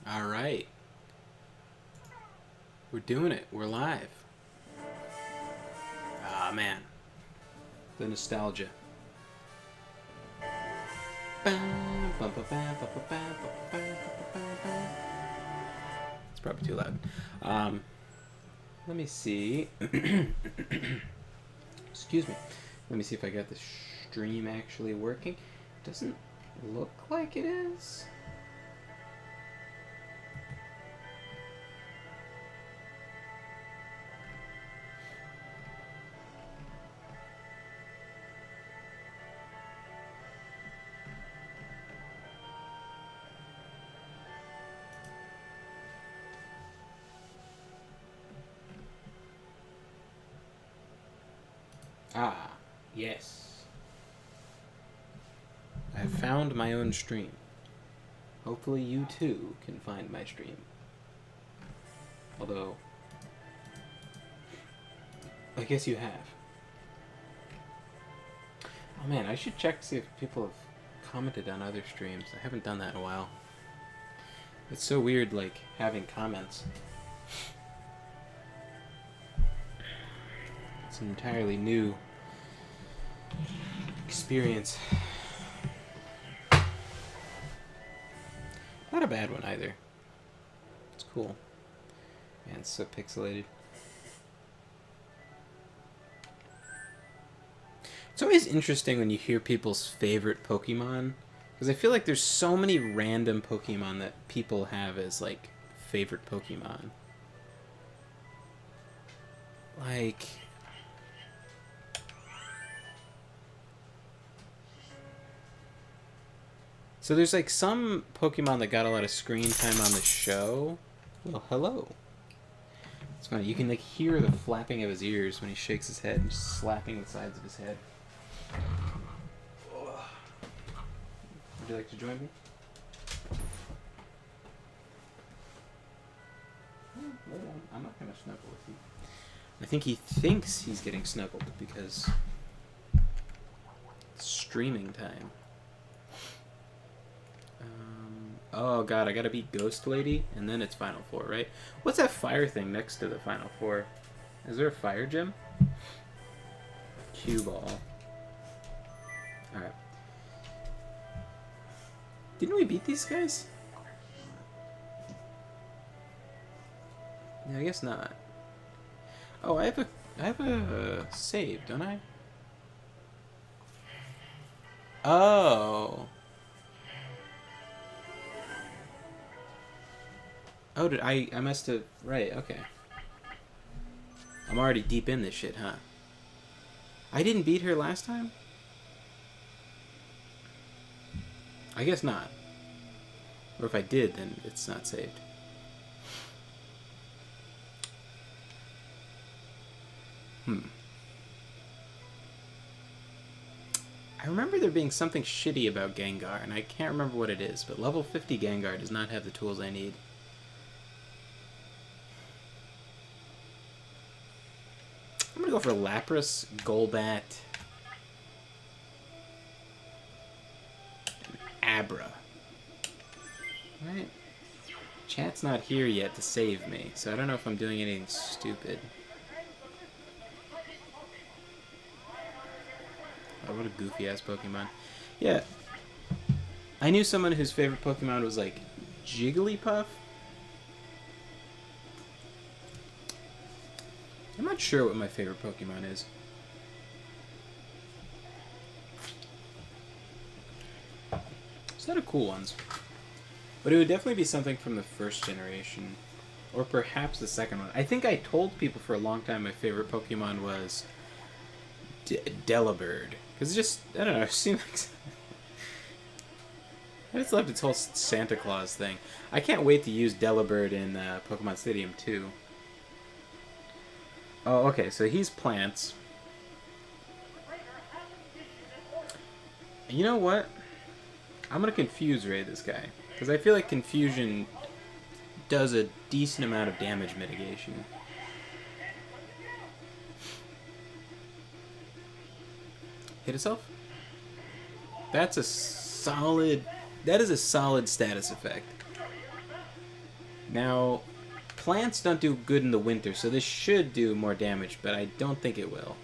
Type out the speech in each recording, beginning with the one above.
All right. We're doing it. We're live. Ah, man. The nostalgia. It's probably too loud. Let me see. Excuse me. Let me see if I got the stream actually working. Doesn't look like it is. Ah, yes. I've found my own stream. Hopefully you too can find my stream. Although, I guess you have. Oh man, I should check to see if people have commented on other streams. I haven't done that in a while. It's so weird, like, having comments. It's an entirely new experience. Not a bad one either. It's cool. Man, it's so pixelated. It's always interesting when you hear people's favorite Pokemon, because I feel like there's so many random Pokemon that people have as, like, favorite Pokemon. Like, so there's, like, some Pokemon that got a lot of screen time on the show. Well, hello. It's funny, you can, like, hear the flapping of his ears when he shakes his head and just slapping the sides of his head. Would you like to join me? I'm not going to snuggle with you. I think he thinks he's getting snuggled because it's streaming time. Oh god, I gotta beat Ghost Lady, and then it's Final Four, right? What's that fire thing next to the Final Four? Is there a fire gym? Cue ball. Alright. Didn't we beat these guys? Yeah, I guess not. Oh, I have a save, don't I? Oh. Oh, did I must have... Right, okay. I'm already deep in this shit, huh? I didn't beat her last time? I guess not. Or if I did, then it's not saved. I remember there being something shitty about Gengar, and I can't remember what it is, but level 50 Gengar does not have the tools I need. I'm gonna go for Lapras, Golbat, and Abra. Right? Chat's not here yet to save me, so I don't know if I'm doing anything stupid. Oh, what a goofy ass Pokemon. Yeah. I knew someone whose favorite Pokemon was like Jigglypuff. I'm not sure what my favorite Pokemon is. It's not a cool ones. But it would definitely be something from the first generation. Or perhaps the second one. I think I told people for a long time my favorite Pokemon was Delibird. Because it just, I don't know, it seemed like... I just loved its whole Santa Claus thing. I can't wait to use Delibird in Pokemon Stadium 2. Oh, okay, so he's plants. You know what? I'm going to Confuse Ray this guy. Because I feel like Confusion does a decent amount of damage mitigation. Hit itself? That's a solid... That is a solid status effect. Now, plants don't do good in the winter, so this should do more damage, but I don't think it will.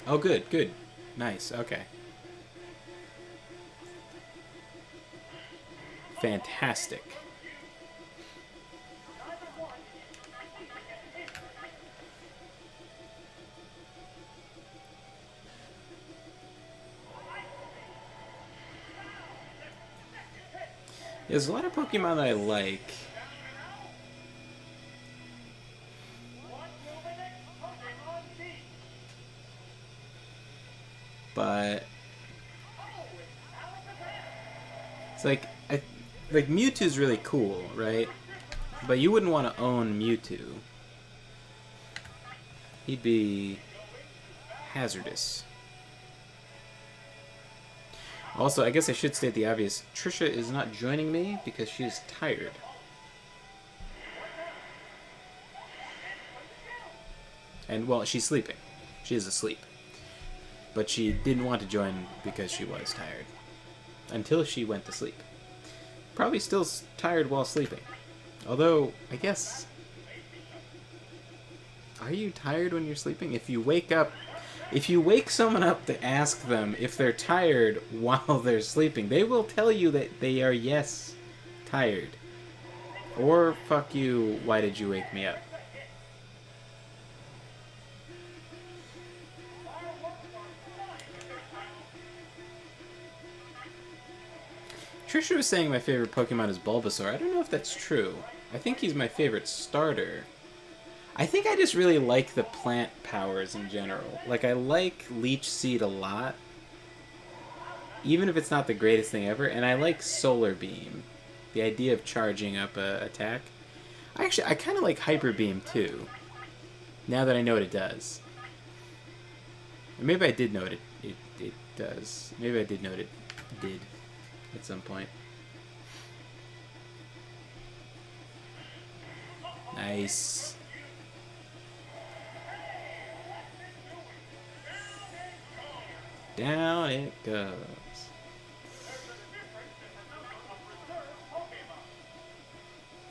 Oh, good, good. Nice, okay. Fantastic. There's a lot of Pokemon that I like. But it's like Mewtwo's really cool, right? But you wouldn't want to own Mewtwo. He'd be hazardous. Also, I guess I should state the obvious. Trisha is not joining me because she is tired. And, well, she's sleeping. She is asleep. But she didn't want to join because she was tired. Until she went to sleep. Probably still tired while sleeping. Although, I guess... Are you tired when you're sleeping? If you wake up... If you wake someone up to ask them if they're tired while they're sleeping, they will tell you that they are, yes, tired. Or, fuck you, why did you wake me up? Trisha was saying my favorite Pokemon is Bulbasaur. I don't know if that's true. I think he's my favorite starter. I think I just really like the plant powers in general. Like, I like Leech Seed a lot. Even if it's not the greatest thing ever. And I like Solar Beam. The idea of charging up a attack. I kind of like Hyper Beam too. Now that I know what it does. Maybe I did know what it does. Maybe I did know what it did at some point. Nice. Down it goes.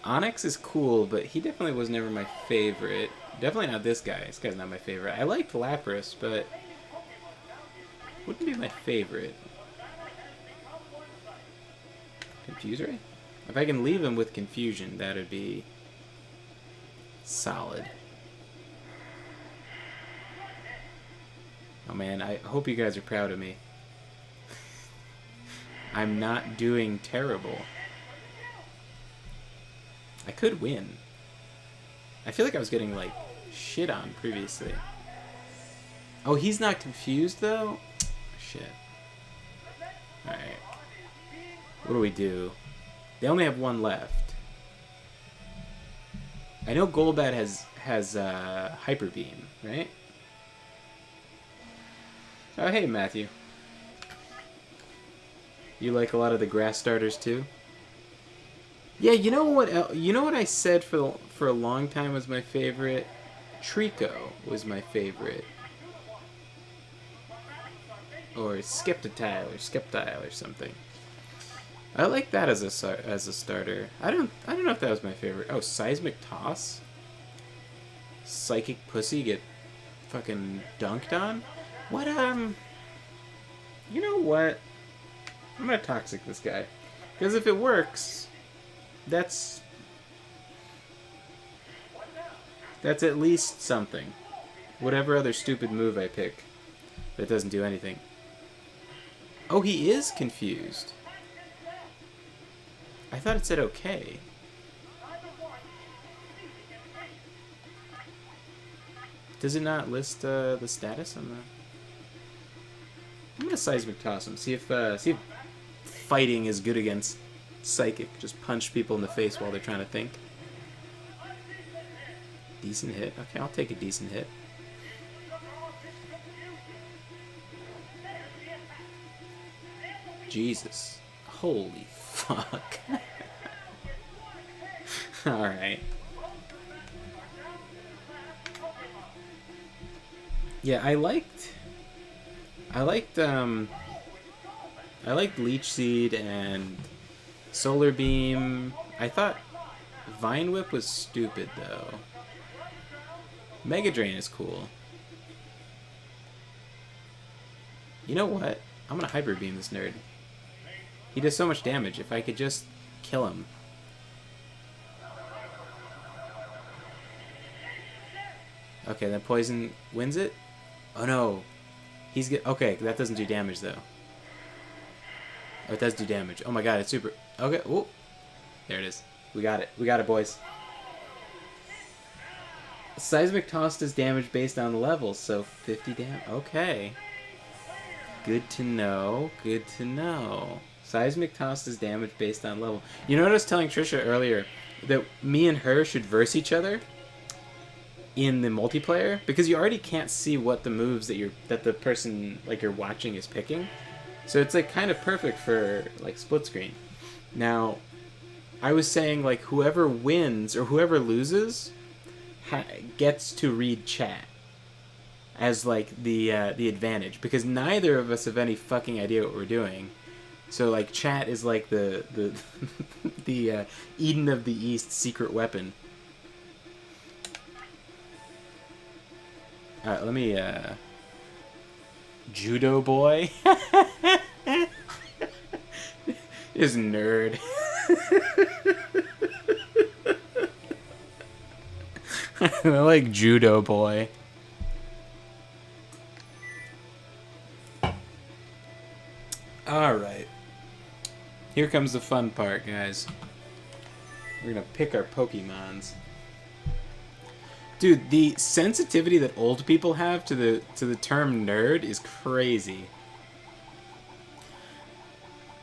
Onyx is cool, but he definitely was never my favorite. Definitely not this guy. This guy's not my favorite. I liked Lapras, but wouldn't be my favorite. Confuseray? If I can leave him with Confusion, that would be solid. Oh man, I hope you guys are proud of me. I'm not doing terrible. I could win. I feel like I was getting, like, shit on previously. Oh, he's not confused, though? Shit. Alright. What do we do? They only have one left. I know Golbat has Hyper Beam, right? Oh, hey, Matthew. You like a lot of the grass starters, too? Yeah, you know what I said for a long time was my favorite? Trico was my favorite. Or Skeptile or something. I like that as a starter. I don't know if that was my favorite. Oh, Seismic Toss? Psychic Pussy get fucking dunked on? What, you know what? I'm gonna Toxic this guy. Because if it works, that's at least something. Whatever other stupid move I pick that doesn't do anything. Oh, he is confused. I thought it said okay. Does it not list the status on the... I'm gonna Seismic Toss him. See if fighting is good against Psychic. Just punch people in the face while they're trying to think. Decent hit. Okay, I'll take a decent hit. Jesus. Holy fuck. Alright. Yeah, I liked Leech Seed and Solar Beam. I thought Vine Whip was stupid, though. Mega Drain is cool. You know what? I'm gonna Hyper Beam this nerd. He does so much damage. If I could just kill him. Okay, then Poison wins it? Oh no. He's get okay, that doesn't do damage though. Oh, it does do damage. Oh my god, it's super... Okay, whoa. There it is. We got it. We got it, boys. Seismic Toss does damage based on levels, so 50 damage. Okay. Good to know. Good to know. Seismic Toss does damage based on level. You know what I was telling Trisha earlier? That me and her should verse each other in the multiplayer, because you already can't see what the moves that the person like you're watching is picking. So it's like kind of perfect for like split screen. Now, I was saying like whoever wins or whoever loses gets to read chat as like the advantage, because neither of us have any fucking idea what we're doing. So like chat is like the the Eden of the East secret weapon. Alright, let me Judo Boy. This nerd. I like Judo Boy. Alright. Here comes the fun part, guys. We're gonna pick our Pokemons. Dude, the sensitivity that old people have to the term nerd is crazy.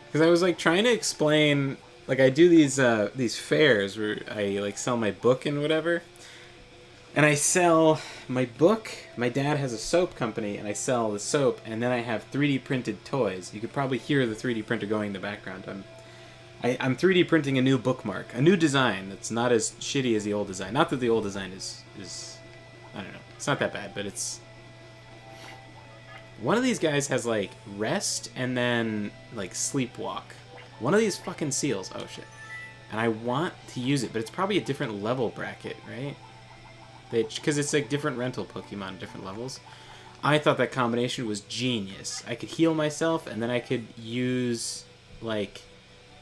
Because I was like trying to explain, like I do these fairs where I like sell my book and whatever, and I sell my book. My dad has a soap company, and I sell the soap, and then I have 3D printed toys. You could probably hear the 3D printer going in the background. I'm 3D printing a new bookmark, a new design that's not as shitty as the old design. Not that the old design is I don't know, it's not that bad, but it's... One of these guys has, like, rest and then, like, sleepwalk. One of these fucking seals. Oh, shit. And I want to use it, but it's probably a different level bracket, right? Because it's, like, different rental Pokemon, different levels. I thought that combination was genius. I could heal myself, and then I could use, like...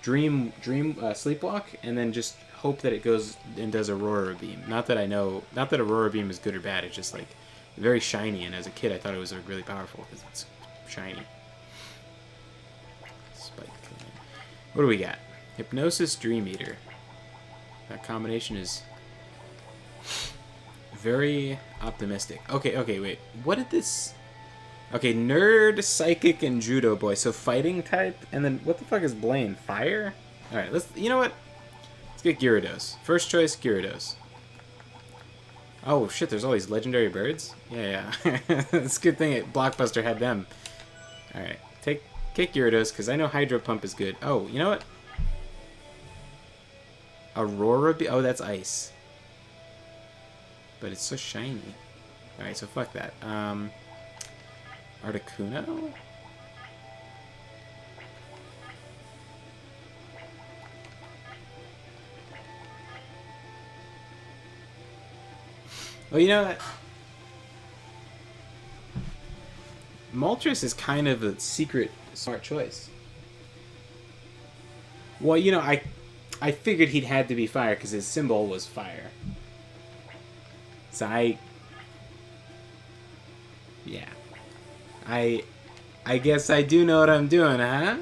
Dream Sleepwalk, and then just hope that it goes and does Aurora Beam. Not that Aurora Beam is good or bad, it's just like very shiny, and as a kid I thought it was really powerful because it's shiny. Spike. What do we got? Hypnosis, Dream Eater. That combination is very optimistic. Okay, wait. What did this... Okay, Nerd, Psychic, and Judo Boy. So fighting type, and then what the fuck is Blaine? Fire? Alright, you know what? Let's get Gyarados. First choice, Gyarados. Oh shit, there's all these legendary birds? Yeah. It's a good thing Blockbuster had them. Alright, kick Gyarados, because I know Hydro Pump is good. Oh, you know what? Aurora oh, that's ice. But it's so shiny. Alright, so fuck that. Articuno? Well, you know what? Moltres is kind of a secret smart choice. Well, you know, I figured he'd had to be fire because his symbol was fire. So yeah. I guess I do know what I'm doing, huh?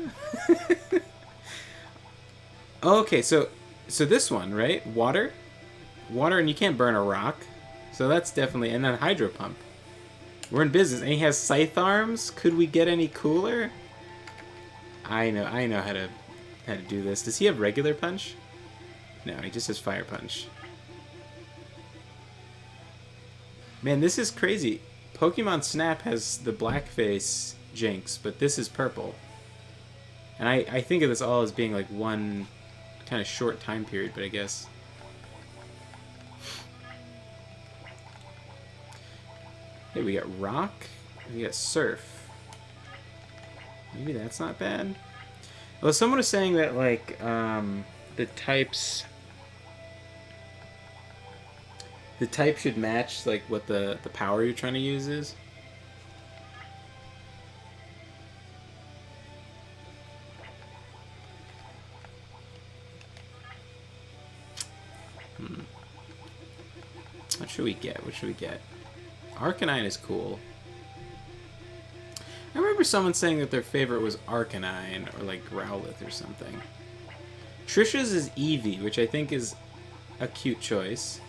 Okay, so this one, right? Water, and you can't burn a rock, so that's definitely... And then Hydro Pump. We're in business, and he has Scythe Arms. Could we get any cooler? I know how to do this. Does he have regular punch? No, he just has Fire Punch. Man, this is crazy. Pokemon Snap has the blackface Jinx, but this is purple. And I think of this all as being like one kind of short time period, but I guess... Hey, we got Rock, we got Surf. Maybe that's not bad. Well, someone was saying that, like, the types... The type should match, like, what the power you're trying to use is. What should we get? What should we get? Arcanine is cool. I remember someone saying that their favorite was Arcanine, or like Growlithe or something. Trisha's is Eevee, which I think is a cute choice.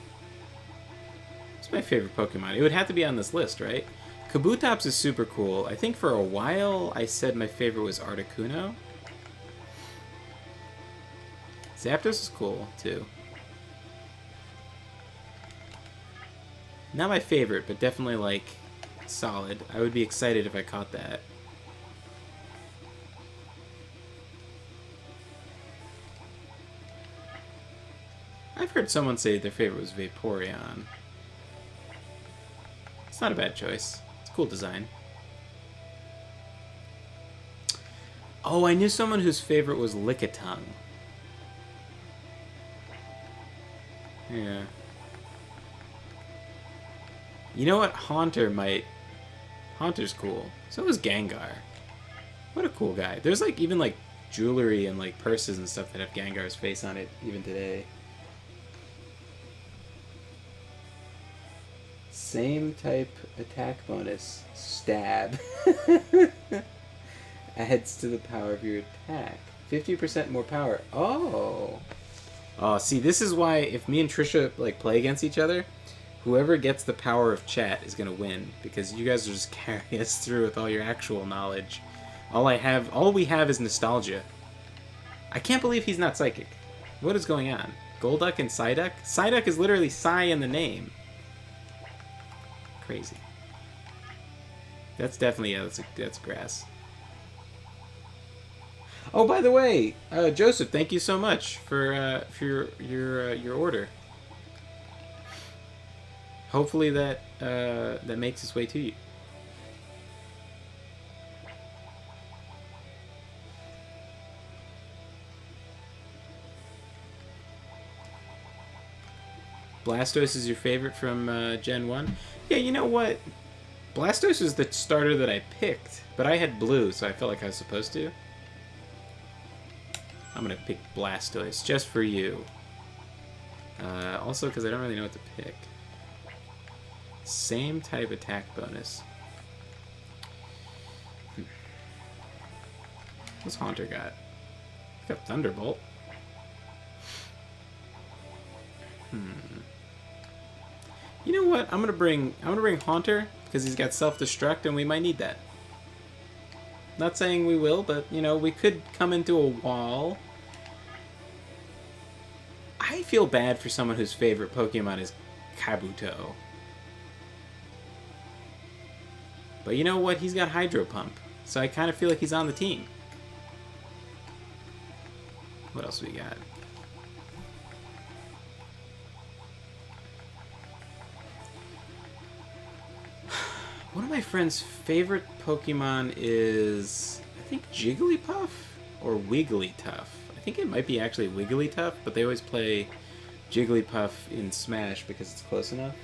It's my favorite Pokemon. It would have to be on this list, right? Kabutops is super cool. I think for a while I said my favorite was Articuno. Zapdos is cool, too. Not my favorite, but definitely, like, solid. I would be excited if I caught that. I've heard someone say their favorite was Vaporeon. It's not a bad choice. It's a cool design. Oh, I knew someone whose favorite was Lickitung. Yeah. You know what? Haunter might... Haunter's cool. So is Gengar. What a cool guy. There's, like, even, like, jewelry and, like, purses and stuff that have Gengar's face on it, even today. Same type attack bonus. Stab. Adds to the power of your attack. 50% more power. Oh! Oh, see, this is why if me and Trisha, like, play against each other... Whoever gets the power of chat is going to win, because you guys are just carrying us through with all your actual knowledge. All we have is nostalgia. I can't believe he's not psychic. What is going on? Golduck and Psyduck? Psyduck is literally Psy in the name. Crazy. That's definitely, yeah, that's grass. Oh, by the way, Joseph, thank you so much for your order. Hopefully that that makes its way to you. Blastoise is your favorite from Gen 1? Yeah, you know what? Blastoise is the starter that I picked, but I had blue, so I felt like I was supposed to. I'm going to pick Blastoise just for you. Also, because I don't really know what to pick. Same type attack bonus. What's Haunter got? He's got Thunderbolt. You know what? I'm gonna bring Haunter because he's got self-destruct and we might need that. Not saying we will, but you know, we could come into a wall. I feel bad for someone whose favorite Pokemon is Kabuto. But you know what? He's got Hydro Pump, so I kind of feel like he's on the team. What else we got? One of my friend's favorite Pokemon is, I think, Jigglypuff or Wigglytuff. I think it might be actually Wigglytuff, but they always play Jigglypuff in Smash because it's close enough.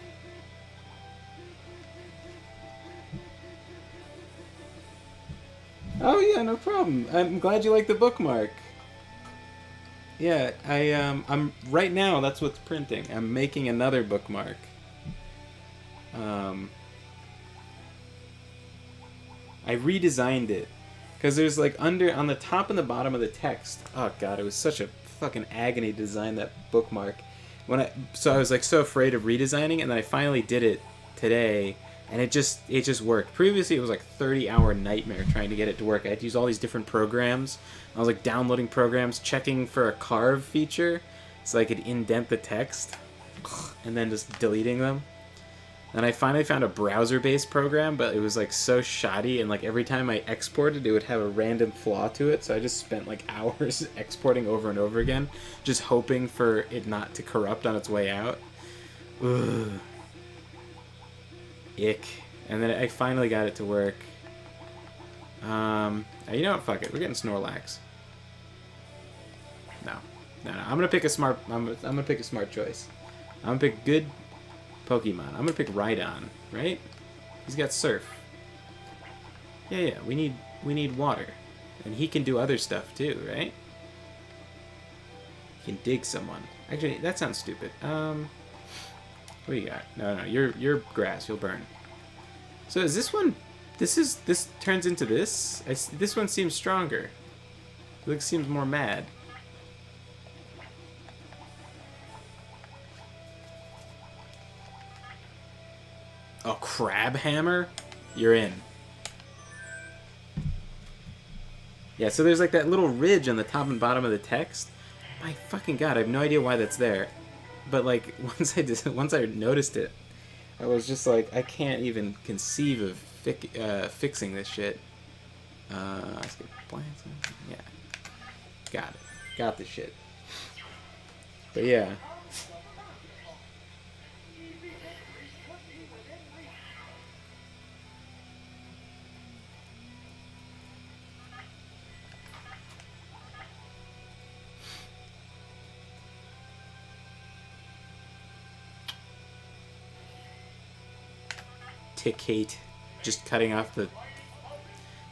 Oh yeah, no problem. I'm glad you like the bookmark. Yeah, I'm right now. That's what's printing. I'm making another bookmark. I redesigned it because there's like on the top and the bottom of the text. Oh god, it was such a fucking agony to design that bookmark. So I was like so afraid of redesigning, and then I finally did it today. And it just worked. Previously, it was like a 30-hour nightmare trying to get it to work. I had to use all these different programs. I was like downloading programs, checking for a carve feature so I could indent the text, and then just deleting them. And I finally found a browser-based program, but it was like so shoddy, and like every time I exported, it would have a random flaw to it. So I just spent like hours exporting over and over again, just hoping for it not to corrupt on its way out. Ugh. Ick. And then I finally got it to work. You know what? Fuck it. We're getting Snorlax. No. I'm gonna pick a smart. I'm gonna pick a smart choice. I'm gonna pick good Pokemon. I'm gonna pick Rhydon, right? He's got Surf. Yeah. We need water, and he can do other stuff too, right? He can dig someone. Actually, that sounds stupid. What do you got? No. You're grass. You'll burn. So is this one? This turns into this. This one seems stronger. It seems more mad. Oh, Crab Hammer? You're in. Yeah, so there's like that little ridge on the top and bottom of the text. My fucking god, I have no idea why that's there. But like once I noticed it, I was just like, I can't even conceive of fixing this shit. Let's get plants. Yeah, got it. Got the shit. But yeah. Ticate, just cutting off the,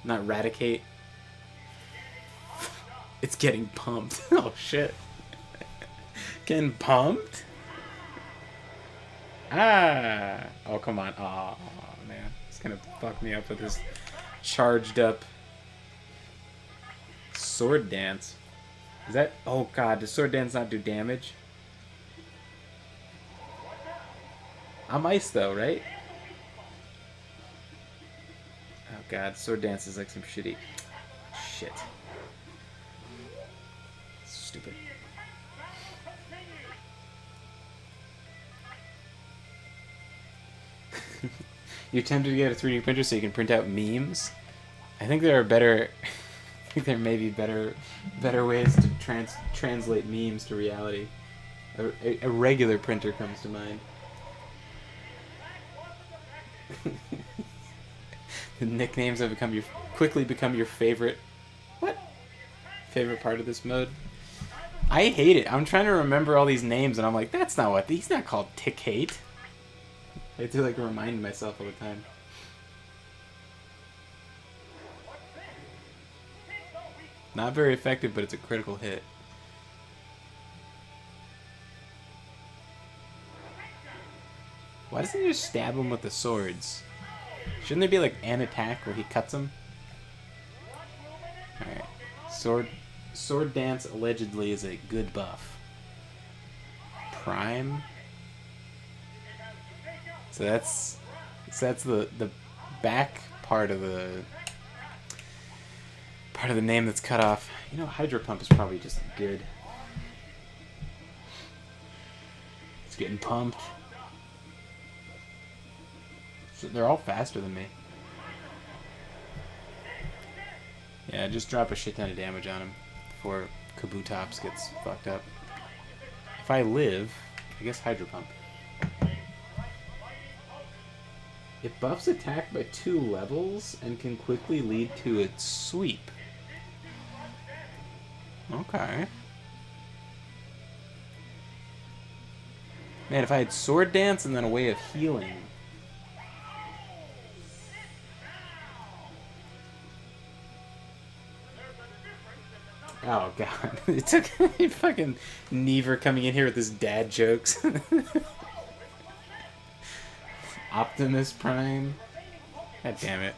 not Raticate. It's getting pumped. Oh shit. Getting pumped? Ah! Oh come on. Oh man. It's gonna fuck me up with this charged up Sword Dance. Is that, oh god, does Sword Dance not do damage? I'm ice though, right? Oh god, Sword Dance is like some shitty shit. Stupid. You're tempted to get a 3D printer so you can print out memes? I think there are better I think there may be better ways to translate memes to reality. A regular printer comes to mind. The nicknames have quickly become your favorite. What? Favorite part of this mode? I hate it. I'm trying to remember all these names, and I'm like, that's not what. He's not called Ticate. I have to like remind myself all the time. Not very effective, but it's a critical hit. Why doesn't he just stab him with the swords? Shouldn't there be like an attack where he cuts him? Alright. Sword Dance allegedly is a good buff. Prime? So that's the back part of the name that's cut off. You know, Hydro Pump is probably just good. It's getting pumped. So they're all faster than me. Yeah, just drop a shit ton of damage on him before Kabutops gets fucked up. If I live, I guess Hydro Pump. It buffs attack by 2 levels and can quickly lead to its sweep. Okay. Man, if I had Sword Dance and then a way of healing. Oh god. It took fucking Neaver coming in here with his dad jokes. Optimus Prime. God damn it.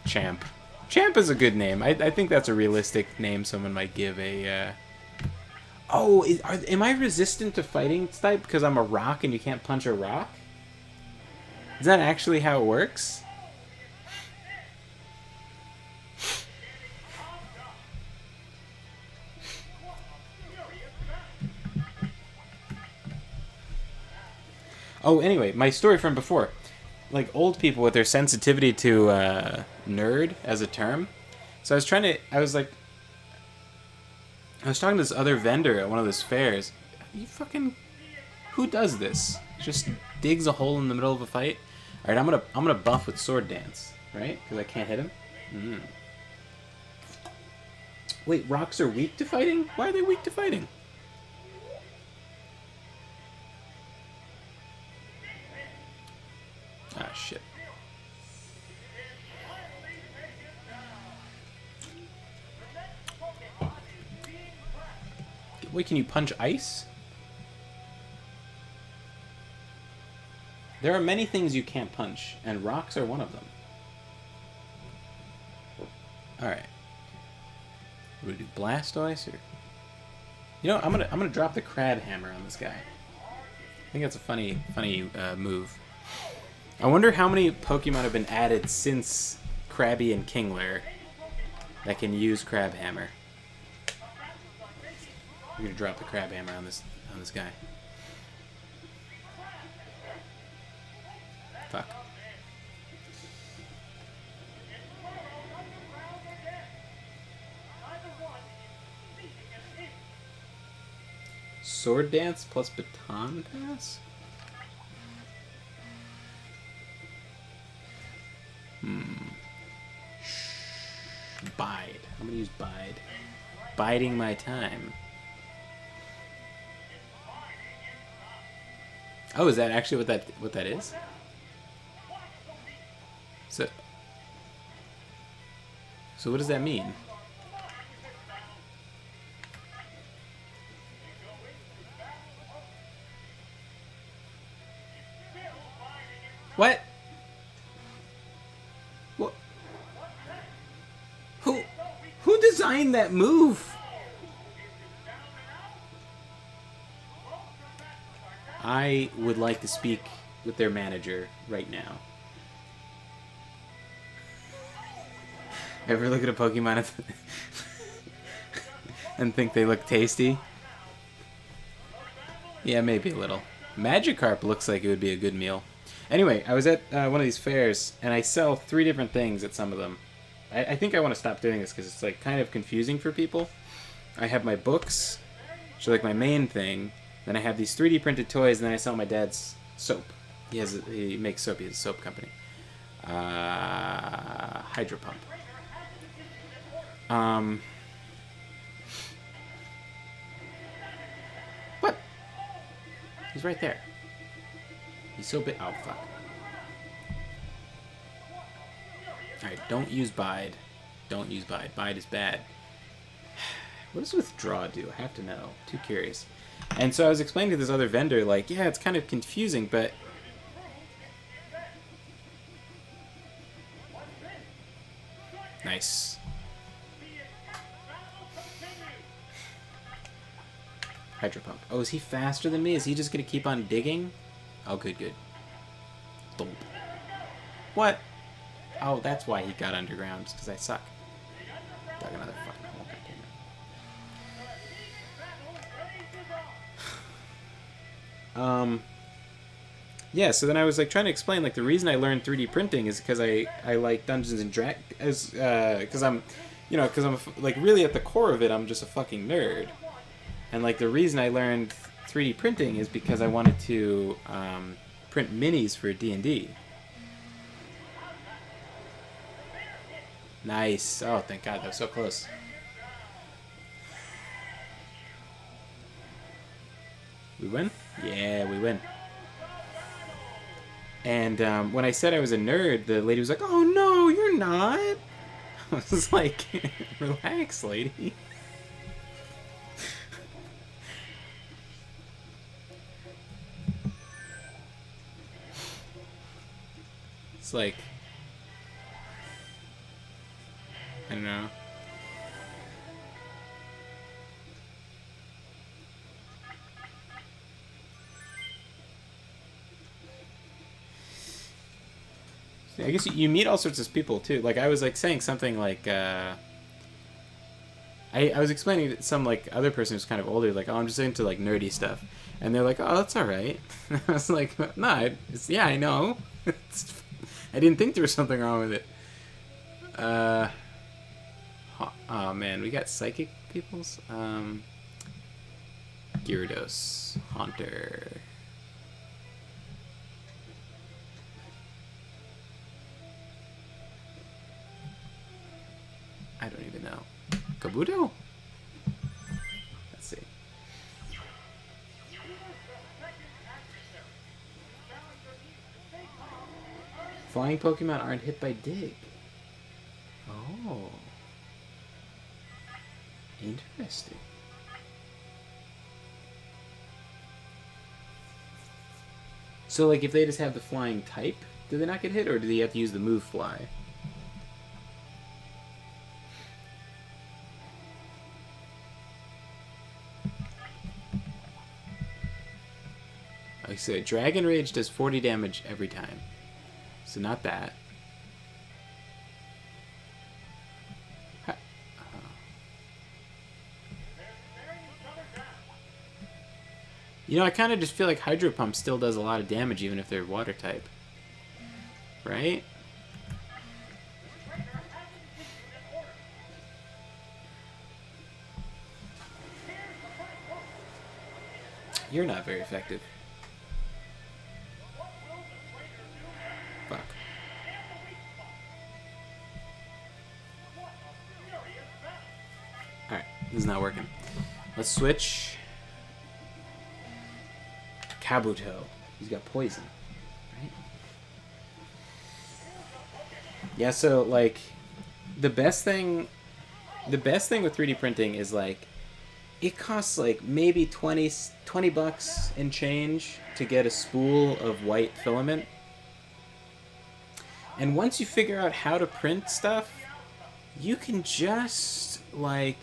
Champ. Champ is a good name. I think that's a realistic name someone might give a... Oh, am I resistant to fighting type because I'm a rock and you can't punch a rock? Is that actually how it works? Oh, anyway, my story from before. Like, old people with their sensitivity to nerd as a term. So I was talking to this other vendor at one of those fairs. Who does this? Just digs a hole in the middle of a fight? Alright, I'm gonna buff with Sword Dance, right? Because I can't hit him. Wait, rocks are weak to fighting? Why are they weak to fighting? Ah, shit. Wait, can you punch ice? There are many things you can't punch, and rocks are one of them. Alright. What do we do? Blastoise or... You know, I'm gonna drop the crab hammer on this guy. I think that's a funny move. I wonder how many Pokemon have been added since Krabby and Kingler that can use Crab Hammer. I'm gonna drop the Crab Hammer on this guy. Fuck. Sword Dance plus Baton Pass? Bide. I'm gonna use Bide. Biding my time. Oh, is that actually what that is? So what does that mean? What? What? Who designed that move? I would like to speak with their manager right now. Ever look at a Pokemon and think they look tasty? Yeah, maybe a little. Magikarp looks like it would be a good meal. Anyway, I was at one of these fairs, and I sell 3 different things at some of them. I think I want to stop doing this because it's like kind of confusing for people. I have my books, which are like my main thing. Then I have these 3D printed toys, and then I sell my dad's soap. He makes soap. He has a soap company. Hydro Pump. What? He's right there. He's so big. Oh, fuck. Alright, don't use Bide. Don't use Bide. Bide is bad. What does Withdraw do? I have to know. Too curious. And so I was explaining to this other vendor, like, yeah, it's kind of confusing, but... Nice. Hydro Pump. Oh, is he faster than me? Is he just going to keep on digging? Oh, good, good. Thump. What? Oh, that's why he got underground, because I suck. Dug another fucking hole. Yeah, so then I was like trying to explain, like, the reason I learned 3D printing is because I like Dungeons and Dragons, because I'm like really at the core of it, I'm just a fucking nerd. And like the reason I learned 3D printing is because I wanted to print minis for D&D. Nice. Oh, thank God, that was so close. We win? Yeah, we win. And when I said I was a nerd, the lady was like, "Oh no, you're not." I was like, "Relax, lady." It's like, I don't know. I guess you meet all sorts of people too. Like I was like saying something like I was explaining to some like other person who's kind of older, like, oh, I'm just into like nerdy stuff, and they're like, oh, that's all right. I was like, no, yeah, I know. I didn't think there was something wrong with it. Oh man, we got psychic peoples. Gyarados, Haunter. I don't even know. Kabuto? Let's see. Flying Pokemon aren't hit by Dig. Oh. Interesting. So, like, if they just have the flying type, do they not get hit, or do they have to use the move fly? Like I said, Dragon Rage does 40 damage every time. So not that. You know, I kind of just feel like Hydro Pump still does a lot of damage even if they're water type. Right? You're not very effective. Fuck. Alright, this is not working. Let's switch. Kabuto. He's got poison. Right? Yeah, so, like, the best thing with 3D printing is, like, it costs, like, maybe 20 bucks and change to get a spool of white filament. And once you figure out how to print stuff, you can just, like...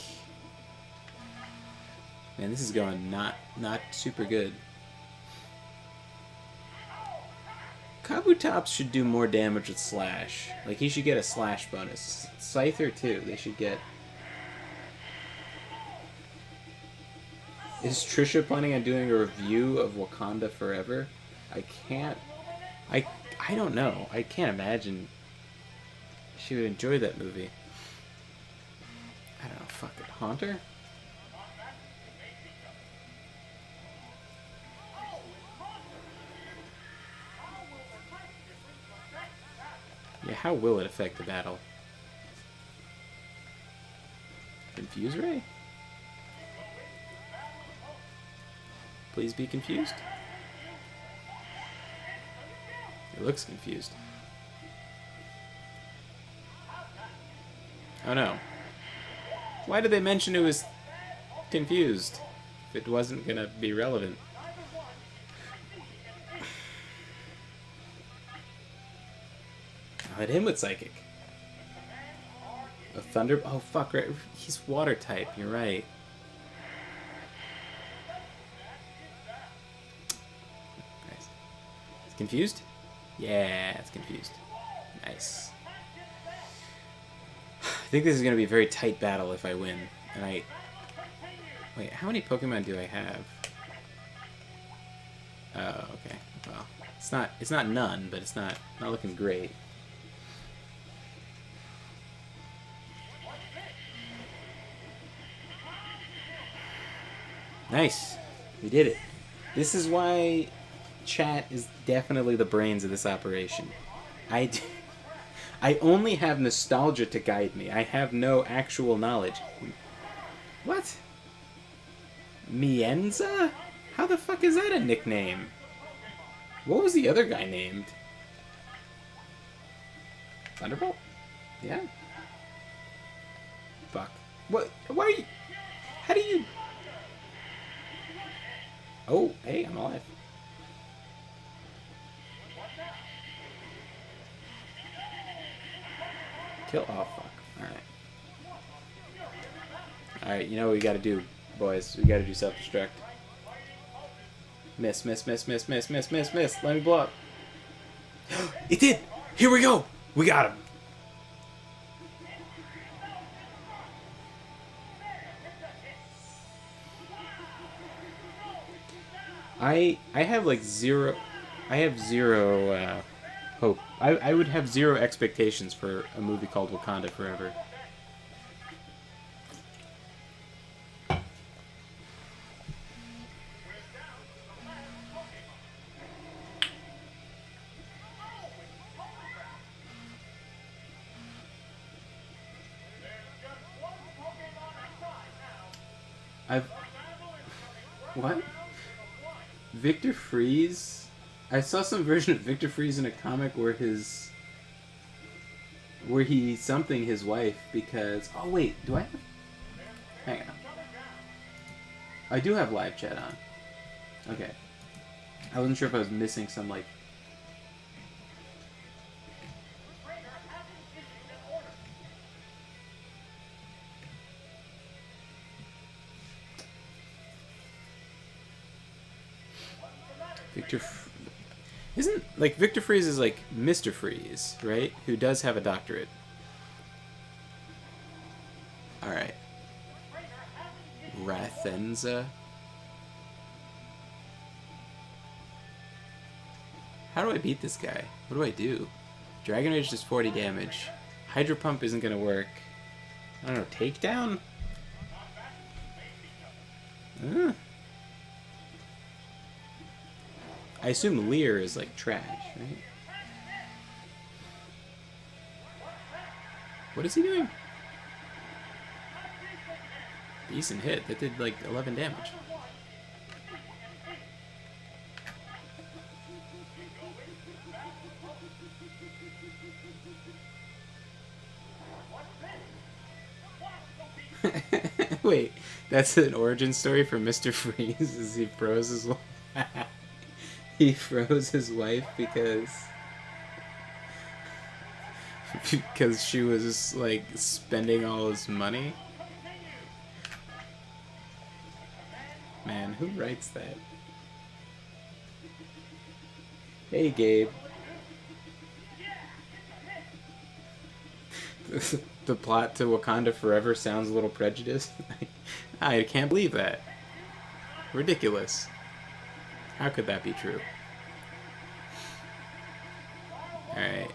Man, this is going not super good. Kabutops should do more damage with Slash. Like, he should get a Slash bonus. Scyther, too. They should get... Is Trisha planning on doing a review of Wakanda Forever? I can't... I don't know. I can't imagine she would enjoy that movie. I don't know. Fuck it. Haunter? Yeah, how will it affect the battle? Confuse Ray? Please be confused. It looks confused. Oh no. Why did they mention it was confused if it wasn't gonna be relevant? I'll hit him with Psychic. A Thunder... Oh, fuck, right. He's water type, you're right. Nice. It's confused? Yeah, it's confused. Nice. I think this is going to be a very tight battle if I win. And I... Wait, how many Pokemon do I have? Oh, okay. Well, it's not none, but it's not looking great. Nice. We did it. This is why chat is definitely the brains of this operation. I only have nostalgia to guide me. I have no actual knowledge. What? Mienza? How the fuck is that a nickname? What was the other guy named? Thunderbolt? Yeah. Fuck. What? Why are you... How do you... Oh, hey, I'm alive. Kill. Oh, fuck. Alright. Alright, you know what we gotta do, boys. We gotta do self-destruct. Miss, miss, miss, miss, miss, miss, miss, miss. Let me blow up. It did! Here we go! We got him! I have like zero... I have zero hope. I would have zero expectations for a movie called Wakanda Forever. I've... What? Victor Freeze? I saw some version of Victor Freeze in a comic where he something his wife because... Oh, wait. Do I have... Hang on. I do have live chat on. Okay. I wasn't sure if I was missing some, like... Isn't, like, Victor Freeze is, like, Mr. Freeze, right? Who does have a doctorate. Alright. Rathenza. How do I beat this guy? What do I do? Dragon Rage does 40 damage. Hydro Pump isn't gonna work. I don't know, Takedown? I assume Leer is like trash, right? What is he doing? Decent hit. That did like 11 damage. Wait, that's an origin story for Mr. Freeze. Is he froze his he froze his wife because she was like spending all his money. Man, who writes that? Hey, Gabe. The plot to Wakanda Forever sounds a little prejudiced. I can't believe that. Ridiculous. How could that be true? Alright.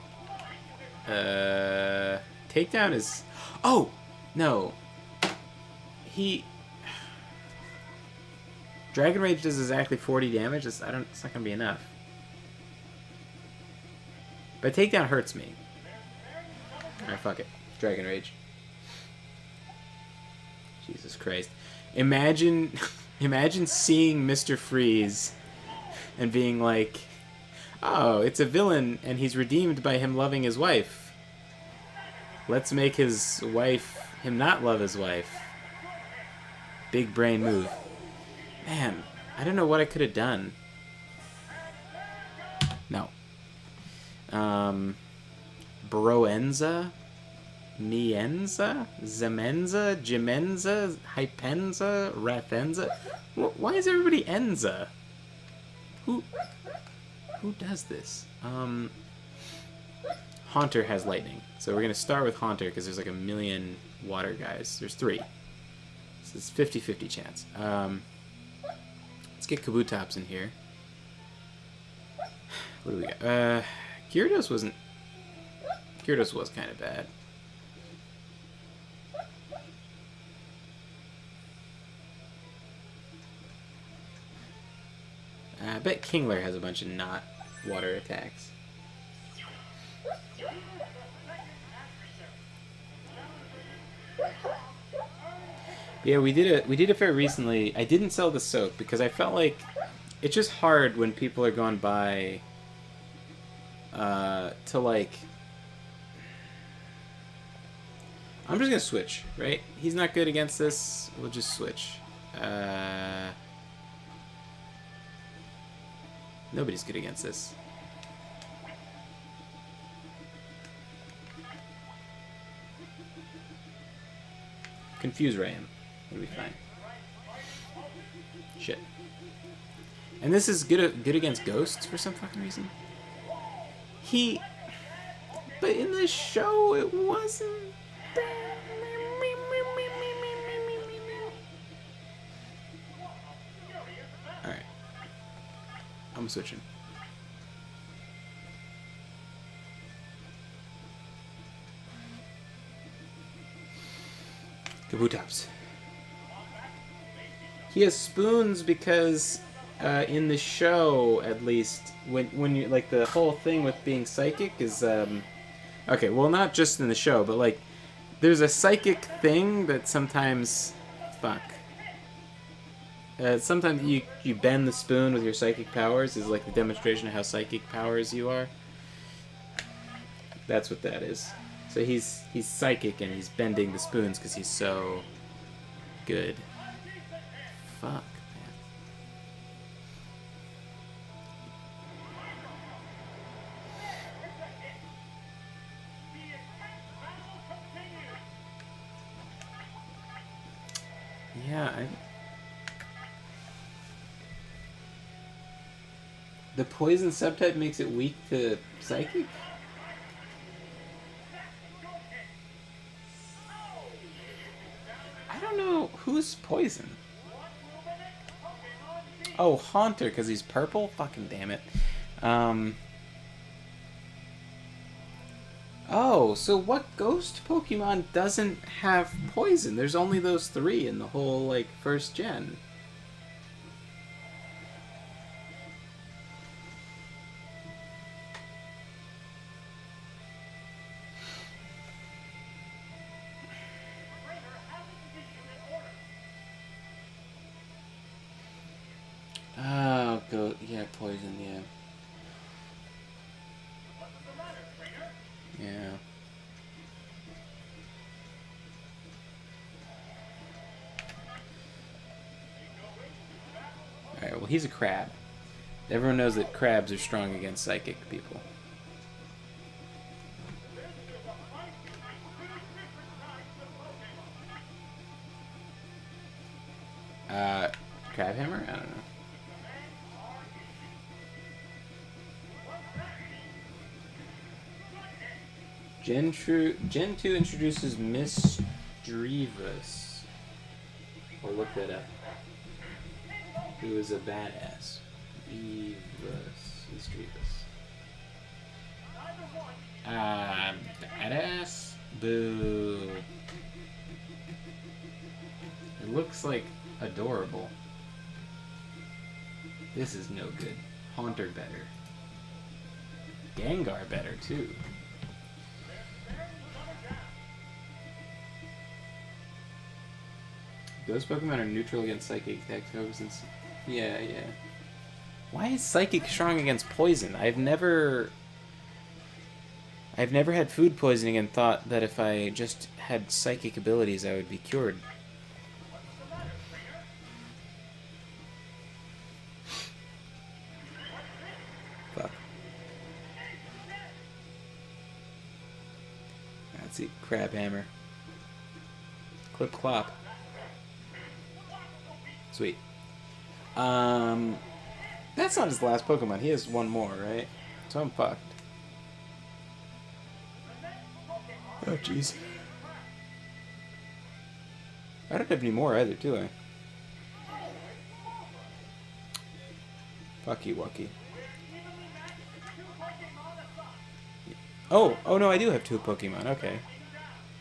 Takedown is... Oh! No. Dragon Rage does exactly 40 damage. It's not gonna be enough. But Takedown hurts me. Alright, fuck it. Dragon Rage. Jesus Christ. Imagine seeing Mr. Freeze and being like, oh, it's a villain and he's redeemed by him loving his wife. Let's make him not love his wife. Big brain move. Man, I don't know what I could have done. No. Broenza? Nienza? Zemenza? Jimenza? Hypenza? Rathenza? Why is everybody Enza? Who does this? Haunter has lightning. So we're going to start with Haunter because there's like a million water guys. There's 3. So it's 50-50 chance. Let's get Kabutops in here. What do we got? Gyarados was kind of bad. I bet Kingler has a bunch of not water attacks. Yeah, we did a fair recently. I didn't sell the soak because I felt like it's just hard when people are going by to like... I'm just gonna switch, right? He's not good against this. We'll just switch. Nobody's good against this. Confuse Ram. It'll be fine. Shit. And this is good against ghosts for some fucking reason. But in the show it wasn't. Alright. I'm switching. Kabutops. He has spoons because in the show, at least, when you like the whole thing with being psychic is okay. Well, not just in the show, but like there's a psychic thing that sometimes, fuck. Sometimes you bend the spoon with your psychic powers is like the demonstration of how psychic powers you are. That's what that is. So he's psychic and he's bending the spoons because he's so good. Fuck, man. Yeah, the poison subtype makes it weak to psychic? I don't know who's poison. Oh, Haunter, because he's purple? Fucking damn it. Oh, so what ghost Pokemon doesn't have poison? There's only those 3 in the whole, like, first gen. Oh, yeah, poison, yeah. Yeah. Alright, well, he's a crab. Everyone knows that crabs are strong against psychic people. Crabhammer? I don't know. Gen 2 introduces Miss Misdreavus. I'll look that up. Who is a badass. Misdreavus. Badass? Boo. It looks like adorable. This is no good. Haunter better. Gengar better too. Those Pokemon are neutral against Psychic attacks. Yeah. Why is Psychic strong against poison? I've never had food poisoning and thought that if I just had psychic abilities, I would be cured. Fuck. Let's see. Crabhammer. Clip Clop. Sweet. That's not his last Pokemon. He has one more, right? So I'm fucked. Oh, jeez. I don't have any more either, do I? Fucky Wucky. Oh no, I do have 2 Pokemon. Okay.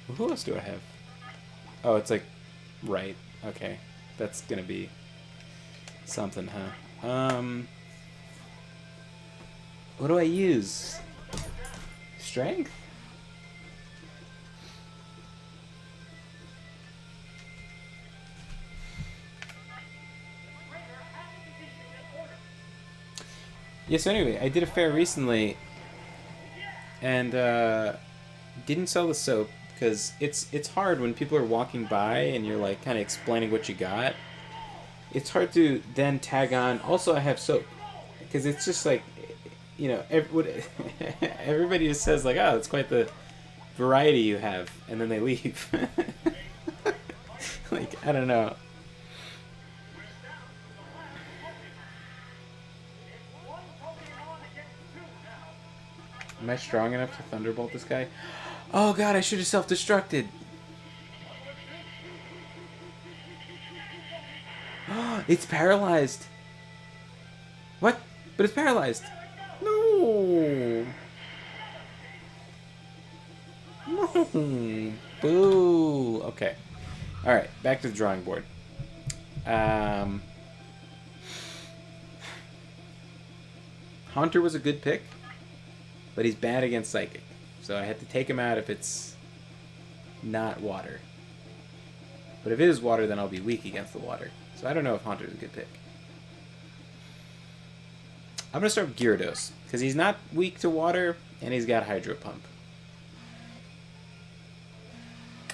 Well, who else do I have? Oh, it's like... Right. Okay. That's gonna be... something, huh? What do I use? Strength? Yeah, so anyway, I did a fair recently and didn't sell the soap because it's hard when people are walking by and you're like kind of explaining what you got. It's hard to then tag on. Also, I have soap because it's just like, you know, everybody just says like, "Oh, it's quite the variety you have," and then they leave. Like, I don't know. Am I strong enough to thunderbolt this guy? Oh god, I should have self-destructed. It's paralyzed. What? But it's paralyzed. No. No. Boo. Okay. Alright, back to the drawing board. Haunter was a good pick, but he's bad against Psychic. So I had to take him out if it's not water. But if it is water, then I'll be weak against the water. So I don't know if Haunter's a good pick. I'm going to start with Gyarados, because he's not weak to water, and he's got Hydro Pump.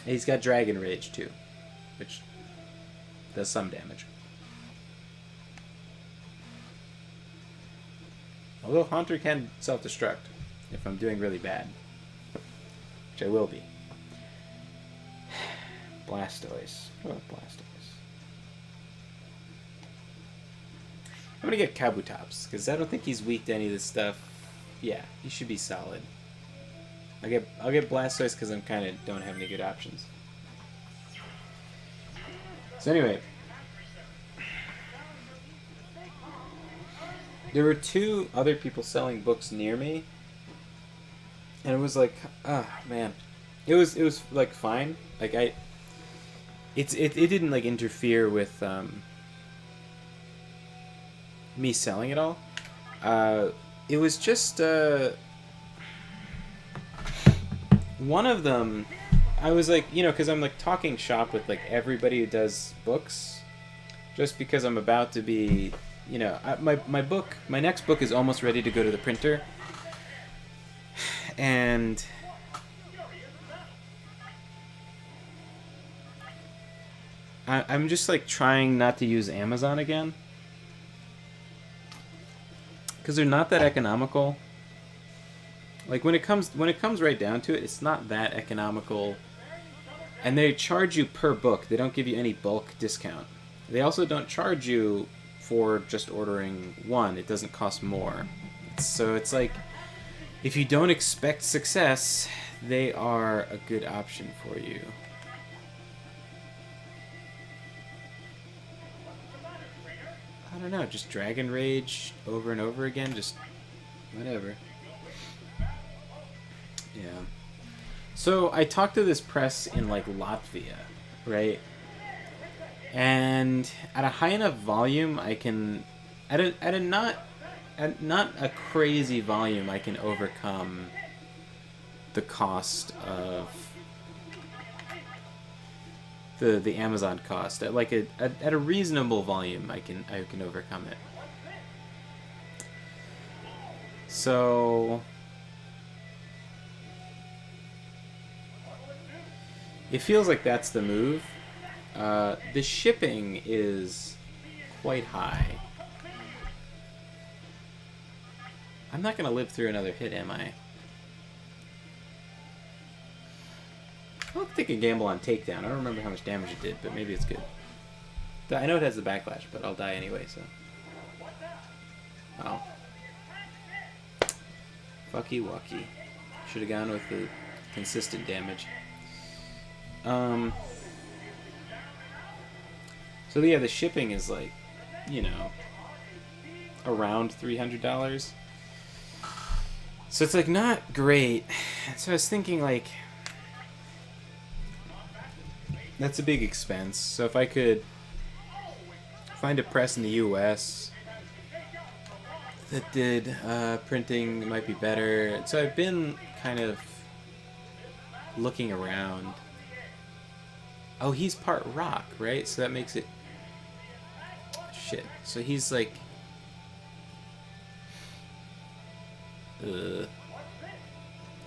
And he's got Dragon Rage, too, which does some damage. Although Haunter can self-destruct if I'm doing really bad, which I will be. Blastoise. What about Blastoise? I'm gonna get Kabutops, because I don't think he's weak to any of this stuff. Yeah, he should be solid. I'll get Blastoise because I'm kind of don't have any good options. So anyway, there were 2 other people selling books near me, and it was like, oh man, it was like fine. Like it didn't like interfere with me selling it all. It was just one of them. I was like, you know, because I'm like talking shop with like everybody who does books, just because I'm about to be, you know, my next book is almost ready to go to the printer, and I'm just like trying not to use Amazon again, because they're not that economical. Like when it comes right down to it, it's not that economical, and they charge you per book. They don't give you any bulk discount. They also don't charge you for just ordering one. It doesn't cost more. So it's like, if you don't expect success, they are a good option for you. I don't know, just Dragon Rage over and over again, just whatever. Yeah. So I talked to this press in like Latvia, right? And at a high enough volume, I can, at not a crazy volume, I can overcome the cost of the Amazon cost. At like at a reasonable volume, I can overcome it. So it feels like that's the move. The shipping is quite high. I'm not going to live through another hit, am I? I'll take a gamble on Takedown. I don't remember how much damage it did, but maybe it's good. I know it has the backlash, but I'll die anyway, so... Oh. Fucky wucky. Should have gone with the consistent damage. So yeah, the shipping is like, you know, around $300. So it's like not great. So I was thinking like, that's a big expense. So if I could find a press in the US that did printing, it might be better. So I've been kind of looking around. Oh, he's part rock, right? So that makes it... Shit. So he's like...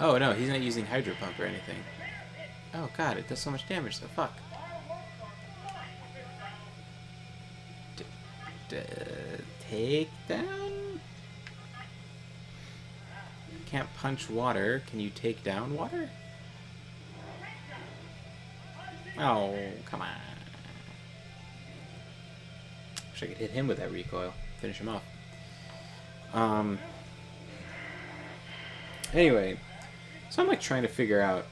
Oh, no, he's not using Hydro Pump or anything. Oh, God, it does so much damage, so fuck. Take down? Can't punch water. Can you take down water? Oh, come on. Wish I could hit him with that recoil. Finish him off. Anyway, so I'm like trying to figure out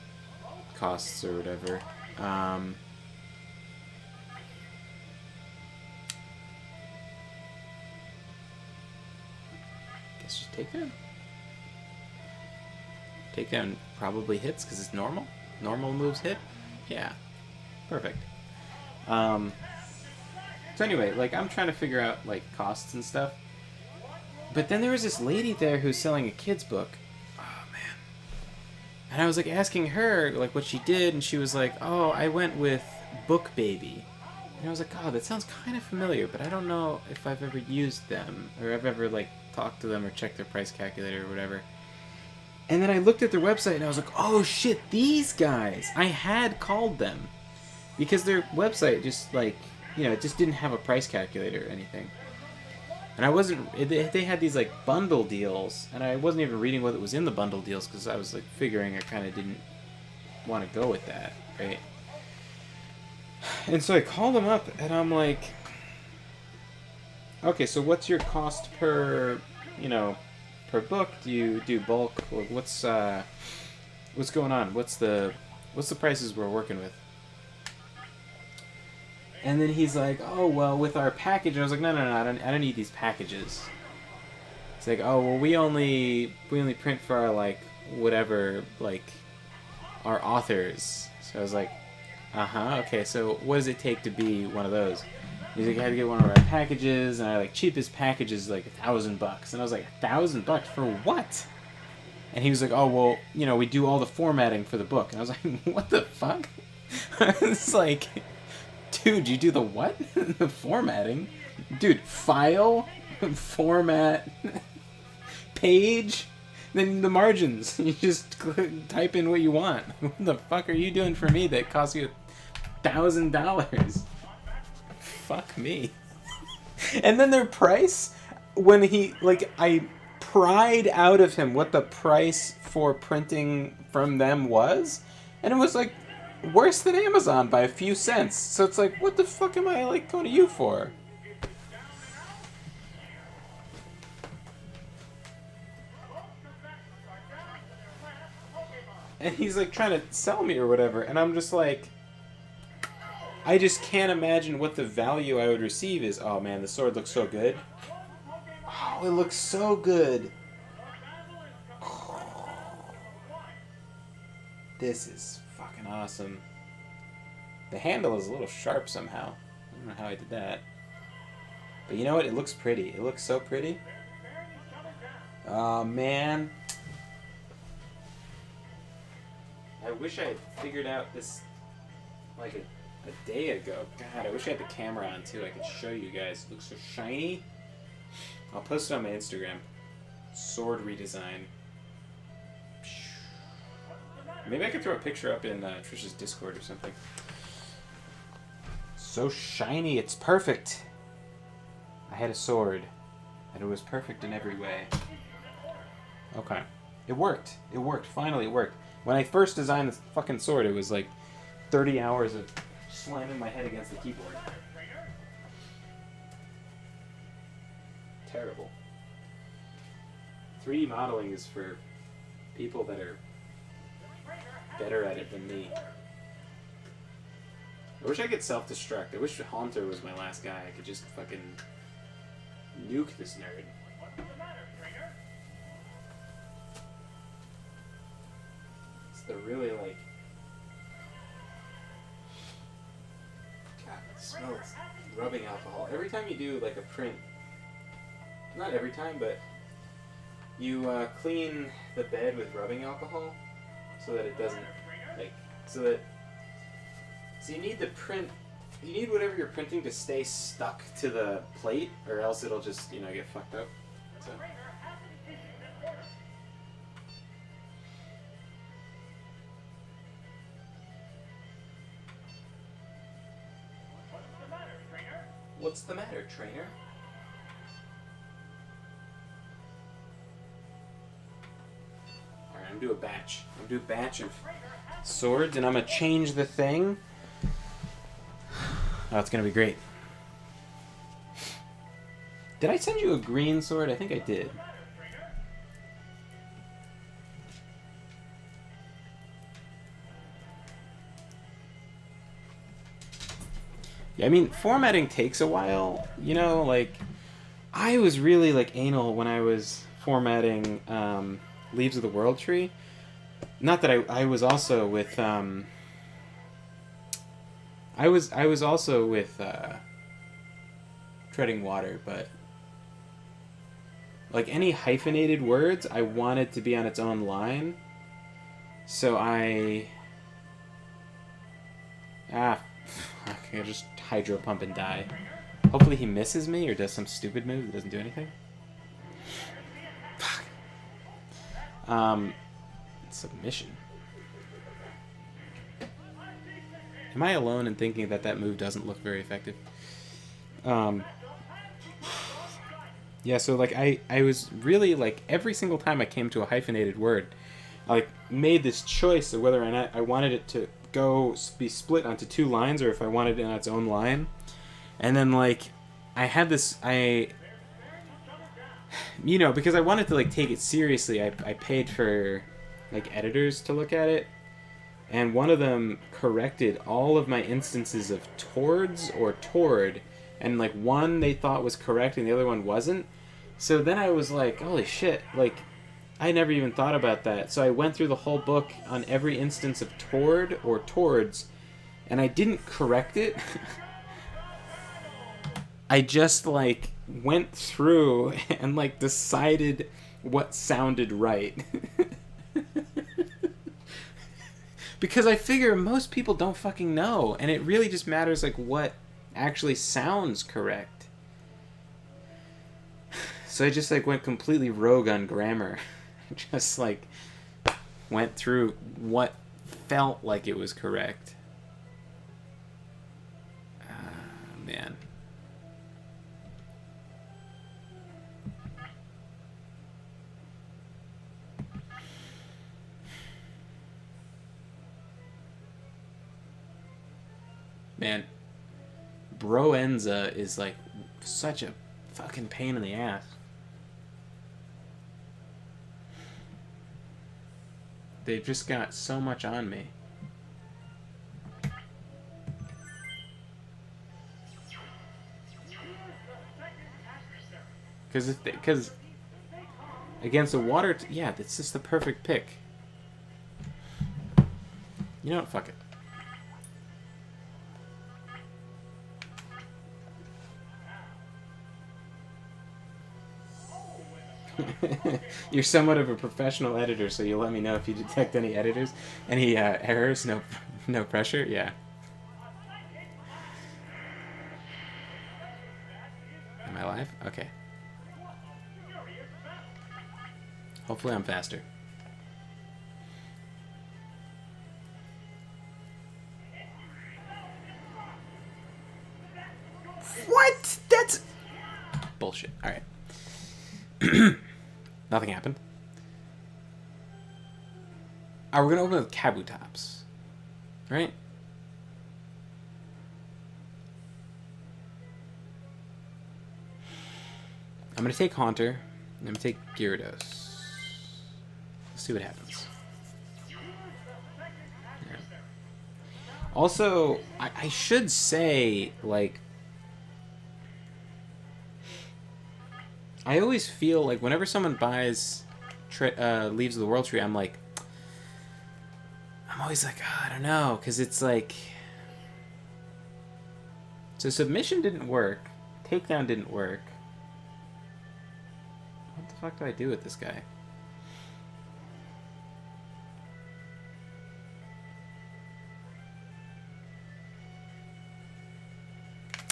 costs or whatever. Guess just takedown. Takedown probably hits because it's normal. Normal moves hit. Yeah. Perfect. So anyway, like I'm trying to figure out like costs and stuff. But then there was this lady there who's selling a kid's book. Oh man. And I was like asking her like what she did, and she was like, "Oh, I went with Book Baby." And I was like, oh, that sounds kind of familiar, but I don't know if I've ever used them or I've ever like talked to them or checked their price calculator or whatever. And then I looked at their website and I was like, oh shit, these guys! I had called them because their website just like, you know, it just didn't have a price calculator or anything. And I wasn't. They had these like bundle deals, and I wasn't even reading what was in the bundle deals because I was like figuring I kind of didn't want to go with that, right? And so I called them up, and I'm like, okay, so what's your cost per, you know, per book? Do you do bulk? What's going on? What's the prices we're working with? And then he's like, oh, well, with our package. I was like, no, I don't need these packages. It's like, oh, well, we only print for our, like, whatever, like, our authors. So I was like, okay, so what does it take to be one of those? He's like, I had to get one of our packages, and our, like, cheapest package is, like, $1,000. And I was like, $1,000 for what? And he was like, oh, well, you know, we do all the formatting for the book. And I was like, what the fuck? It's like... Dude, you do the what? The formatting? Dude, file, format, page, then the margins. You just type in what you want. What the fuck are you doing for me that costs you $1,000? Fuck me. And then their price, when he, like, I pried out of him what the price for printing from them was, and it was like, worse than Amazon by a few cents. So it's like, what the fuck am I, like, going to you for? And he's, like, trying to sell me or whatever. And I'm just like, I just can't imagine what the value I would receive is. Oh, man, the sword looks so good. Oh, it looks so good. This is fucking awesome. The handle is a little sharp somehow. I don't know how I did that. But you know what? It looks pretty. It looks so pretty. Oh, man. I wish I had figured out this like a day ago. God, I wish I had the camera on too. I could show you guys. It looks so shiny. I'll post it on my Instagram. Sword redesign. Maybe I could throw a picture up in Trish's Discord or something. So shiny, it's perfect. I had a sword, and it was perfect in every way. Okay. It worked. It worked. Finally, it worked. When I first designed this fucking sword, it was like 30 hours of slamming my head against the keyboard. Terrible. 3D modeling is for people that are better at it than me. I wish I could self-destruct. I wish Haunter was my last guy. I could just fucking nuke this nerd. It's the really, like... God, it smells rubbing alcohol. Every time you do, like, a print... Not every time, but... You clean the bed with rubbing alcohol so that it doesn't, like... So you need the print... You need whatever you're printing to stay stuck to the plate, or else it'll just, you know, get fucked up. So. What's the matter, trainer? Alright, I'm gonna do a batch. I'm gonna do a batch of swords, and I'm gonna change the thing. Oh, it's gonna be great. Did I send you a green sword? I think I did. Yeah, I mean, formatting takes a while. You know, like, I was really, like, anal when I was formatting Leaves of the World Tree. Not that I was also with... I was also with Treading Water, but like any hyphenated words, I wanted to be on its own line. So fuck. I'll just Hydro Pump and die. Hopefully he misses me or does some stupid move that doesn't do anything. Fuck. Submission. Am I alone in thinking that that move doesn't look very effective? Yeah, so like I was really like every single time I came to a hyphenated word, I like made this choice of whether or not I wanted it to be split onto two lines or if I wanted it on its own line. And then like I had this because I wanted to like take it seriously, I paid for like editors to look at it. And one of them corrected all of my instances of towards or toward, and like one they thought was correct and the other one wasn't. So then I was like, holy shit, like I never even thought about that. So I went through the whole book on every instance of toward or towards, and I didn't correct it. I just like went through and like decided what sounded right. Because I figure most people don't fucking know, and it really just matters like what actually sounds correct. So I just like went completely rogue on grammar. Just like went through what felt like it was correct. Man. Man, Broenza is like such a fucking pain in the ass. They've just got so much on me. Because against a water... yeah, that's just the perfect pick. You know what? Fuck it. You're somewhat of a professional editor, so you'll let me know if you detect any errors. No pressure. Yeah. Am I live? Okay. Hopefully I'm faster. What? That's bullshit. All right. Nothing happened. We're gonna open with Kabutops, right? I'm gonna take Haunter. I'm gonna take Gyarados. Let's see what happens. Yeah. Also, I should say, like, I always feel like whenever someone buys Leaves of the World Tree, I'm always like, oh, I don't know, because it's like... So submission didn't work. Takedown didn't work. What the fuck do I do with this guy?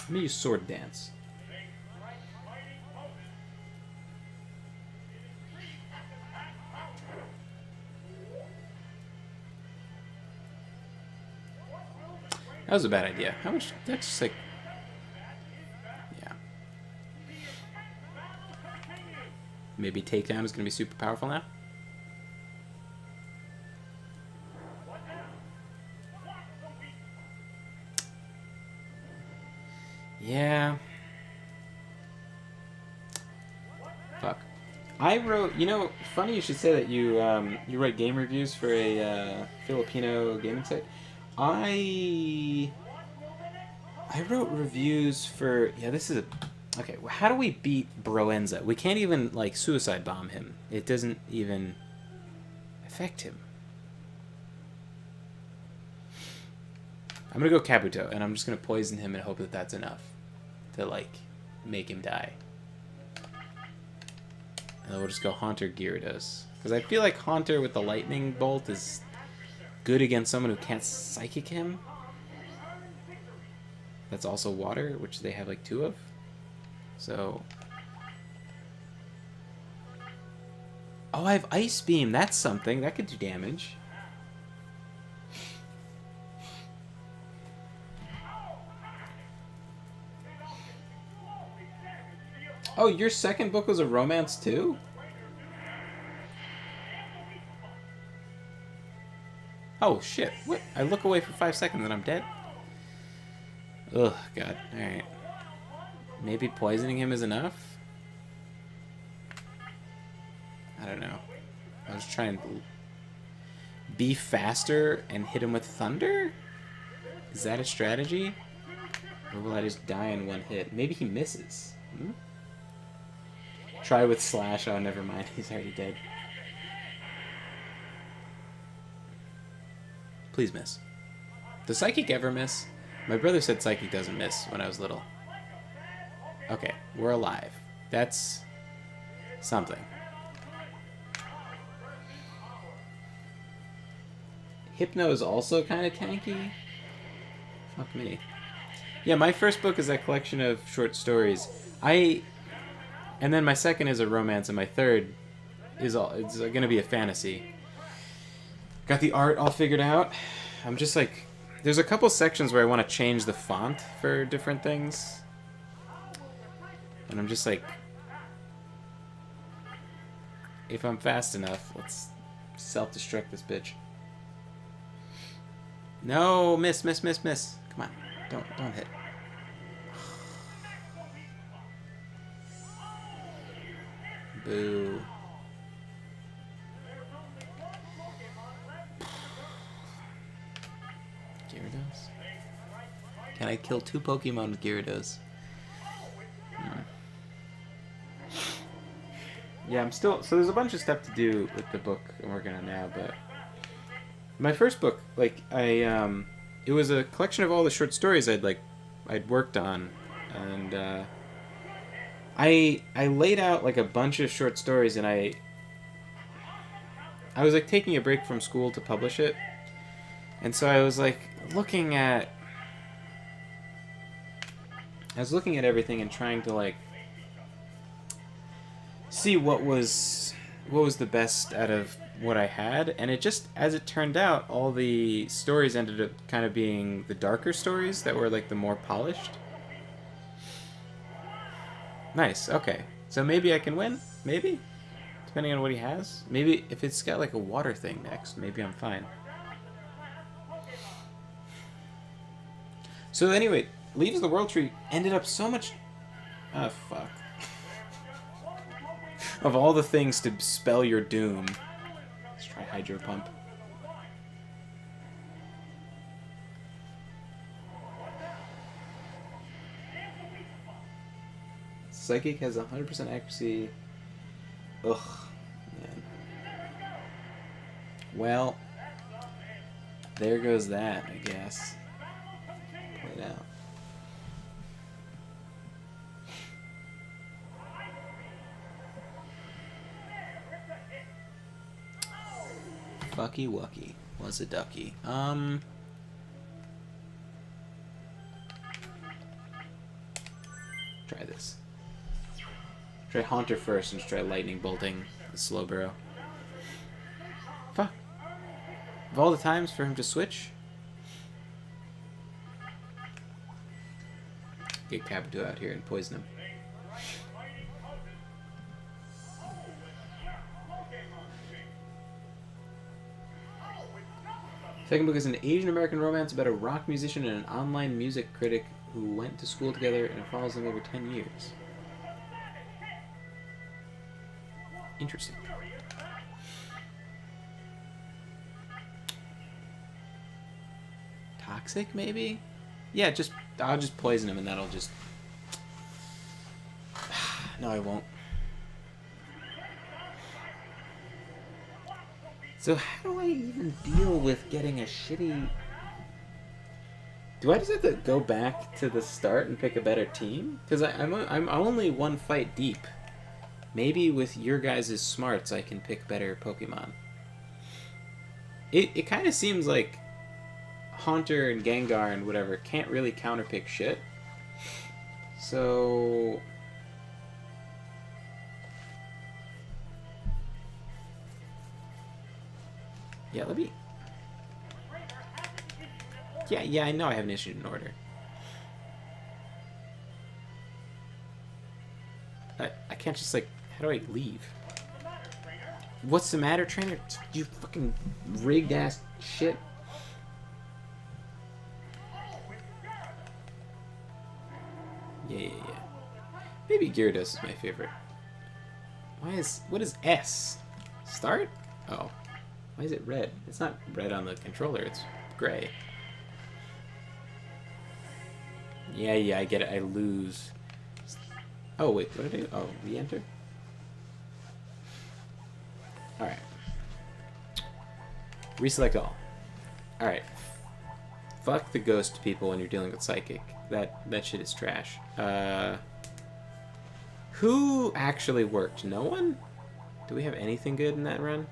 Let me use Sword Dance. That was a bad idea. How much? That's just like... yeah. Maybe Takedown is going to be super powerful now? Yeah. Fuck. I wrote... You know, funny you should say that you write game reviews for a Filipino gaming site. I wrote reviews for... yeah, this is a... okay, how do we beat Broenza? We can't even, like, suicide bomb him. It doesn't even affect him. I'm gonna go Kabuto, and I'm just gonna poison him and hope that that's enough to, like, make him die. And then we'll just go Haunter Gyarados. Because I feel like Haunter with the Lightning Bolt is... good against someone who can't psychic him. that's also water, which they have like 2 of. So... Oh, I have Ice Beam. That's something. That could do damage. Oh, your second book was a romance too? Oh, shit. What? I look away for 5 seconds and I'm dead? Ugh, God. Alright. Maybe poisoning him is enough? I don't know. I was trying to be faster and hit him with thunder? Is that a strategy? Or will I just die in one hit? Maybe he misses. Hmm? Try with slash. Oh, never mind. He's already dead. Please miss. Does Psychic ever miss? My brother said Psychic doesn't miss when I was little. Okay, we're alive. That's something. Hypno is also kind of tanky. Fuck me. Yeah, my first book is a collection of short stories. And then my second is a romance, and my third is it's going to be a fantasy. Got the art all figured out. I'm just like, there's a couple sections where I want to change the font for different things. And I'm just like, if I'm fast enough, let's self-destruct this bitch. No, miss. Come on, don't hit. Boo. Gyarados? Can I kill 2 Pokemon with Gyarados? Yeah, I'm still... So there's a bunch of stuff to do with the book I'm working on now, but... My first book, like, it was a collection of all the short stories I'd worked on, and, I laid out, like, a bunch of short stories, and I was, like, taking a break from school to publish it, and so I was, like, looking at everything and trying to, like, see what was the best out of what I had, and it just, as it turned out, all the stories ended up kind of being the darker stories that were, like, the more polished. Nice, okay. So maybe I can win? Maybe? Depending on what he has. Maybe if it's got, like, a water thing next, maybe I'm fine. So anyway, Leaves of the World Tree ended up so much... Oh, fuck. Of all the things to spell your doom... Let's try Hydro Pump. Psychic has 100% accuracy. Ugh, man. Well, there goes that, I guess. Play it out. Fucky wucky. Was a ducky. Try this. Try Haunter first and just try Lightning Bolting the Slowbro. Fuck. Of all the times for him to switch. Get Kabuto out here and poison him. Second book is an Asian American romance about a rock musician and an online music critic who went to school together, and it follows them over 10 years. Interesting. Toxic, maybe? Yeah, I'll just poison him and that'll just... No, I won't. So how do I even deal with getting a shitty... Do I just have to go back to the start and pick a better team? Because I'm only one fight deep. Maybe with your guys' smarts I can pick better Pokemon. It kind of seems like Haunter and Gengar and whatever can't really counterpick shit. So... yeah, let me... Yeah, I know I haven't issued an order. I can't just, like... how do I leave? What's the matter, trainer? You fucking rigged-ass shit. Yeah. Maybe Gyarados is my favorite. What is S? Start? Oh. Why is it red? It's not red on the controller, it's gray. Yeah, I get it. I lose. Oh, wait, what did I do? Oh, re-enter? Alright. Reselect all. Alright. Fuck the ghost people when you're dealing with psychic. That shit is trash. Who actually worked? No one? Do we have anything good in that run?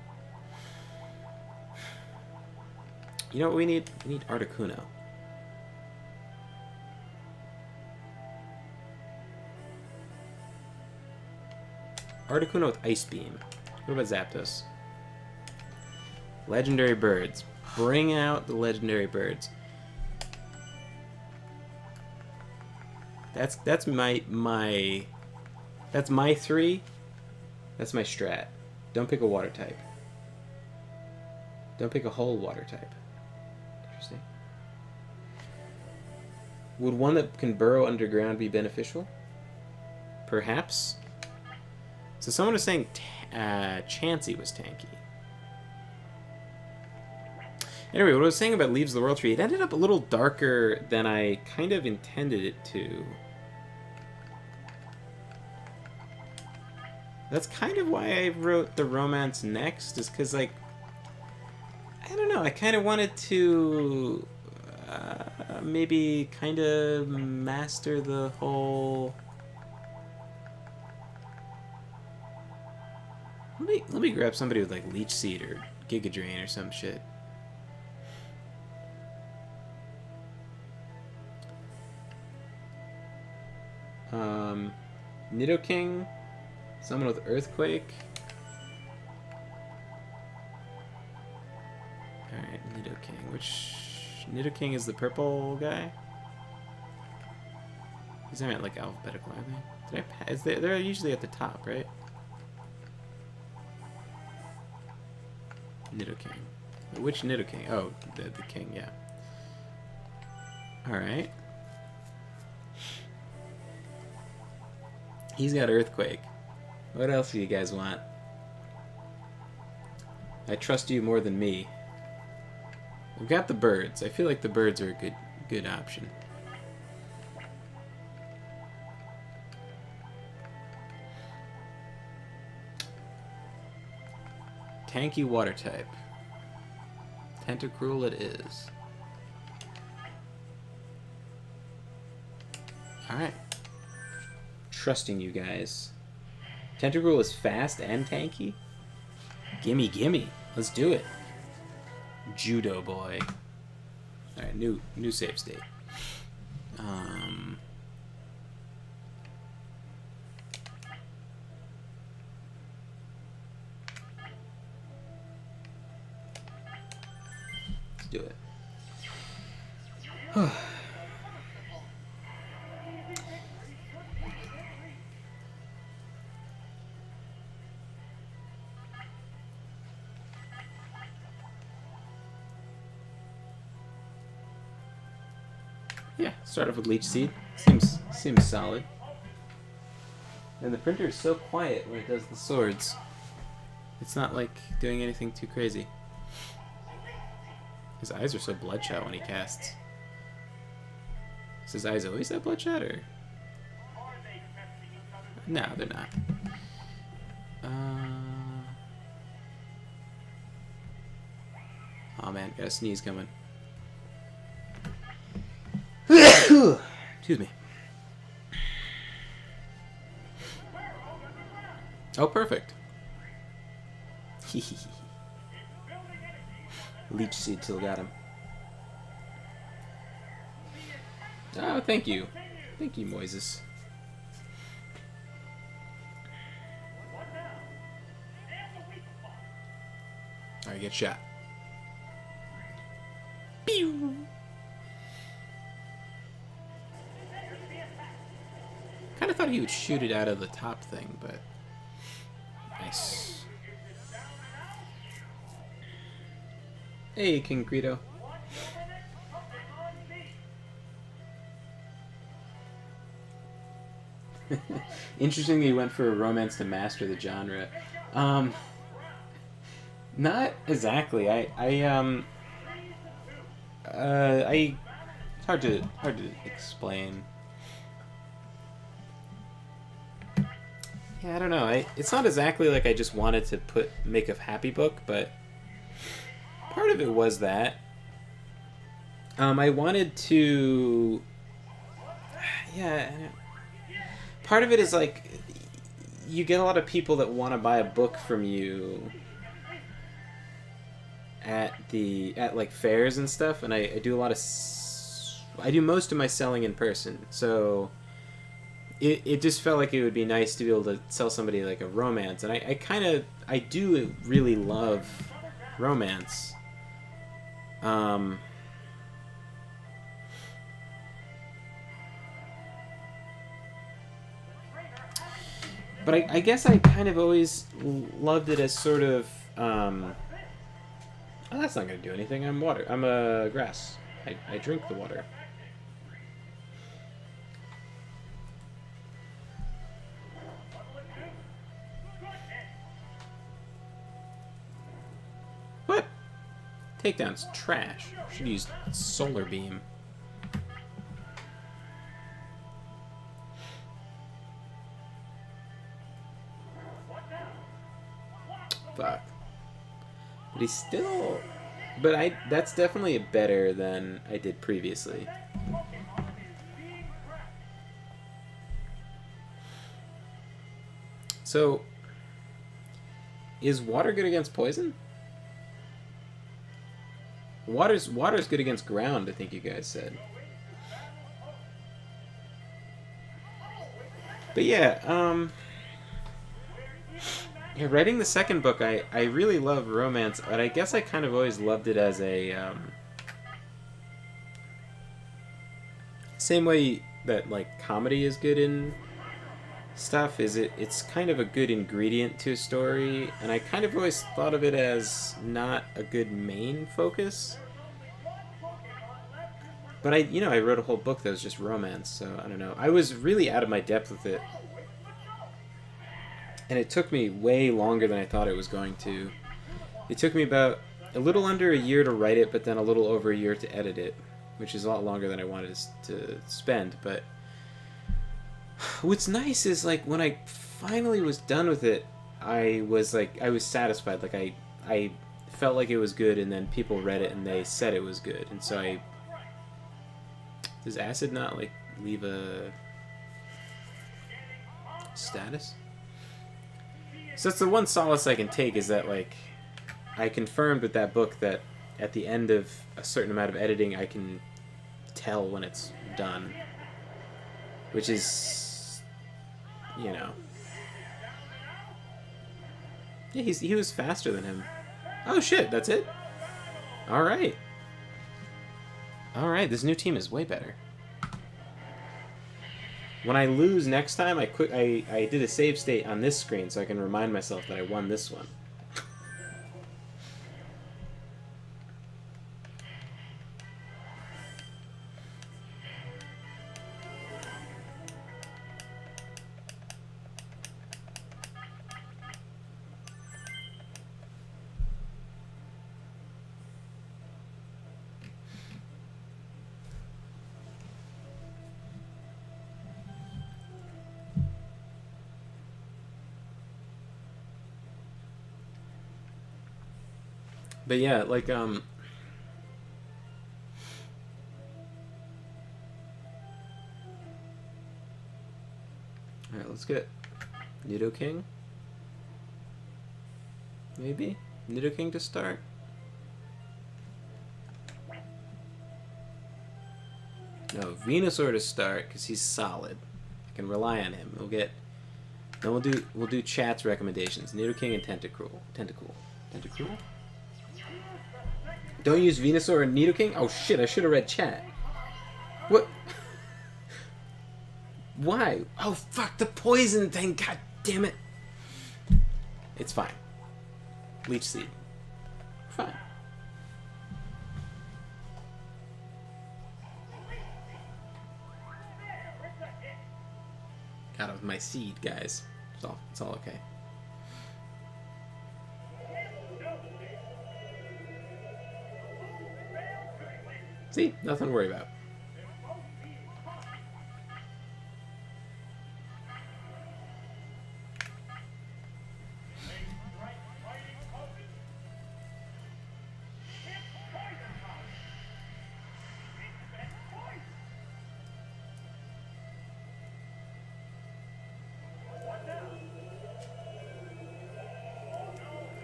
You know what we need? We need Articuno. Articuno with Ice Beam. What about Zapdos? Legendary birds. Bring out the legendary birds. That's my that's my 3. That's my strat. Don't pick a water type. Don't pick a whole water type. Interesting. Would one that can burrow underground be beneficial? Perhaps. So someone was saying Chansey was tanky. Anyway, what I was saying about Leaves of the World Tree, it ended up a little darker than I kind of intended it to. That's kind of why I wrote the romance next, is because, like, I don't know, I kind of wanted to maybe kind of master the whole... Let me grab somebody with, like, Leech Seed or Giga Drain or some shit. Nidoking, someone with Earthquake. Alright, Nidoking. Which Nidoking is the purple guy? These aren't like alphabetical, are they? They're usually at the top, right? Nidoking. Which Nidoking? Oh, the king, yeah. Alright. He's got Earthquake. What else do you guys want? I trust you more than me. We've got the birds. I feel like the birds are a good option. Tanky water type. Tentacruel it is. Alright. Trusting you guys. Tentacruel is fast and tanky? Gimme. Let's do it. Judo boy. Alright, new save state. Let's do it. Yeah, start off with Leech Seed. Seems solid. And the printer is so quiet when it does the swords. It's not like doing anything too crazy. His eyes are so bloodshot when he casts. Is his eyes always that bloodshot, or? No, they're not. Oh man, got a sneeze coming. Excuse me. Oh, perfect. Leech Seed still got him. Oh, thank you. Thank you, Moises. Alright, get shot. Pew! Kind of thought he would shoot it out of the top thing, but... Nice. Hey, King Greedo. Interesting that you went for a romance to master the genre. Not exactly. It's hard to explain. Yeah, I don't know. It's not exactly like I just wanted to make a happy book, but part of it was that. I wanted to. Yeah. Part of it is like you get a lot of people that want to buy a book from you at like fairs and stuff, and I do a lot of I do most of my selling in person, so it just felt like it would be nice to be able to sell somebody like a romance, and I do really love romance. But I guess I kind of always loved it as sort of oh, that's not going to do anything. I'm water. I'm a grass. I drink the water. What? Takedown's trash. Should use solar beam. Fuck. But he's still... But that's definitely better than I did previously. So, is water good against poison? Water's good against ground, I think you guys said. But yeah, yeah, writing the second book, I really love romance, but I guess I kind of always loved it as a same way that like comedy is good in stuff. It's kind of a good ingredient to a story, and I kind of always thought of it as not a good main focus. But I wrote a whole book that was just romance, so I don't know. I was really out of my depth with it. And it took me way longer than I thought it was going to. It took me about a little under a year to write it, but then a little over a year to edit it, which is a lot longer than I wanted to spend. But what's nice is like when I finally was done with it, I was satisfied. Like I felt like it was good, and then people read it and they said it was good, and so does acid not like leave a status? So that's the one solace I can take, is that like I confirmed with that book that at the end of a certain amount of editing I can tell when it's done, which is, yeah, he was faster than him. Oh shit, that's it. All right, this new team is way better. When I lose next time, I did a save state on this screen so I can remind myself that I won this one. But yeah, like alright, let's get Nidoking. Maybe? Nidoking to start. No, Venusaur to start because he's solid. I can rely on him. Then we'll do chat's recommendations. Nidoking and Tentacruel. Tentacruel? Don't use Venusaur and Nidoking? Oh shit, I should have read chat. What? Why? Oh fuck, the poison thing, god damn it. It's fine. Leech Seed. Fine. Got it with my seed, guys. It's all okay. See? Nothing to worry about.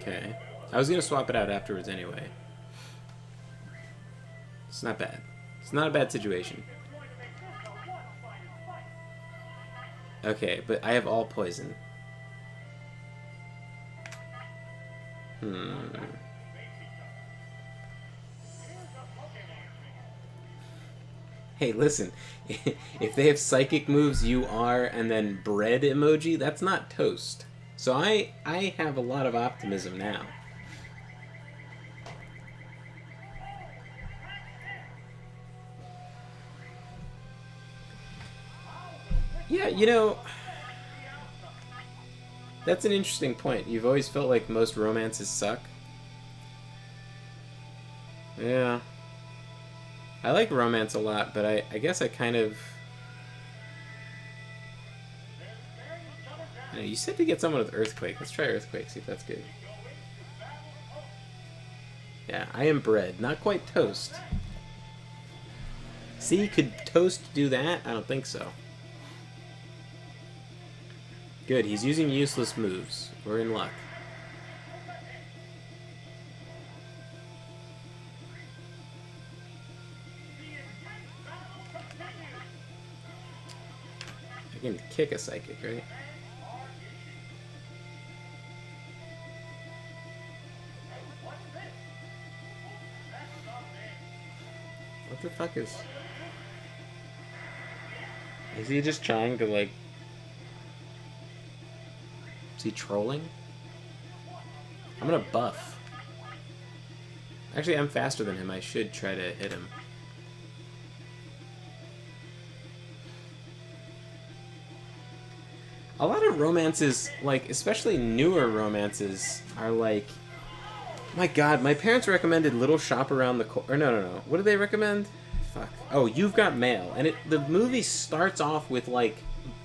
Okay. I was gonna swap it out afterwards anyway. It's not bad. It's not a bad situation. Okay, but I have all poison. Hey, listen. If they have psychic moves, you are, and then bread emoji, that's not toast. So I have a lot of optimism now. Yeah, you know, that's an interesting point. You've always felt like most romances suck. Yeah. I like romance a lot, but I guess I kind of... You said to get someone with Earthquake. Let's try Earthquake, see if that's good. Yeah, I am bread. Not quite toast. See, could toast do that? I don't think so. Good, he's using useless moves. We're in luck. I can kick a psychic, right? What the fuck is... Is he just trying to, like... Is he trolling? I'm gonna buff. Actually, I'm faster than him. I should try to hit him. A lot of romances, like, especially newer romances, are like... My god, my parents recommended Little Shop Around the Corner. Or no. What did they recommend? Fuck. Oh, You've Got Mail. And the movie starts off with, like,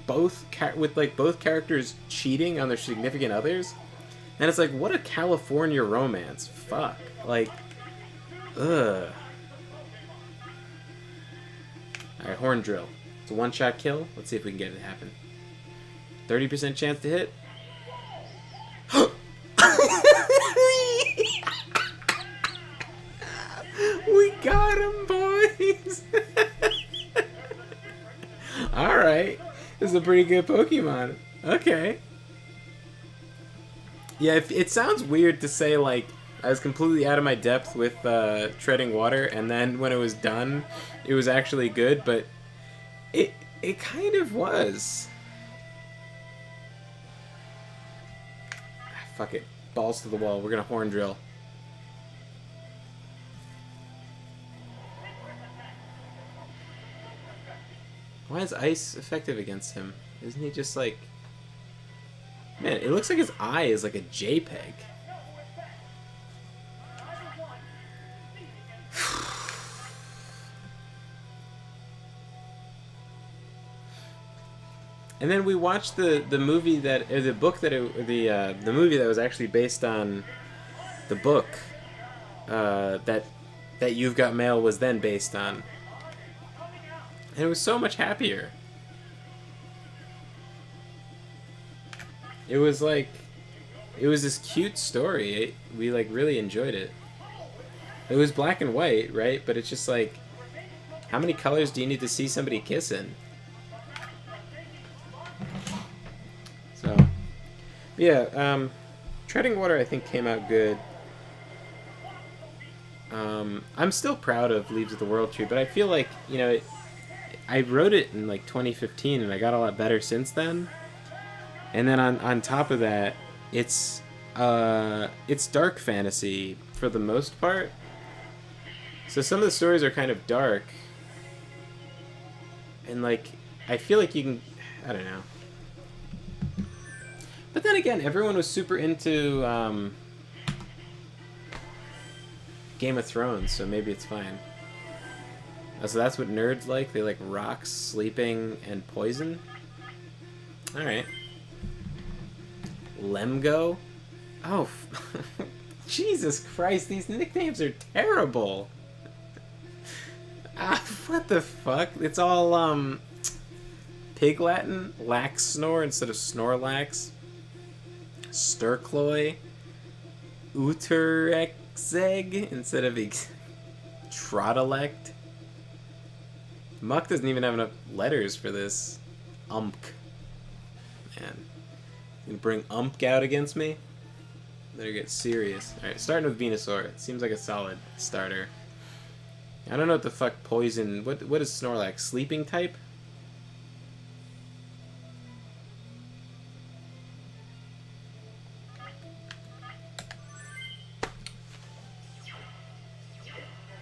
both characters cheating on their significant others. And it's like, what a California romance. Fuck. Like, ugh. Alright, Horn Drill. It's a one-shot kill. Let's see if we can get it to happen. 30% chance to hit. We got him, boys! Alright. This is a pretty good Pokemon. Okay. Yeah, it sounds weird to say, like, I was completely out of my depth with treading water, and then when it was done, it was actually good, but it kind of was. Fuck it. Balls to the wall. We're gonna Horn Drill. Why is ice effective against him? Isn't he just like... Man, it looks like his eye is like a JPEG. And then we watched the movie that, or the book that the movie that was actually based on the book that You've Got Mail was then based on, and it was so much happier. It was like, it was this cute story. We like really enjoyed it. It was black and white, right? But it's just like, How many colors do you need to see somebody kissing? So, yeah, Treading Water I think came out good. I'm still proud of Leaves of the World Tree, but I feel like, you know, I wrote it in like 2015 and I got a lot better since then. And then on top of that, it's dark fantasy for the most part. So some of the stories are kind of dark. And like, I feel like you can, I don't know. But then again, everyone was super into Game of Thrones, so maybe it's fine. Oh, so that's what nerds like? They like rocks, sleeping, and poison? Alright. Lemgo? Oh, Jesus Christ, these nicknames are terrible. What the fuck? It's all, Pig Latin? Lax Snore instead of Snorlax. Sturkloy. Uterexeg instead of Trottelect. Muck doesn't even have enough letters for this. Umk. Man. You gonna bring Umk out against me? Better get serious. Alright, starting with Venusaur. It seems like a solid starter. I don't know what the fuck poison... What is Snorlax? Sleeping type?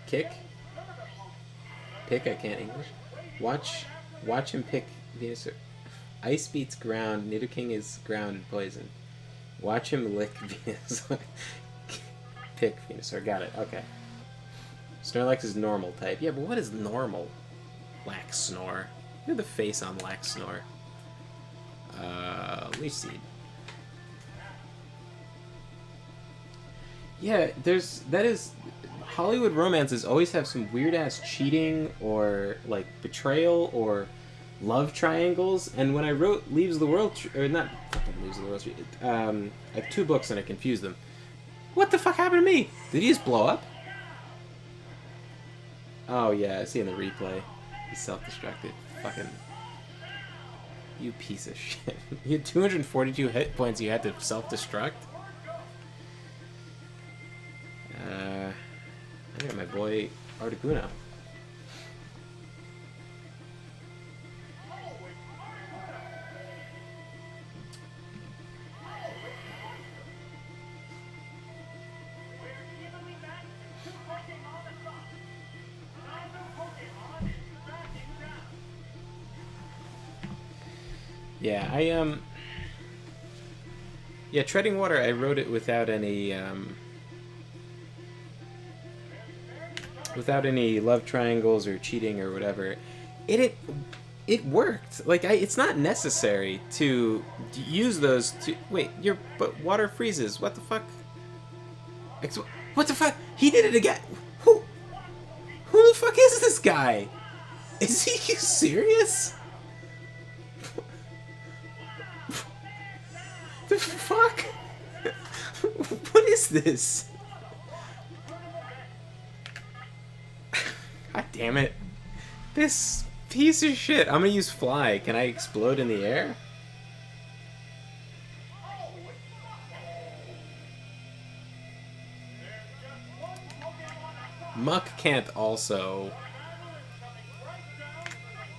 Kick? Pick? I can't English. Watch him pick Venusaur. Ice beats ground. Nidoking is ground and poison. Watch him lick Venusaur. Pick Venusaur. Got it. Okay. Snorlax is normal type. Yeah, but what is normal? Lax Snore. Look at the face on Lax Snore. Leaf Seed. Yeah, that is... Hollywood romances always have some weird-ass cheating or, like, betrayal or love triangles. And when I wrote Leaves of the World... or not fucking Leaves of the World... I have 2 books and I confused them. What the fuck happened to me? Did he just blow up? Oh, yeah, I see in the replay. He's self-destructed. Fucking... You piece of shit. You had 242 hit points you had to self-destruct? I got my boy Articuno. Yeah, yeah, Treading Water, I wrote it without any love triangles or cheating or whatever. It worked. Like, it's not necessary to use those to... Wait, but water freezes. What the fuck? What the fuck? He did it again. Who the fuck is this guy? Is he serious? The fuck? What is this? God damn it. This piece of shit. I'm gonna use Fly. Can I explode in the air? Muck can't also.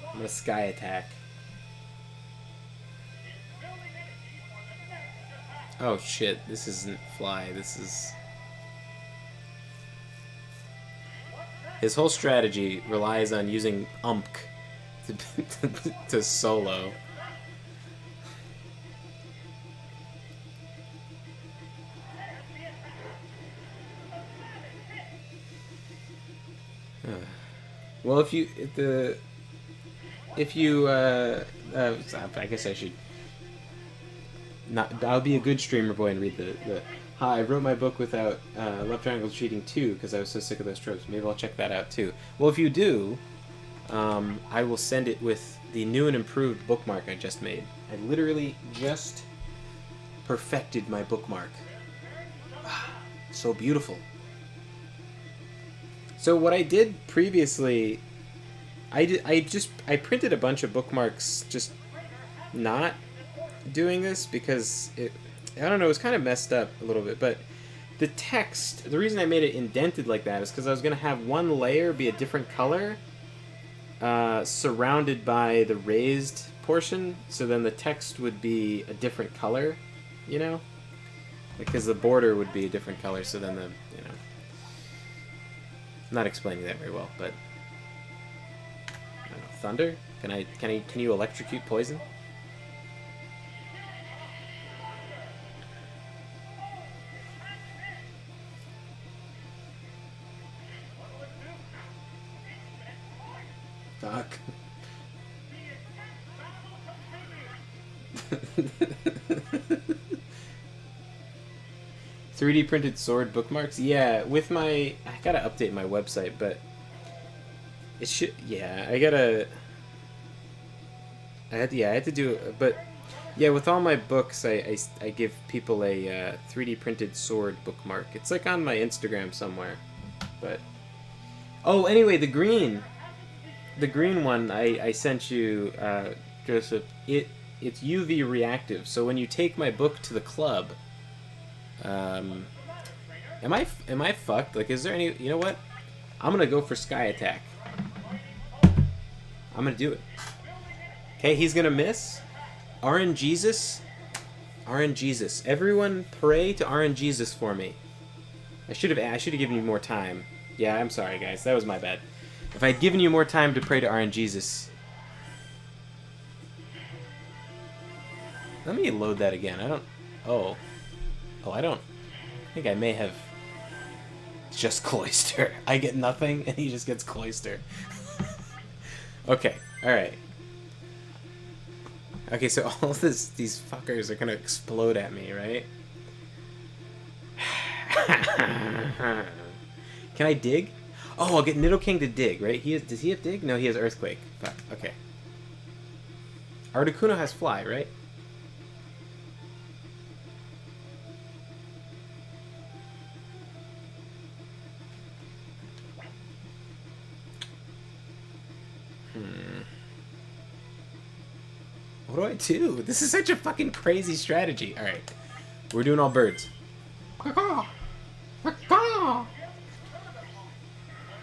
I'm gonna Sky Attack. Oh shit, this isn't Fly, this is... His whole strategy relies on using Umk to solo. Well, I guess I should I'll be a good streamer boy and read the hi, I wrote my book without love triangles cheating too because I was so sick of those tropes. Maybe I'll check that out too. Well, if you do, I will send it with the new and improved bookmark I just made. I literally just perfected my bookmark. So beautiful. So what I did previously I printed a bunch of bookmarks just not doing this because I don't know, it was kind of messed up a little bit, but the text, the reason I made it indented like that is because I was going to have one layer be a different color surrounded by the raised portion, so then the text would be a different color, you know? Because the border would be a different color, so then I'm not explaining that very well, but I don't know, thunder? Can you electrocute poison? Fuck. 3D printed sword bookmarks? Yeah, with my... I gotta update my website, but... It should... Yeah, I had to do... But, yeah, with all my books, I give people a 3D printed sword bookmark. It's, like, on my Instagram somewhere. But... Oh, anyway, the green... The green one I sent you, Joseph, it's UV reactive, so when you take my book to the club... am I fucked? Like, is there any... You know what? I'm gonna go for Sky Attack. I'm gonna do it. Okay, he's gonna miss. RNGesus. RNGesus. Everyone pray to RNGesus for me. I should have given you more time. Yeah, I'm sorry, guys. That was my bad. If I'd given you more time to pray to RNGesus... Let me load that again. I don't... Oh, I don't... I think I may have... Just Cloister. I get nothing, and he just gets Cloister. Okay, alright. Okay, so all these fuckers are gonna explode at me, right? Can I dig? Oh, I'll get Nidoking to dig, right? Does he have dig? No, he has Earthquake. Fuck, okay. Articuno has Fly, right? What do I do? This is such a fucking crazy strategy. Alright. We're doing all birds.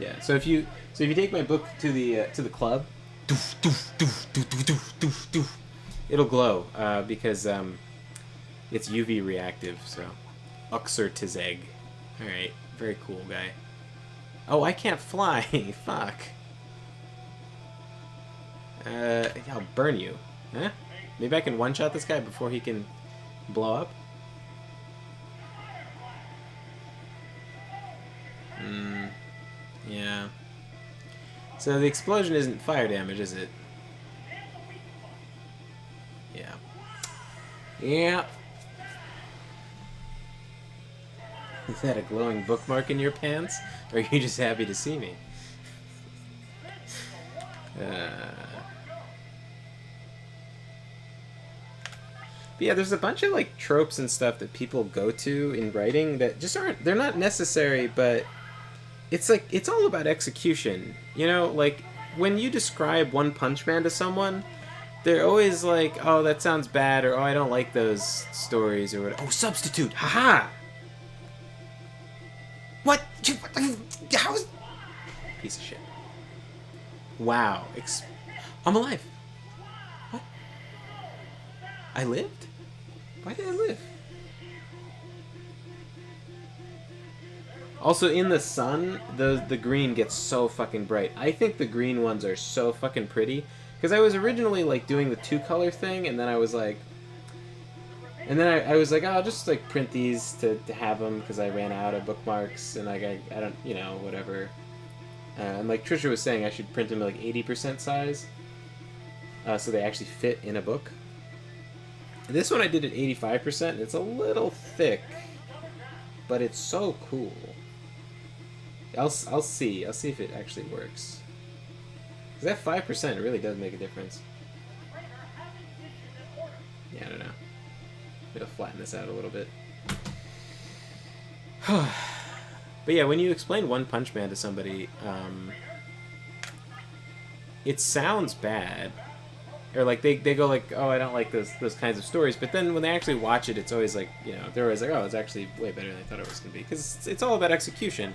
Yeah, so if you take my book to the club, it'll glow, because it's UV reactive, so Uxortizeg. Alright, very cool guy. Oh, I can't fly. Fuck. I'll burn you. Huh? Maybe I can one-shot this guy before he can blow up? Yeah. So the explosion isn't fire damage, is it? Yeah. Yeah. Is that a glowing bookmark in your pants? Or are you just happy to see me? But yeah, there's a bunch of like tropes and stuff that people go to in writing that just aren't... They're not necessary, but it's like, it's all about execution. You know, like, when you describe One Punch Man to someone, they're always like, oh, that sounds bad, or oh, I don't like those stories, or what. Oh, substitute! Haha! What? How's... Piece of shit. Wow. I'm alive. What? I lived? Why did I live? Also, in the sun, the green gets so fucking bright. I think the green ones are so fucking pretty. Because I was originally, like, doing the two-color thing, and then I was like... And then I was like, oh, I'll just, like, print these to have them, because I ran out of bookmarks, and, like, I don't, you know, whatever. And like Trisha was saying, I should print them at, like, 80% size, so they actually fit in a book. This one I did at 85%. It's a little thick, but it's so cool. I'll see. I'll see if it actually works. Because that 5% really does make a difference. Yeah, I don't know. Maybe I'll flatten this out a little bit. But yeah, when you explain One Punch Man to somebody, it sounds bad. Or like they go like, oh, I don't like those kinds of stories, but then when they actually watch it, it's always like, you know, they're always like, oh, it's actually way better than I thought it was gonna be, because it's all about execution.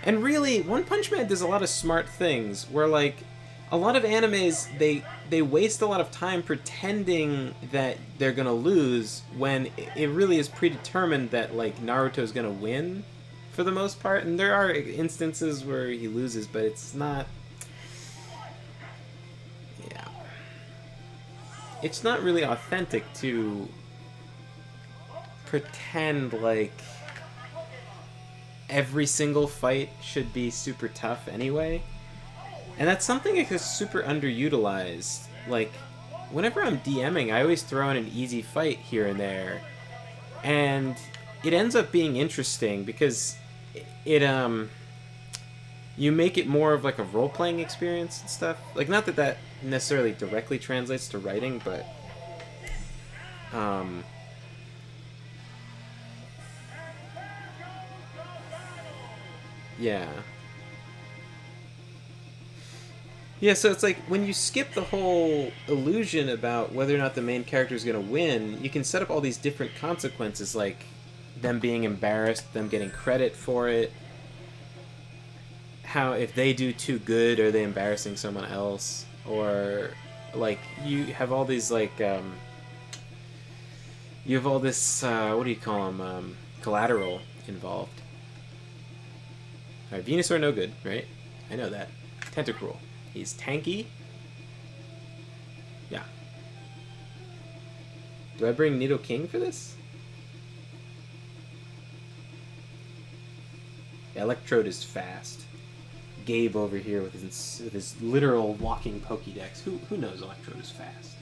And really, One Punch Man does a lot of smart things where, like, a lot of animes, they waste a lot of time pretending that they're gonna lose when it really is predetermined that, like, Naruto's gonna win for the most part. And there are instances where he loses, but it's not... Yeah. It's not really authentic to pretend like every single fight should be super tough anyway. And that's something that is super underutilized. Like, whenever I'm DMing, I always throw in an easy fight here and there. And it ends up being interesting because it you make it more of like a role-playing experience and stuff. Like, not that that necessarily directly translates to writing, but yeah. Yeah, so it's like, when you skip the whole illusion about whether or not the main character is going to win, you can set up all these different consequences, like them being embarrassed, them getting credit for it, how if they do too good, are they embarrassing someone else, or like you have all these like you have all this what do you call them, collateral involved. Alright, Venusaur no good, right? I know that. Tentacruel. He's tanky. Yeah. Do I bring Nidoking for this? Electrode is fast. Gabe over here with his literal walking Pokédex. Who knows Electrode is fast?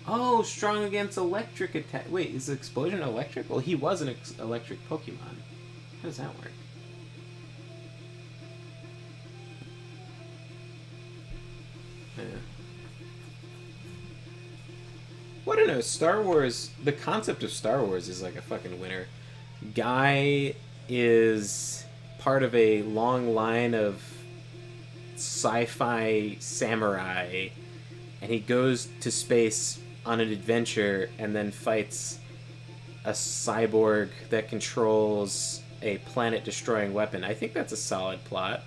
Oh, strong against electric attack. Wait, is Explosion electric? Well, he was an electric Pokemon. How does that work? Yeah. Well, I don't know. Star Wars, the concept of Star Wars is like a fucking winner. Guy is part of a long line of sci-fi samurai, and he goes to space on an adventure and then fights a cyborg that controls a planet-destroying weapon. I think that's a solid plot.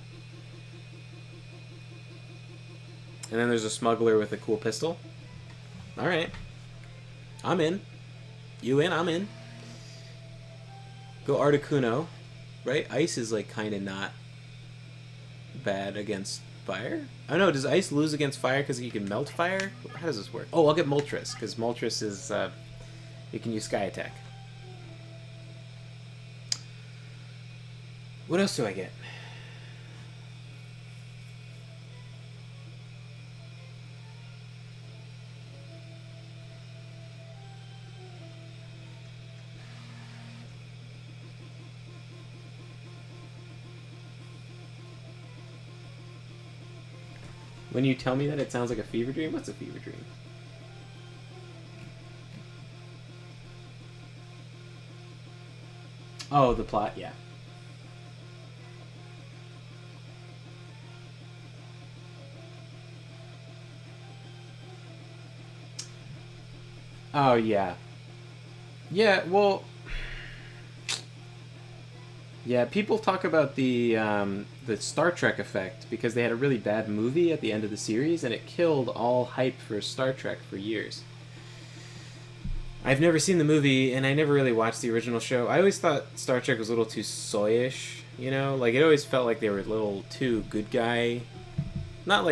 And then there's a smuggler with a cool pistol. Alright. I'm in. You in? I'm in. Go Articuno. Right? Ice is, like, kind of not bad against fire? I don't know, does Ice lose against fire because you can melt fire? How does this work? Oh, I'll get Moltres, because Moltres is, you can use Sky Attack. What else do I get? When you tell me that, it sounds like a fever dream. What's a fever dream? Oh, the plot, yeah. Oh, yeah. Yeah, well... Yeah, people talk about the Star Trek effect because they had a really bad movie at the end of the series, and it killed all hype for Star Trek for years. I've never seen the movie, and I never really watched the original show. I always thought Star Trek was a little too soyish, you know? Like, it always felt like they were a little too good guy. Not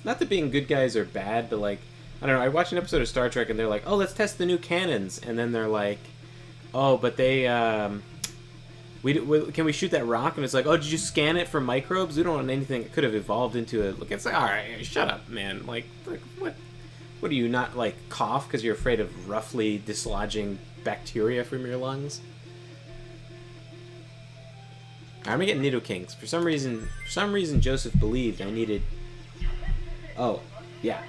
that being good guys are bad, but like, I don't know, I watched an episode of Star Trek, and they're like, oh, let's test the new cannons, and then they're like, oh, but they, can we shoot that rock? And it's like, oh, did you scan it for microbes? We don't want anything that could have evolved into it. Look, it's like, all right, shut up, man. Like what? What do you not, like, cough because you're afraid of roughly dislodging bacteria from your lungs? I'm gonna get Nidokings. For some reason, Joseph believed I needed. Oh, yeah.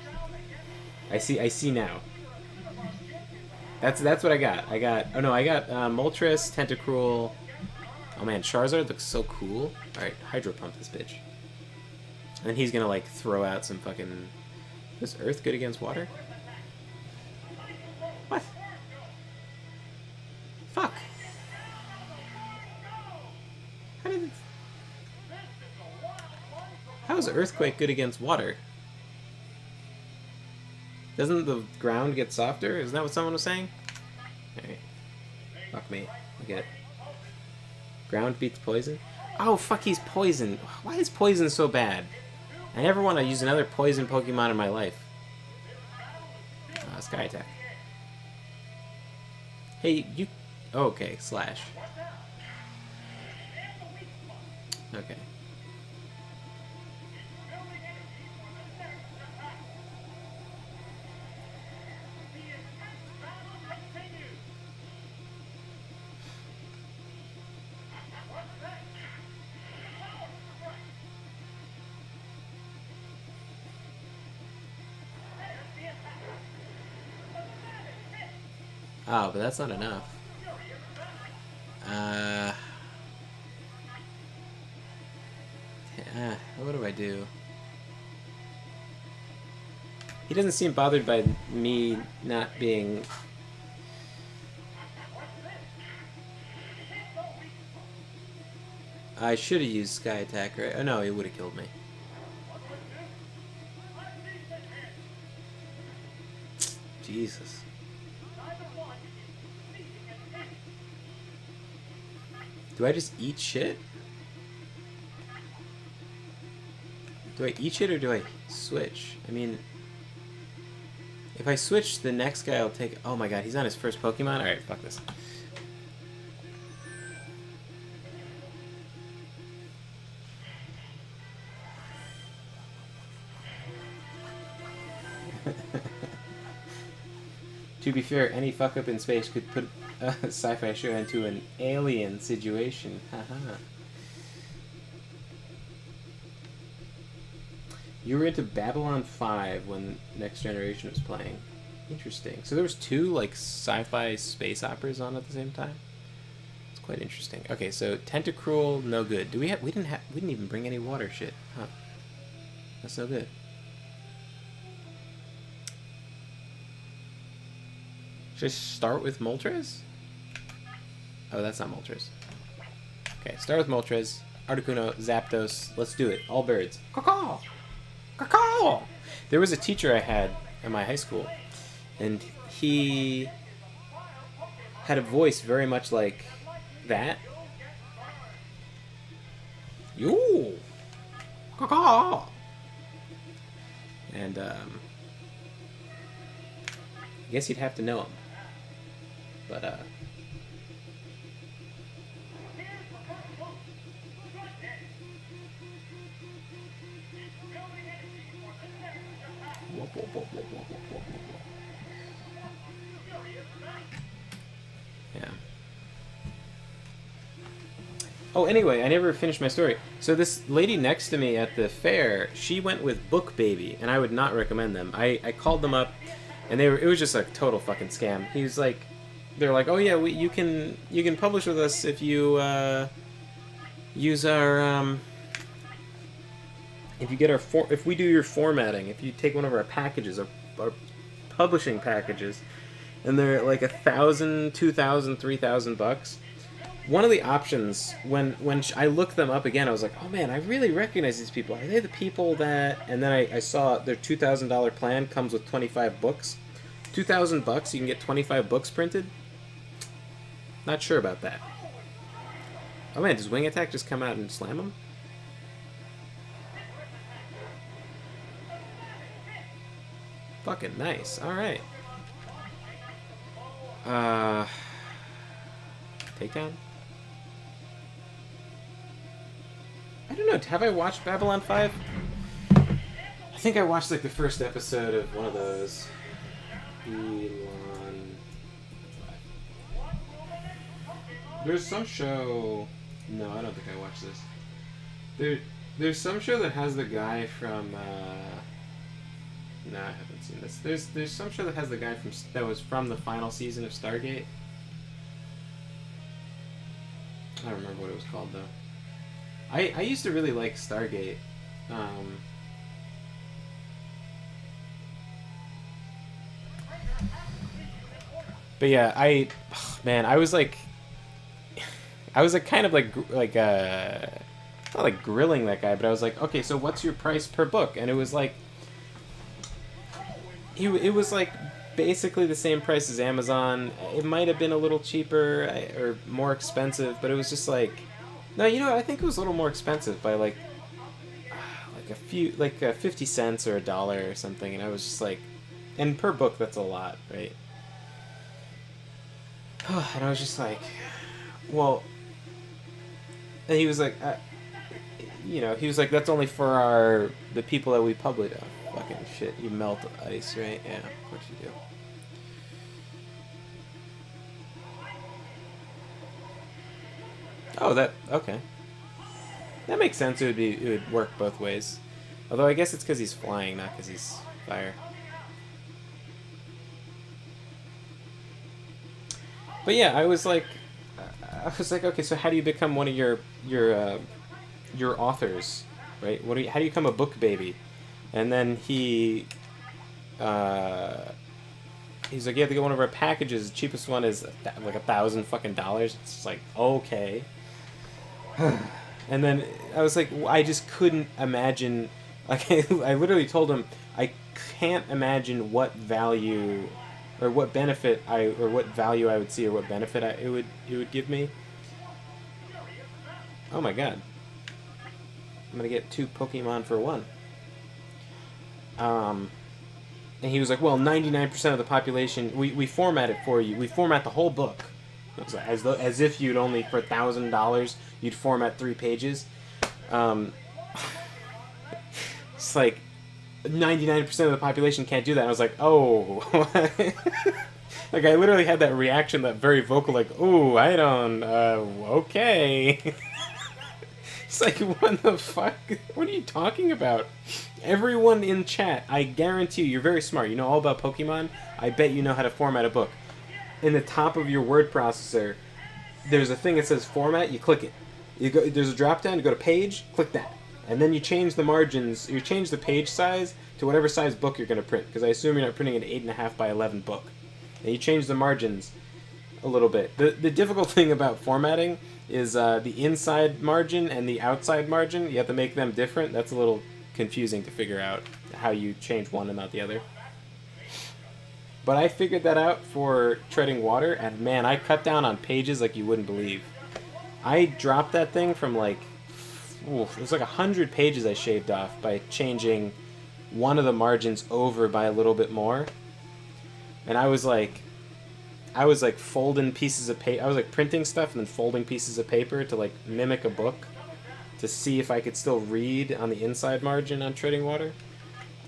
I see now. That's what I got. I got Moltres, Tentacruel. Oh man, Charizard looks so cool. Alright, Hydro Pump this bitch. And then he's gonna like throw out some fucking... Is Earth good against water? What? Fuck. How is Earthquake good against water? Doesn't the ground get softer? Isn't that what someone was saying? Alright. Fuck me. I get it. Ground beats poison? Oh, fuck, he's poison. Why is poison so bad? I never want to use another poison Pokemon in my life. Sky Attack. Hey, you... Oh, okay, Slash. Okay. Oh, but that's not enough. What do I do? He doesn't seem bothered by me not being... I should have used Sky Attack, right? Oh no, he would have killed me. Jesus. Do I just eat shit? Do I eat shit or do I switch? I mean, if I switch, the next guy will take... Oh my god, he's on his first Pokemon? Alright, fuck this. To be fair, any fuck up in space could put a sci-fi show into an alien situation. Haha. You were into Babylon 5 when Next Generation was playing. Interesting. So there was two like sci-fi space operas on at the same time. It's quite interesting. Okay, so Tentacruel, no good. Do we have? We didn't even bring any water shit. Huh? That's no good. Should I start with Moltres? Oh, that's not Moltres. Okay, start with Moltres, Articuno, Zapdos. Let's do it. All birds. Caw-caw! Caw-caw! There was a teacher I had in my high school, and he had a voice very much like that. Yo! Caw-caw! And, I guess you'd have to know him. But, yeah. Oh, anyway, I never finished my story. So this lady next to me at the fair, she went with Book Baby, and I would not recommend them. I called them up, and it was just a total fucking scam. He was like, they're like, oh yeah, you can publish with us if you use our if you get our if we do your formatting, if you take one of our packages, our publishing packages, and they're like $1,000, $2,000, $3,000. One of the options when I looked them up again, I was like, oh man, I really recognize these people. Are they the people that? And then I saw their $2,000 plan comes with 25 books. $2,000, you can get 25 books printed. Not sure about that. Oh man, does Wing Attack just come out and slam him? Fucking nice. Alright. Takedown? I don't know, have I watched Babylon 5? I think I watched like the first episode of one of those. There's some show... No, I don't think I watched this. There's some show that has the guy from... No, I haven't seen this. There's some show that has the guy from that was from the final season of Stargate. I don't remember what it was called, though. I used to really like Stargate. But yeah, man, I was like kind of not like grilling that guy, but I was like, okay, so what's your price per book? And it was like, it was like basically the same price as Amazon. It might have been a little cheaper or more expensive, but it was just like, no, you know, I think it was a little more expensive by like a few, like 50 cents or $1 or something. And I was just like, and per book, that's a lot, right? And I was just like, well, and he was like, you know, he was like, that's only for the people that we publish. Oh, fucking shit, you melt ice, right? Yeah, of course you do. Oh, okay. That makes sense. It would work both ways. Although I guess it's because he's flying, not because he's fire. But yeah, I was like, okay, so how do you become one of your authors, right? How do you become a book baby? And then he's like, you have to get one of our packages. The cheapest one is like $1,000 fucking dollars. It's just like, okay. And then I was like, I just couldn't imagine. Like, I literally told him, I can't imagine what value or what benefit or what value I would see or what benefit it would give me. Oh my god. I'm gonna get 2 Pokemon for 1. And he was like, well, 99% of the population, we format it for you. We format the whole book. As if you'd only, for $1,000, you'd format 3 pages. It's like, 99% of the population can't do that. And I was like, oh. Like, I literally had that reaction, that very vocal, like, oh, I don't, okay. It's like, what the fuck? What are you talking about? Everyone in chat, I guarantee you're very smart. You know all about Pokemon. I bet you know how to format a book. In the top of your word processor, there's a thing that says format. You click it. There's a drop down. You go to page. Click that, and then you change the margins. You change the page size to whatever size book you're going to print. Because I assume you're not printing an 8.5 by 11 book. And you change the margins a little bit. The difficult thing about formatting is the inside margin and the outside margin. You have to make them different. That's a little confusing to figure out how you change one and not the other. But I figured that out for Treading Water, and man, I cut down on pages like you wouldn't believe. I dropped that thing from like, it was like 100 pages I shaved off by changing one of the margins over by a little bit more. And I was like folding pieces of paper. I was like printing stuff and then folding pieces of paper to like mimic a book to see if I could still read on the inside margin on Treading Water.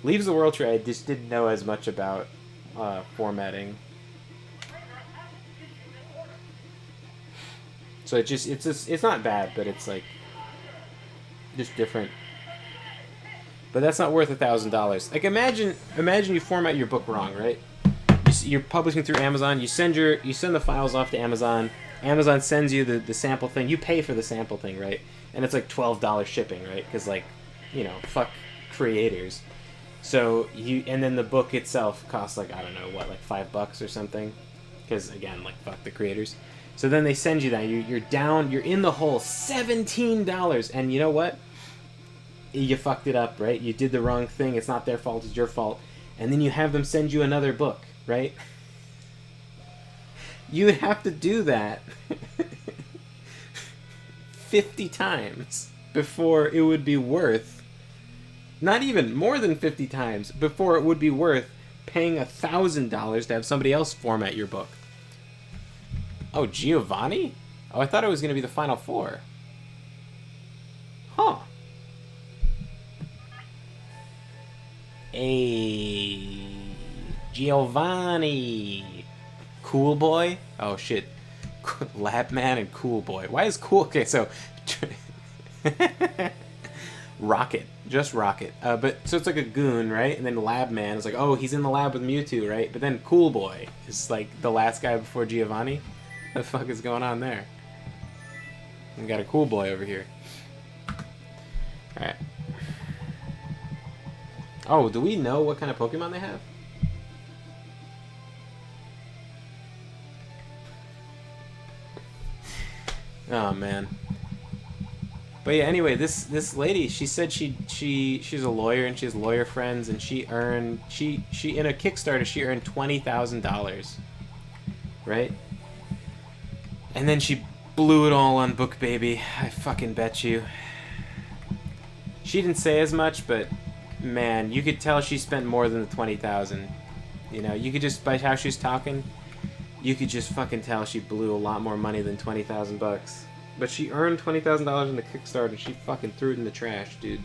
Leaves the World Tree, I just didn't know as much about formatting. So it's not bad, but it's like just different. But that's not worth $1,000. Like imagine you format your book wrong, right? You're publishing through Amazon. You send the files off to Amazon. Amazon sends you the sample thing. You pay for the sample thing, right? And it's like $12 shipping, right? Because like, you know, fuck creators. So and then the book itself costs like, I don't know what, like $5 or something. Because again, like fuck the creators. So then they send you that. You're in the hole, $17. And you know what? You fucked it up, right? You did the wrong thing. It's not their fault. It's your fault. And then you have them send you another book, right? You would have to do that 50 times before it would be worth, not even more than 50 times before it would be worth paying $1,000 to have somebody else format your book. Oh, Giovanni? Oh, I thought it was going to be the Final Four. Huh. Hey, Giovanni. Cool Boy? Oh shit. Labman and Cool Boy. Why is Cool... Okay, so... Rocket. Just Rocket. So it's like a goon, right? And then Labman is like, oh, he's in the lab with Mewtwo, right? But then Cool Boy is like the last guy before Giovanni. What the fuck is going on there? We got a Cool Boy over here. Alright. Oh, do we know what kind of Pokemon they have? Oh man. But yeah, anyway, this lady, she said she's a lawyer and she has lawyer friends, and she in a Kickstarter she earned $20,000, right? And then she blew it all on Book Baby. I fucking bet you. She didn't say as much, but man, you could tell she spent more than the 20,000. You know, you could just by how she's talking, you could just fucking tell she blew a lot more money than $20,000. But she earned $20,000 in the Kickstarter, and she fucking threw it in the trash, dude.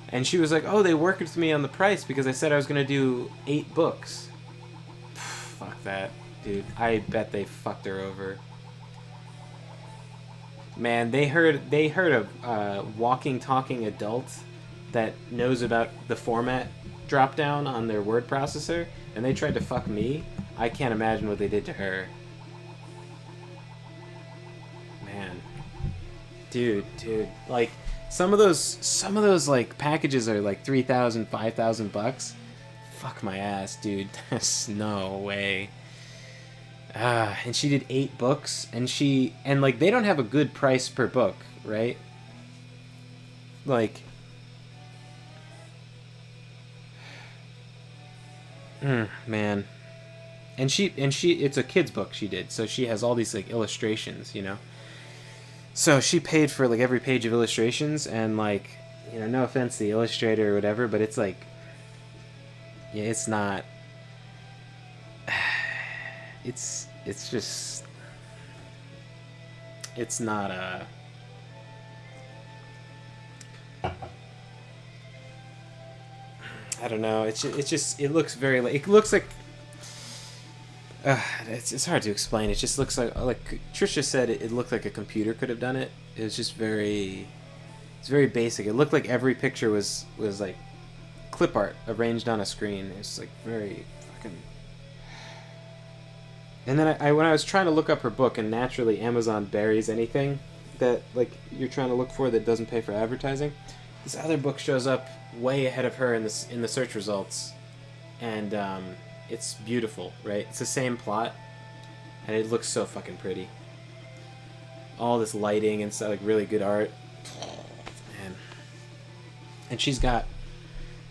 And she was like, "Oh, they worked with me on the price because I said I was gonna do 8 books." Fuck that, dude. I bet they fucked her over. Man, they heard a walking, talking adult that knows about the format drop down on their word processor, and they tried to fuck me. I can't imagine what they did to her. Man, dude, like some of those like packages are like 3,000, 5,000 bucks. Fuck my ass, dude. There's no way. And she did 8 books, and like they don't have a good price per book, right? Like, man. And she it's a kid's book she did, so she has all these like illustrations, you know. So she paid for like every page of illustrations, and like, you know, no offense to the illustrator or whatever, but it's like, yeah, it's not. It's just. It's not a. I don't know. It's just it looks very like it looks like. It's hard to explain. It just looks like Trisha said, it looked like a computer could have done it. It was just very, it's very basic. It looked like every picture was like clip art arranged on a screen. It's like very fucking. And then when I was trying to look up her book, and naturally Amazon buries anything that like you're trying to look for that doesn't pay for advertising. This other book shows up way ahead of her in the search results, and it's beautiful, right? It's the same plot, and it looks so fucking pretty. All this lighting and stuff, like really good art. Man. And she's got,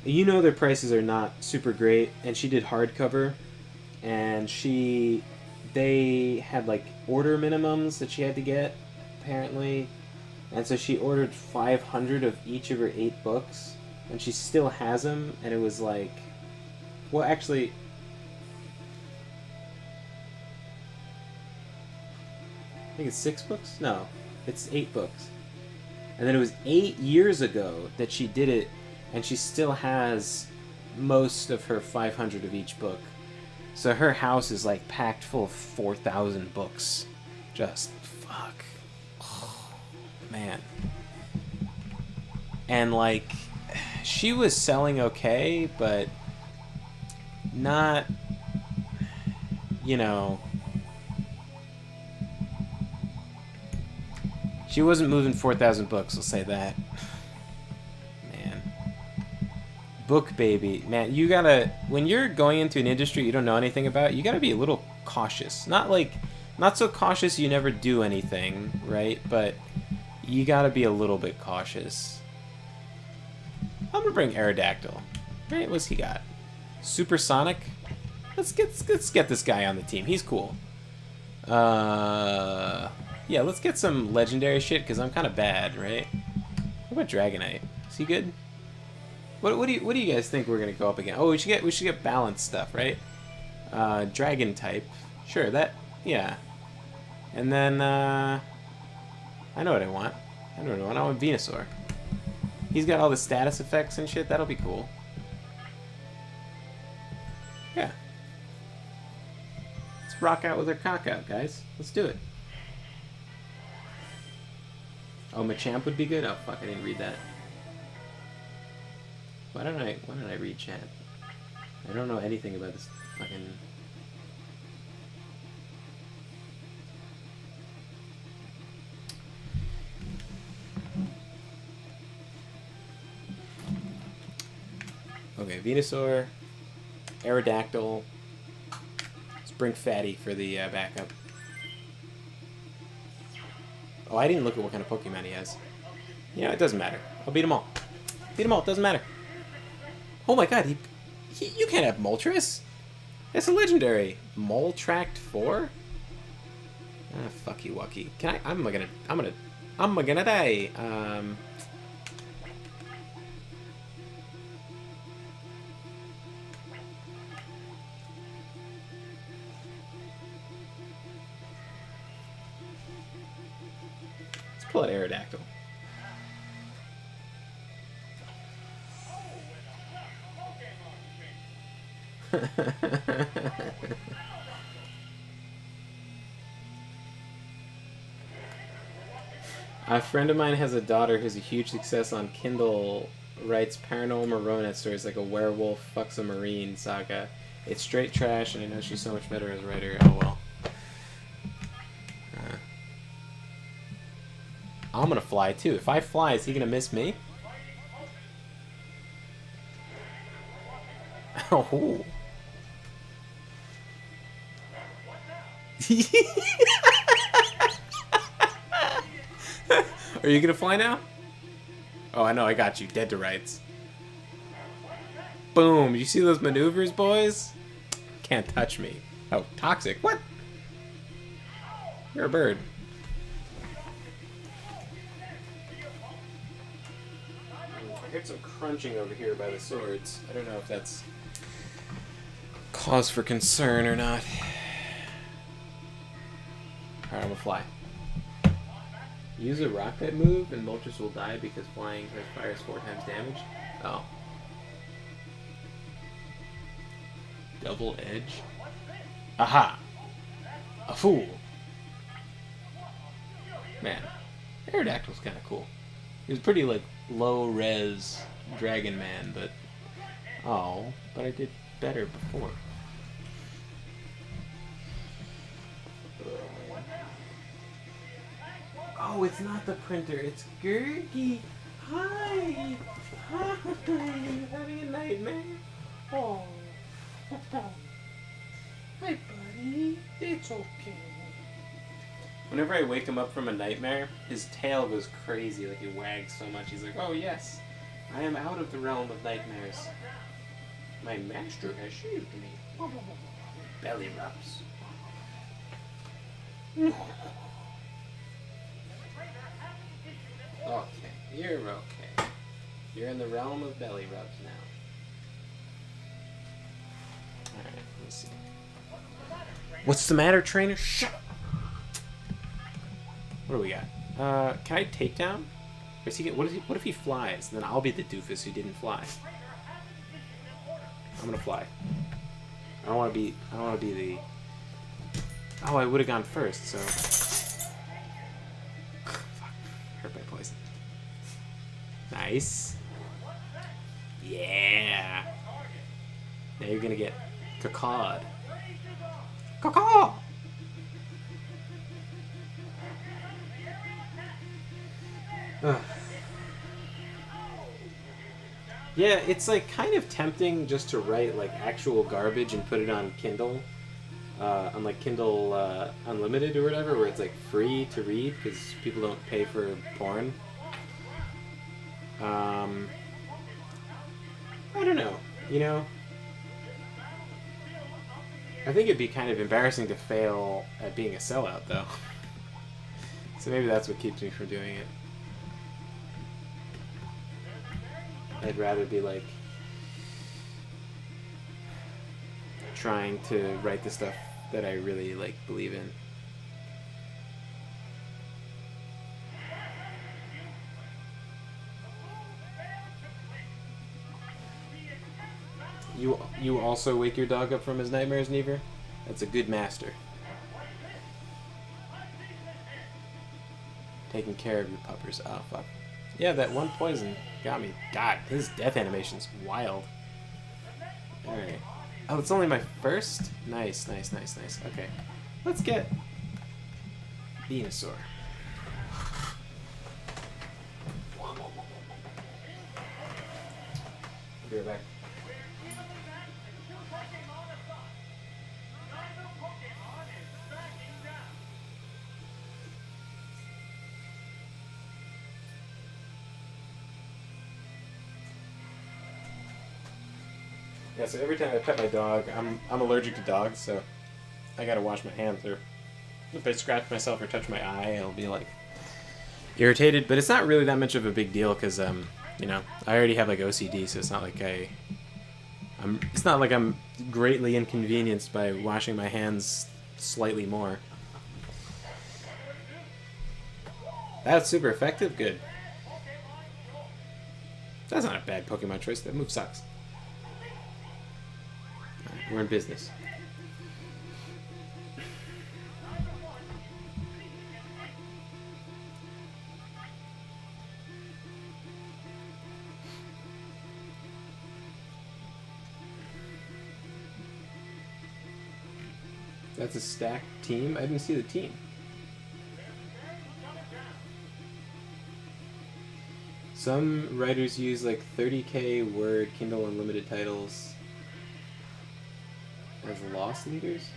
you know, their prices are not super great, and she did hardcover, and they had like order minimums that she had to get, apparently, and so she ordered 500 of each of her 8 books, and she still has them, and it was like, well, actually, I think it's 6 books? No, it's 8 books. And then it was 8 years ago that she did it, and she still has most of her 500 of each book. So her house is like packed full of 4,000 books. Just fuck. Oh, man. And like, she was selling okay, but not, you know, she wasn't moving 4,000 books, I'll say that. Man. Book Baby. Man, you gotta, when you're going into an industry you don't know anything about, you gotta be a little cautious. Not so cautious you never do anything, right? But you gotta be a little bit cautious. I'm gonna bring Aerodactyl. Right, what's he got? Supersonic? Let's get this guy on the team. He's cool. Yeah, let's get some legendary shit, because I'm kind of bad, right? What about Dragonite? Is he good? What do you guys think we're gonna go up against? Oh, we should get balanced stuff, right? Dragon type. Sure, that, yeah. And then I know what I want. I want Venusaur. He's got all the status effects and shit. That'll be cool. Yeah. Let's rock out with our cock out, guys. Let's do it. Oh, Machamp would be good? Oh, fuck, I didn't read that. Why don't I read chat? I don't know anything about this fucking... Okay, Venusaur, Aerodactyl. Let's bring Fatty for the backup. Oh, I didn't look at what kind of Pokemon he has. You know, it doesn't matter. I'll beat them all. Beat them all. It doesn't matter. Oh my god, you can't have Moltres. It's a legendary. Moltract 4? Ah, fucky wucky. Can I? I'm gonna die. Let's pull out Aerodactyl. A friend of mine has a daughter who's a huge success on Kindle, writes paranormal romance stories like a werewolf fucks a marine saga. It's straight trash, and I know she's so much better as a writer. Oh well. I'm gonna fly too. If I fly, is he gonna miss me? Oh. Are you gonna fly now? Oh, I know, I got you. Dead to rights. Boom. You see those maneuvers, boys? Can't touch me. Oh, toxic. What? You're a bird. I heard some crunching over here by the swords. I don't know if that's cause for concern or not. Alright, I'm gonna fly. Use a rock type move and Moltres will die because flying has fires 4 times damage. Oh. Double edge. Aha! A fool! Man, Aerodactyl's kinda cool. He was pretty, like, low-res Dragon Man, but... Oh, but I did better before. Oh, it's not the printer, it's Gurgi. Hi! Hi! You having a nightmare? Oh. Hi, buddy. It's okay. Whenever I wake him up from a nightmare, his tail goes crazy, like he wags so much. He's like, oh yes, I am out of the realm of nightmares. My master has shaved me. Belly rubs. Okay, you're okay. You're in the realm of belly rubs now. Alright, let me see. What's the matter, trainer? Shut up! What do we got? Can I take down? Or is he what if he flies? Then I'll be the doofus who didn't fly. I'm gonna fly. I don't wanna be the... Oh, I would have gone first, so... Fuck. Hurt by poison. Nice. Yeah. Now you're gonna get cacawed. Cacaw! Yeah, it's like kind of tempting just to write like actual garbage and put it on Kindle, on like Kindle Unlimited or whatever, where it's like free to read because people don't pay for porn. I don't know, you know. I think it'd be kind of embarrassing to fail at being a sellout, though. So maybe that's what keeps me from doing it. I'd rather be like trying to write the stuff that I really like believe in. You also wake your dog up from his nightmares, Neaver? That's a good master. Taking care of your puppers. Oh, fuck. Yeah, that one poison got me. God, his death animation's wild. Alright. Oh, it's only my first? Nice, nice, nice, nice. Okay. Let's get Venusaur. I'll be right back. Yeah, so every time I pet my dog, I'm allergic to dogs, so I gotta wash my hands, or if I scratch myself or touch my eye, I'll be like irritated. But it's not really that much of a big deal because you know, I already have like OCD, so it's not like it's not like I'm greatly inconvenienced by washing my hands slightly more. That's super effective. Good. That's not a bad Pokemon choice. That move sucks. Alright, we're in business. That's a stacked team? I didn't see the team. Some writers use like 30k word Kindle Unlimited titles as loss leaders?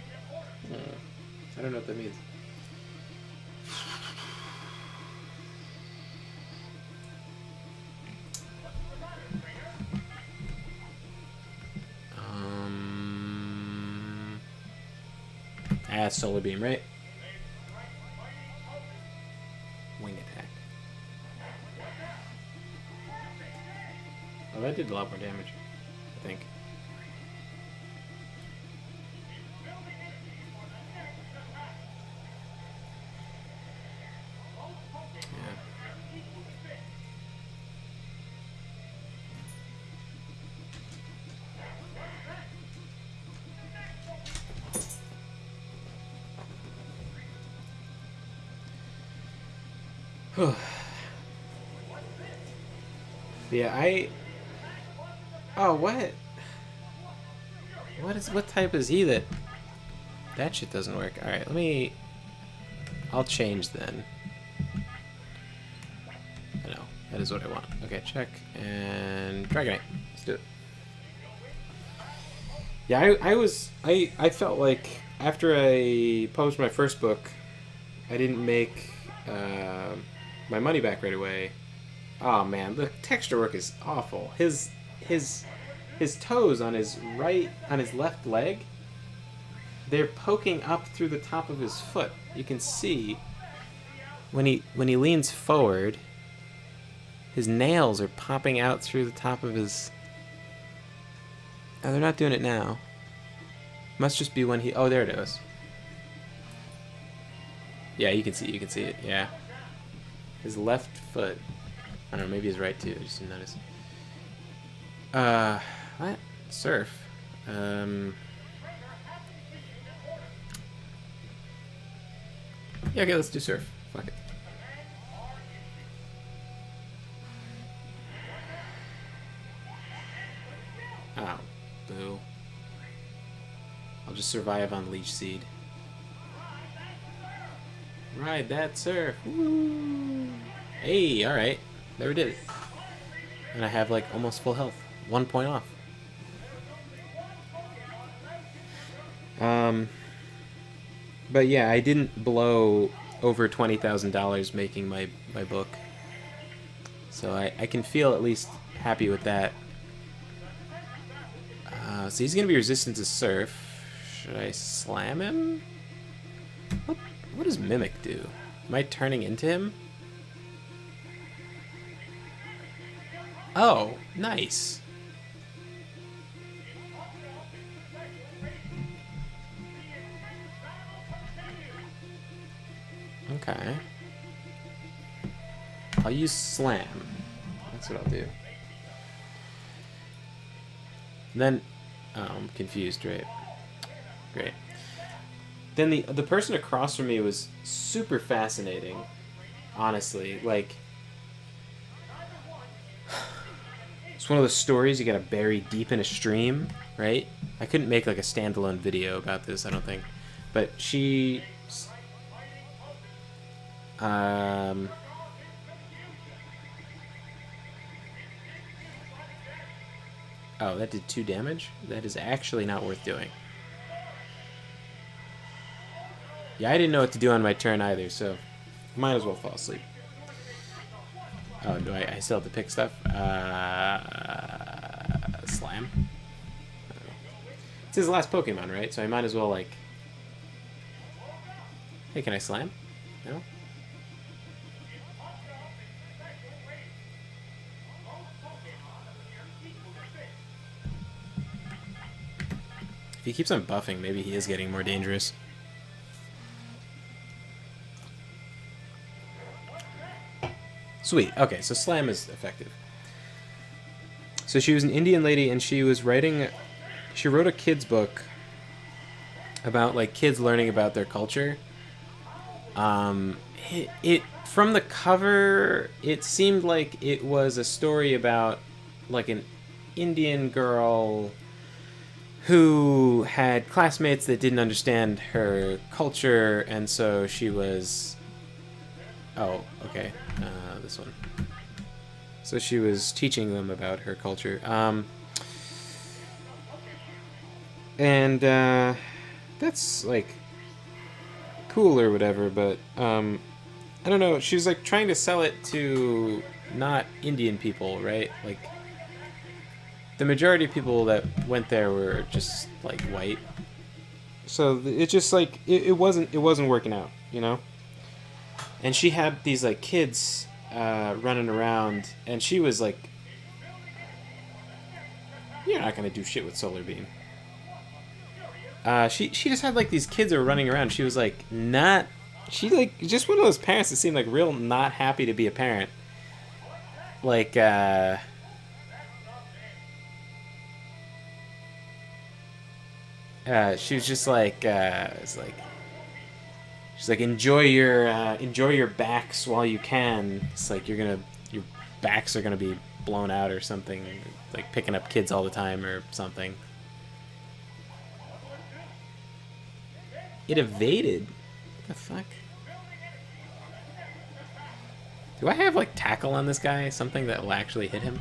I don't know what that means. Solar Beam, right? Wing attack. Oh, that did a lot more damage, I think. Yeah, oh, what? What type is he that... That shit doesn't work. Alright, I'll change then. I know, that is what I want. Okay, check, and Dragonite. Let's do it. Yeah, I felt like after I published my first book, I didn't make my money back right away. Oh man, the texture work is awful. His toes on his left leg, they're poking up through the top of his foot. You can see when he leans forward, his nails are popping out through the top of his... Oh, they're not doing it now. Must just be when he... Oh, there it is. Yeah, you can see it, yeah. His left foot... I don't know, maybe his right too, I just didn't notice. What? Surf. Yeah, okay, let's do surf. Fuck it. Oh, boo. I'll just survive on Leech Seed. Ride that surf. Woo! Hey, alright. Never did it. And I have like almost full health. 1 point off. But yeah, I didn't blow over $20,000 making my book. So I can feel at least happy with that. So he's going to be resistant to Surf. Should I slam him? What does Mimic do? Am I turning into him? Oh, nice. Okay. I'll use Slam. That's what I'll do. Then, oh, I'm confused, right? Great. Then the person across from me was super fascinating, honestly. Like, it's one of those stories you gotta bury deep in a stream, right? I couldn't make like a standalone video about this, I don't think. But she... Oh, that did 2 damage? That is actually not worth doing. Yeah, I didn't know what to do on my turn either, so might as well fall asleep. Oh, do I still have to pick stuff? Slam. It's his last Pokemon, right? So I might as well, like... Hey, can I slam? No? If he keeps on buffing, maybe he is getting more dangerous. Sweet. Okay, so slam is effective. So she was an Indian lady, and she was writing... She wrote a kid's book about, like, kids learning about their culture. It from the cover, it seemed like it was a story about, like, an Indian girl who had classmates that didn't understand her culture, and so she was... Oh, okay. This one. So she was teaching them about her culture. And that's, like, cool or whatever, but I don't know. She was, like, trying to sell it to not Indian people, right? Like, the majority of people that went there were just, like, white. So it just, like, it wasn't working out, you know? And she had these, like, kids running around, and she was like, you're not gonna do shit with Solar Beam. She just had, like, these kids that were running around. She was, like, not... She, like, just one of those parents that seemed, like, real not happy to be a parent. Like, she was just, like, it's like... She's like, enjoy your backs while you can. It's like your backs are gonna be blown out or something. Like picking up kids all the time or something. It evaded. What the fuck? Do I have, like, tackle on this guy? Something that will actually hit him?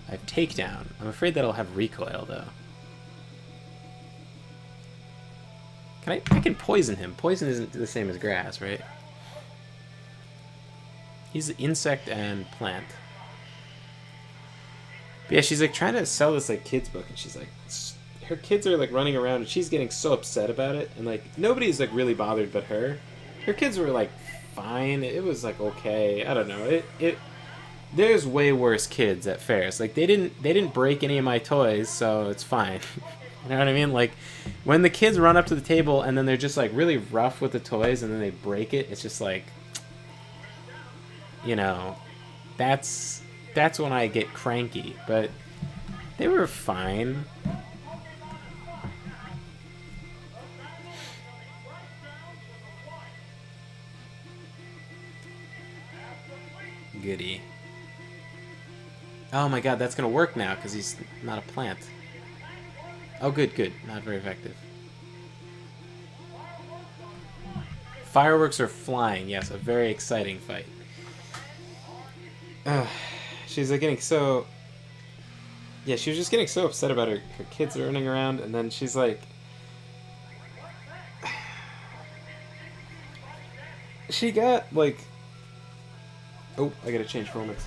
I have takedown. I'm afraid that'll have recoil, though. I can poison him. Poison isn't the same as grass, right? He's insect and plant. But yeah, she's, like, trying to sell this, like, kids book, and she's like... Her kids are, like, running around, and she's getting so upset about it, and, like, nobody's, like, really bothered but her. Her kids were, like, fine. It was, like, okay. I don't know. There's way worse kids at fairs. Like, they didn't break any of my toys, so it's fine. You know what I mean? Like, when the kids run up to the table and then they're just, like, really rough with the toys and then they break it, it's just like, you know, that's when I get cranky. But they were fine. Goody. Oh my god, that's gonna work now because he's not a plant. Oh, good, good. Not very effective. Fireworks are flying. Yes, a very exciting fight. She's, like, getting so... Yeah, she was just getting so upset about her kids running around, and then she's like... She got, like... Oh, I gotta change formats.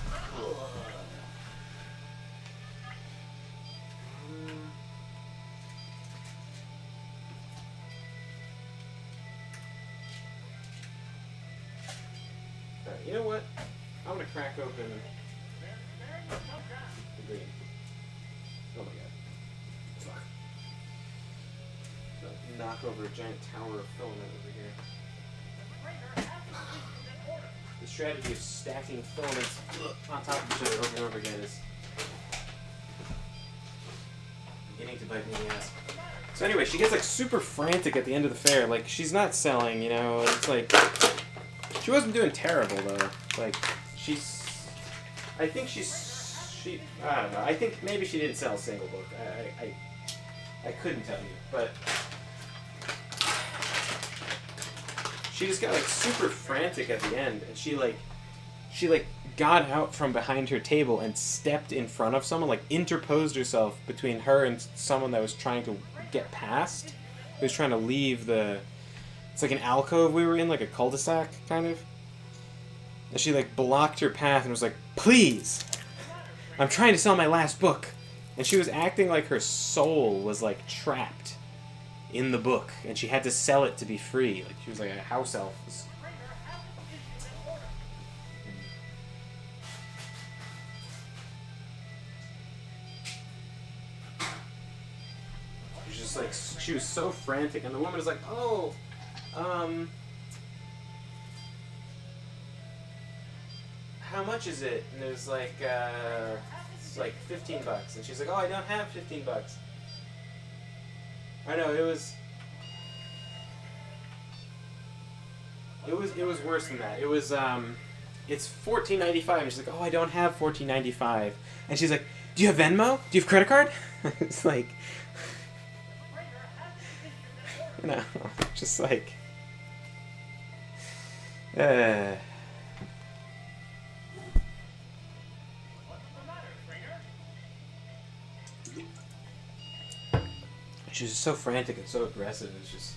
You know what? I'm gonna crack open the green. Oh my god. Fuck. Knock over a giant tower of filament over here. The strategy of stacking filaments on top of each other over and over again is beginning to bite me in the ass. So anyway, she gets, like, super frantic at the end of the fair. Like, she's not selling, you know, it's like... She wasn't doing terrible, though. Like, I think I don't know. I think maybe she didn't sell a single book. I couldn't tell you, but... She just got, like, super frantic at the end, and she got out from behind her table and stepped in front of someone, like, interposed herself between her and someone that was trying to get past, who was trying to leave the... It's like an alcove we were in, like a cul-de-sac, kind of. And she, like, blocked her path and was like, please! I'm trying to sell my last book. And she was acting like her soul was like trapped in the book, and she had to sell it to be free. Like she was like a house elf. She was just like, she was so frantic, and the woman was like, "Oh, how much is it?" And it was like, it's like $15. And she's like, "Oh, I don't have $15." I know, it was worse than that. It was, it's $14.95. And she's like, "Oh, I don't have $14.95." And she's like, "Do you have Venmo? Do you have credit card?" It's like, you know, just like, she was so frantic and so aggressive. It's just.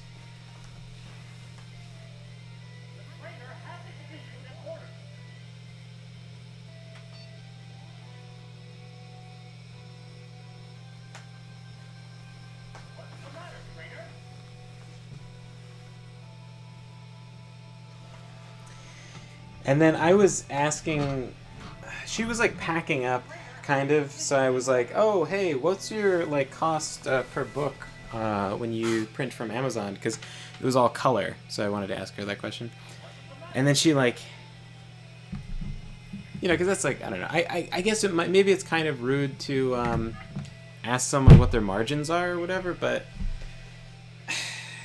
And then I was asking, she was like packing up, kind of. So I was like, "Oh, hey, what's your like cost per book when you print from Amazon?" Because it was all color, so I wanted to ask her that question. And then she like, you know, because that's like, I don't know. I guess it might, maybe it's kind of rude to ask someone what their margins are or whatever, but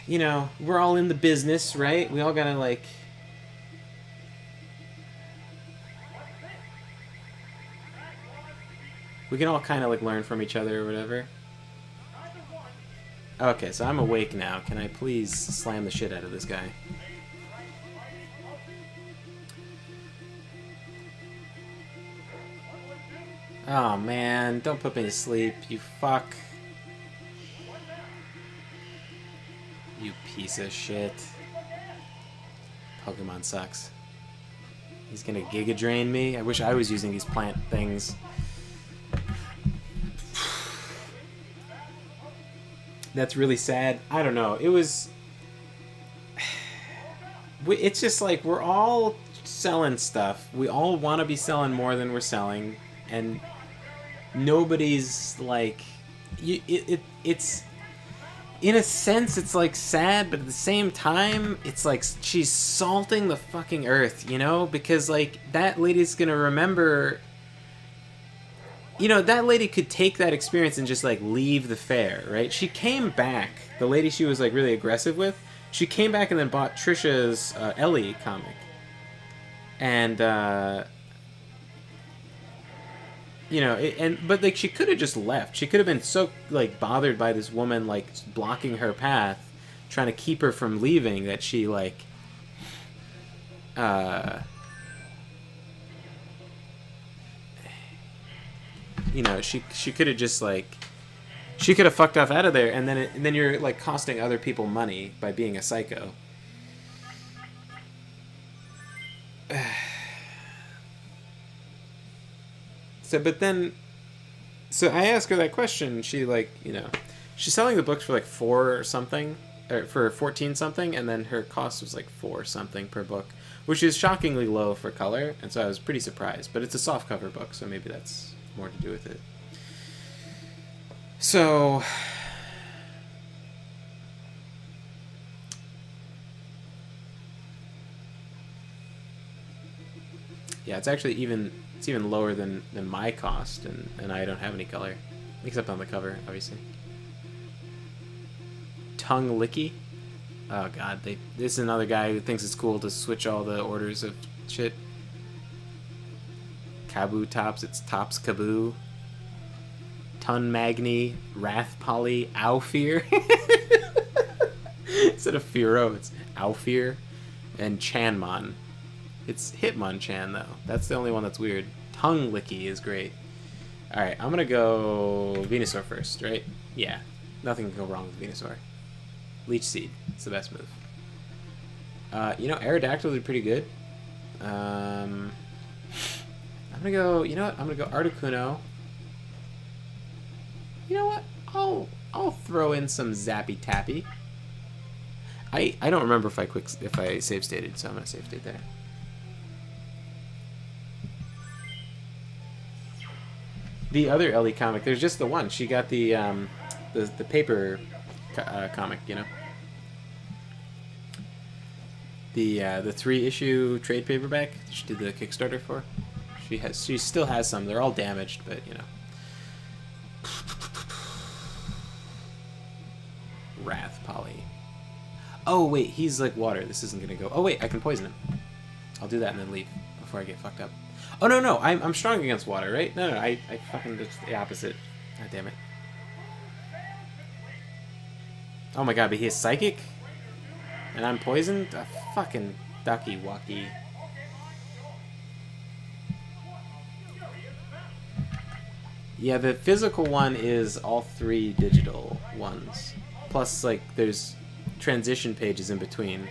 you know, we're all in the business, right? We all gotta like. We can all kind of like learn from each other or whatever. Okay, so I'm awake now. Can I please slam the shit out of this guy? Oh man, don't put me to sleep, you fuck. You piece of shit. Pokemon sucks. He's gonna Giga Drain me? I wish I was using these plant things. That's really sad. I don't know. It was... It's just like we're all selling stuff. We all want to be selling more than we're selling. And nobody's like... It's... In a sense, it's like sad, but at the same time, it's like she's salting the fucking earth, you know? Because like that lady's gonna remember... You know, that lady could take that experience and just, like, leave the fair, right? She came back. The lady she was, like, really aggressive with, she came back and then bought Trisha's Ellie comic. And, you know, but, like, she could have just left. She could have been so, like, bothered by this woman, like, blocking her path, trying to keep her from leaving, that she, like, you know, she could have just like, she could have fucked off out of there, and then you're like costing other people money by being a psycho. So I asked her that question. She like, you know, she's selling the books for like $4 or something, or for 14 something, and then her cost was like $4 something per book, which is shockingly low for color, and so I was pretty surprised. But it's a soft cover book, so maybe that's more to do with it. So yeah, it's actually even lower than my cost, and I don't have any color except on the cover, obviously. Tongue Licky. Oh god, this is another guy who thinks it's cool to switch all the orders of shit. Kaboo Tops, it's Tops Kaboo. Ton Magni, Wrath Poly, Aufir. Instead of Firo, it's Aufir. And Chanmon. It's Hitmonchan, though. That's the only one that's weird. Tongue Licky is great. Alright, I'm gonna go Venusaur first, right? Yeah. Nothing can go wrong with Venusaur. Leech Seed. It's the best move. You know, Aerodactyls are pretty good. I'm gonna go, you know what? I'm gonna go Articuno. You know what? I'll throw in some Zappy Tappy. I don't remember if I save stated, so I'm gonna save state there. The other Ellie comic, there's just the one. She got the paper comic, you know. The 3-issue trade paperback she did the Kickstarter for. She still has some. They're all damaged, but you know. Wrath Polly. Oh wait, he's like water. This isn't gonna go. Oh wait, I can poison him. I'll do that and then leave before I get fucked up. Oh no, I'm strong against water, right? No, I fucking did the opposite. God damn it. Oh my god, but he is psychic? And I'm poisoned? A fucking ducky wucky. Yeah, the physical one is all 3 digital ones. Plus, like, there's transition pages in between.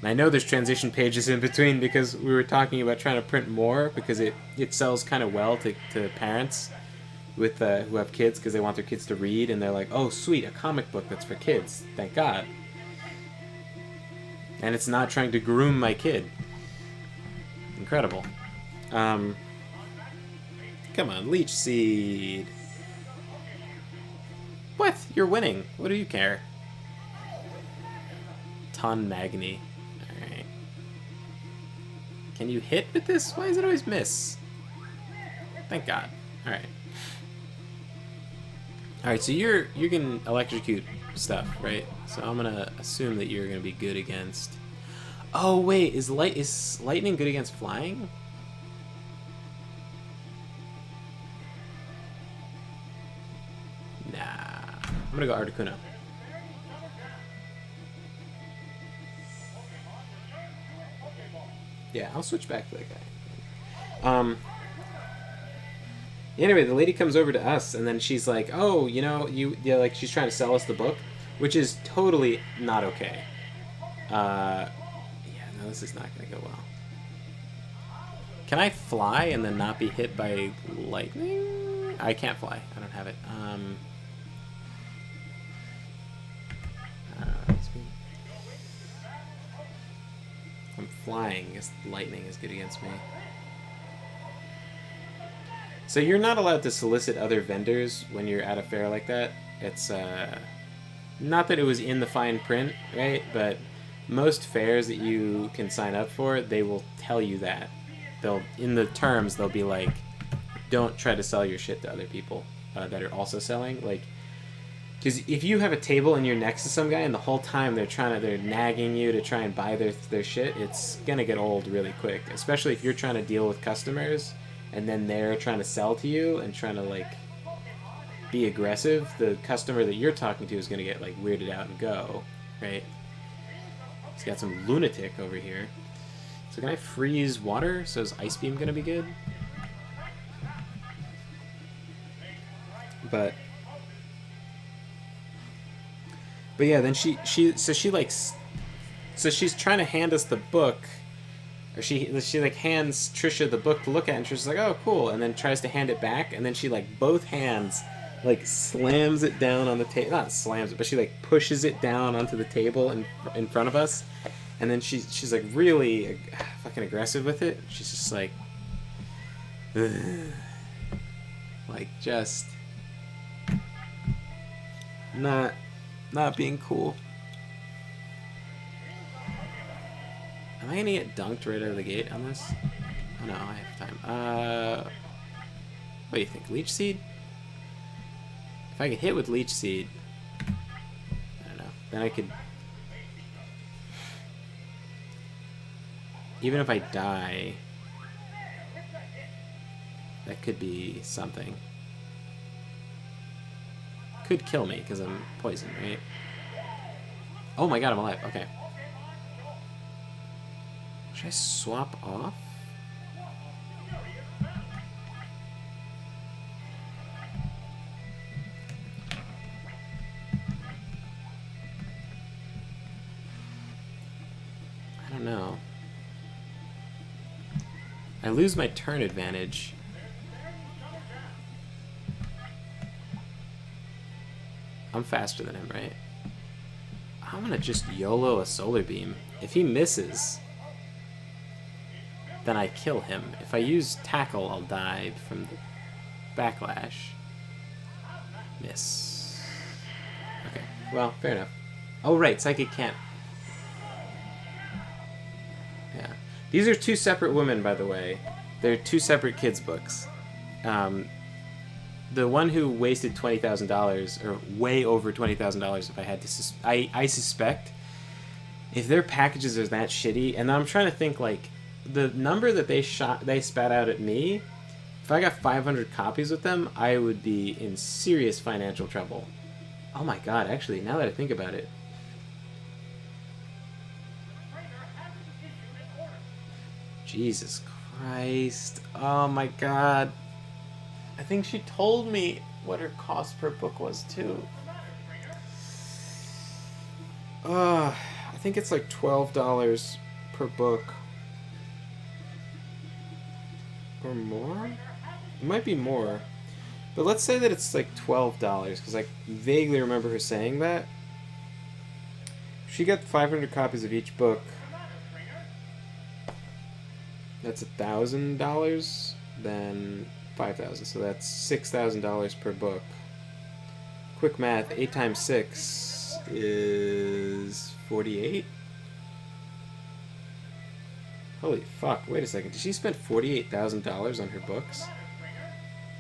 And I know there's transition pages in between because we were talking about trying to print more because it sells kind of well to parents with who have kids because they want their kids to read and they're like, oh sweet, a comic book that's for kids, thank God. And it's not trying to groom my kid. Incredible. Come on, Leech Seed. What? You're winning. What do you care? Ton Magni. Alright. Can you hit with this? Why does it always miss? Thank God. Alright. Alright, so you can electrocute stuff, right? So I'm gonna assume that you're gonna be good against... Oh wait, is lightning good against flying? Nah. I'm gonna go Articuno. Yeah, I'll switch back to that guy. Anyway, the lady comes over to us, and then she's like, "Oh, you know, like she's trying to sell us the book, which is totally not okay." Yeah, no, this is not gonna go well. Can I fly and then not be hit by lightning? I can't fly. I don't have it. I'm flying. I guess lightning is good against me. So you're not allowed to solicit other vendors when you're at a fair like that. It's not that it was in the fine print, right? But most fairs that you can sign up for, they will tell you that. In the terms, they'll be like, don't try to sell your shit to other people that are also selling. Like, because if you have a table and you're next to some guy and the whole time they're nagging you to try and buy their shit, it's gonna get old really quick. Especially if you're trying to deal with customers and then they're trying to sell to you and trying to like be aggressive. The customer that you're talking to is gonna get like weirded out and go, right? He's got some lunatic over here. So can I freeze water? So is Ice Beam gonna be good? But yeah, then she's trying to hand us the book, or she like hands Trisha the book to look at, and Trisha's like, oh cool, and then tries to hand it back, and then she like both hands like slams it down on the table, not slams it, but she like pushes it down onto the table in front of us, and then she's like really fucking aggressive with it. She's just like, ugh. Like just not being cool. Am I gonna get dunked right out of the gate on this? Oh no, I have time. What do you think? Leech Seed? If I could hit with Leech Seed, I don't know. Then I could... Even if I die, that could be something. Could kill me because I'm poisoned, right? Oh my god, I'm alive. Okay. Should I swap off? I don't know. I lose my turn advantage. I'm faster than him, right? I'm gonna just YOLO a solar beam. If he misses, then I kill him. If I use tackle, I'll die from the backlash. Miss. Okay, well, fair enough. Oh, right, Psychic can't. Yeah. These are two separate women, by the way. They're two separate kids' books. The one who wasted $20,000, or way over $20,000 if I had to... I suspect, if their packages are that shitty, and I'm trying to think, like, the number that they spat out at me, if I got 500 copies with them, I would be in serious financial trouble. Oh my god, actually, now that I think about it. Jesus Christ. Oh my god. I think she told me what her cost per book was, too. I think it's like $12 per book. Or more? It might be more. But let's say that it's like $12, because I vaguely remember her saying that. If she got 500 copies of each book, that's $1,000, then 5,000, so that's $6,000 per book. Quick math, 8 times 6 is 48? Holy fuck, wait a second, did she spend $48,000 on her books?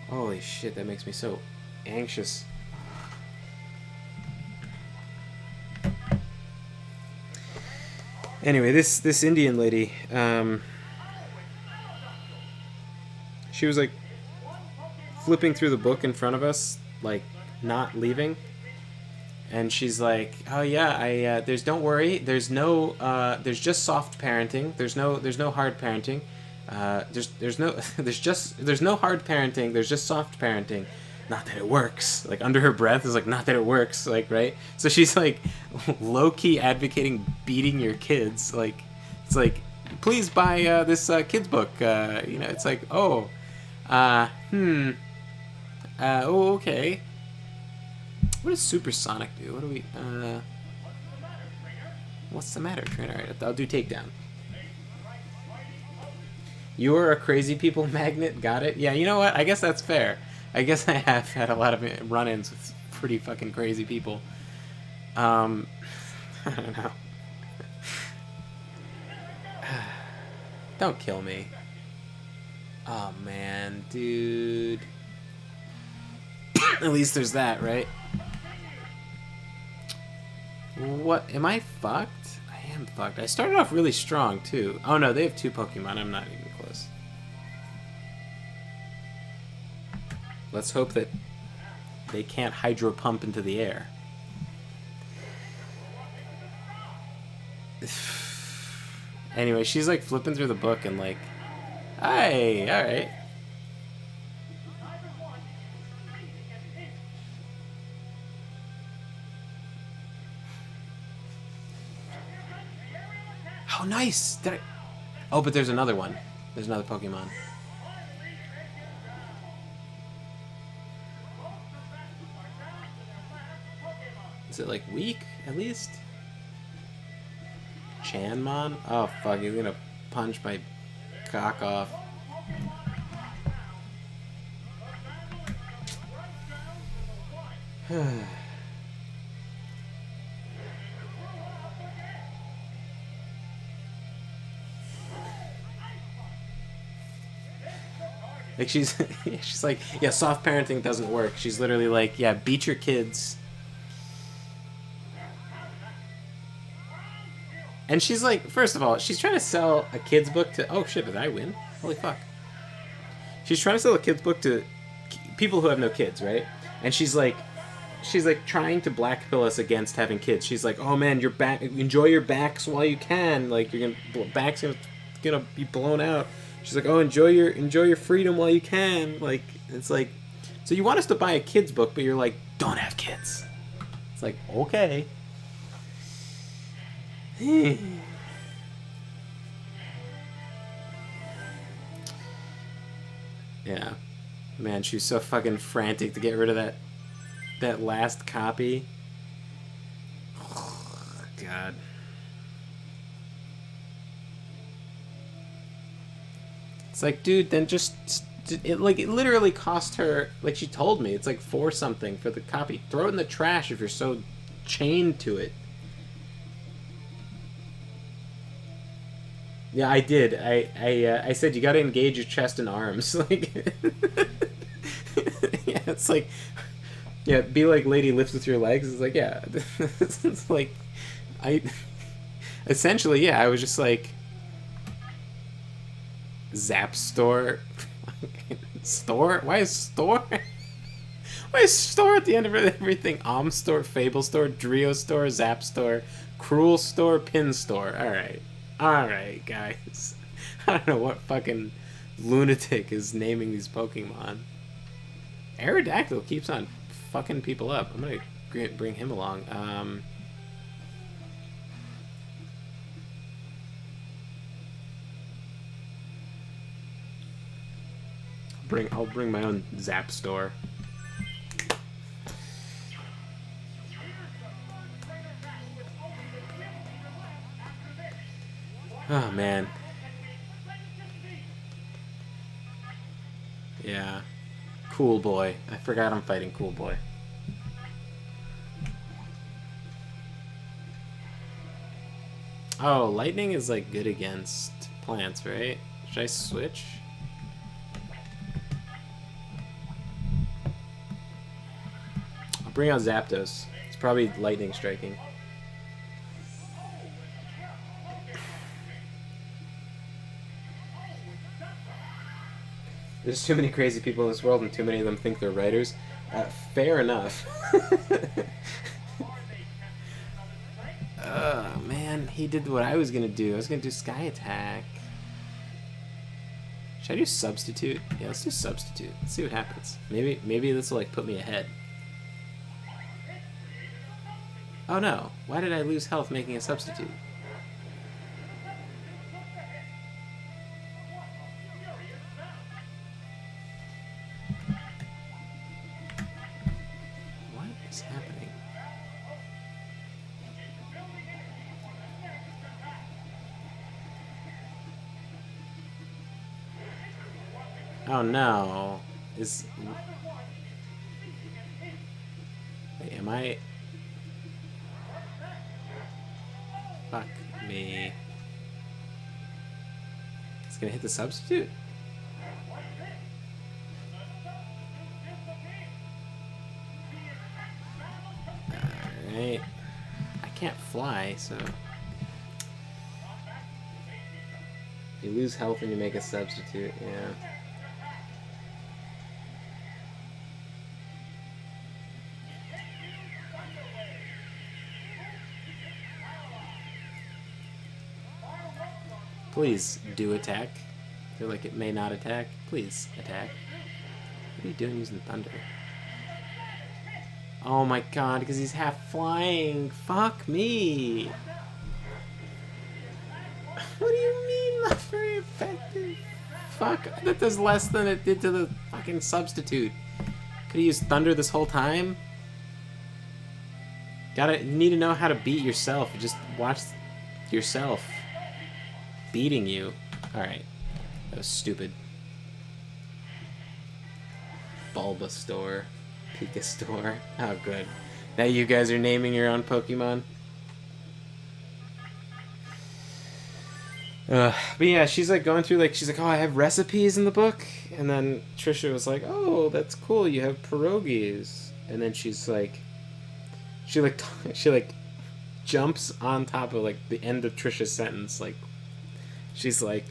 Holy shit, that makes me so anxious. Anyway, this Indian lady, she was like flipping through the book in front of us, like not leaving, and she's like, "Oh yeah, don't worry. There's just soft parenting. There's no hard parenting. There's no hard parenting. There's just soft parenting. Not that it works." Like under her breath is like, "Not that it works." Like, right? So she's like low key advocating beating your kids. Like, it's like, please buy this kids book. It's like, oh. Oh, okay. What does Supersonic do? What do we, what's the matter, Trainer? Alright, I'll do takedown. You are a crazy people magnet, got it? Yeah, you know what? I guess that's fair. I guess I have had a lot of run-ins with pretty fucking crazy people. I don't know. Don't kill me. Oh man, dude. At least there's that, right? What? Am I fucked? I am fucked. I started off really strong, too. Oh no, they have 2 Pokemon. I'm not even close. Let's hope that they can't Hydro Pump into the air. Anyway, she's like flipping through the book and like, hey, alright. Oh, nice! Oh, but there's another one. There's another Pokemon. Is it like weak, at least? Chanmon? Oh, fuck, he's gonna punch my cock off. Like she's like, yeah, soft parenting doesn't work. She's literally like, yeah, beat your kids. And she's like, first of all, she's trying to sell a kid's book to... Oh, shit, did I win? Holy fuck. She's trying to sell a kid's book to people who have no kids, right? And she's like trying to blackpill us against having kids. She's like, oh, man, your back... Enjoy your backs while you can. Like, your back's gonna be blown out. She's like, oh, enjoy your freedom while you can. Like, it's like... So you want us to buy a kid's book, but you're like, don't have kids. It's like, okay. Yeah. Man, she was so fucking frantic to get rid of that that last copy. Oh, God. It's like, dude, then just it literally cost her, like she told me, it's like 4 something for the copy. Throw it in the trash if you're so chained to it. Yeah, I did. I said you got to engage your chest and arms. Like, yeah, it's like, yeah, be like Lady Lifts with your legs. It's like, yeah, it's like, I essentially, yeah, I was just like, Zap store, store. Why is store? Why is store at the end of everything? Store, Fable store, Drio store, Zap store, Cruel store, Pin store. All right, guys. I don't know what fucking lunatic is naming these Pokemon. Aerodactyl keeps on fucking people up. I'm gonna bring him along. I'll bring my own Zap store. Oh man. Yeah. Cool Boy. I forgot I'm fighting Cool Boy. Oh, lightning is like good against plants, right? Should I switch? I'll bring out Zapdos. It's probably lightning striking. There's too many crazy people in this world, and too many of them think they're writers. Fair enough. Oh, man. He did what I was going to do. I was going to do Sky Attack. Should I do Substitute? Yeah, let's do Substitute. Let's see what happens. Maybe this will, like, put me ahead. Oh, no. Why did I lose health making a Substitute? Oh no. Wait, am I... Fuck me. It's gonna hit the Substitute? Alright. I can't fly, so... You lose health when you make a Substitute, yeah. Please do attack. I feel like it may not attack. Please attack. What are you doing using Thunder? Oh my god, because he's half flying. Fuck me. What do you mean not very effective? Fuck, that does less than it did to the fucking Substitute. Could have used Thunder this whole time? You need to know how to beat yourself. You just watch yourself beating you. Alright. That was stupid. Bulbasaur. Pikasaur. Oh, good. Now you guys are naming your own Pokemon? But yeah, she's like going through, like, she's like, oh, I have recipes in the book. And then Trisha was like, oh, that's cool. You have pierogies. And then she's like, she jumps on top of, like, the end of Trisha's sentence, like, she's like,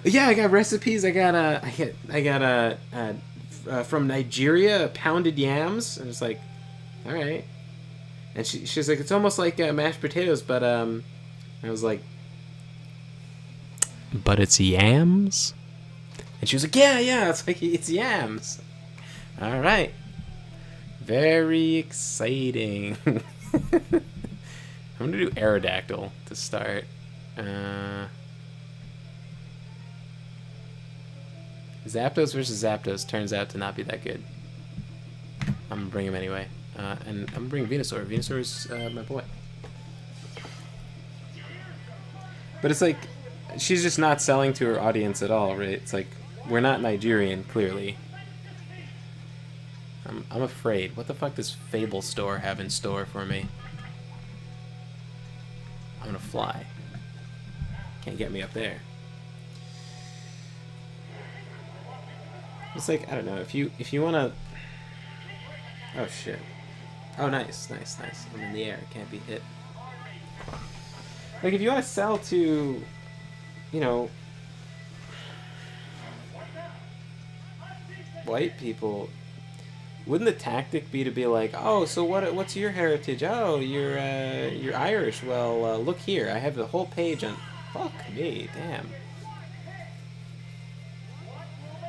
yeah, I got recipes. I got from Nigeria, pounded yams. And it's like, all right. And she's like, it's almost like mashed potatoes, but I was like, but it's yams. And she was like, yeah, it's like it's yams. All right, very exciting. I'm gonna do Aerodactyl to start. Zapdos versus Zapdos turns out to not be that good. I'm gonna bring him anyway. And I'm gonna bring Venusaur. Venusaur's my boy. But it's like, she's just not selling to her audience at all, right? It's like, we're not Nigerian, clearly. I'm afraid. What the fuck does Fable Store have in store for me? I'm gonna fly. Can't get me up there. It's like, I don't know, if you wanna... Oh shit. Oh nice. I'm in the air, can't be hit. Like, if you want to sell to, you know, white people, wouldn't the tactic be to be like, oh, so what's your heritage? Oh, you're Irish. Well, look here, I have the whole page on... Fuck me, damn.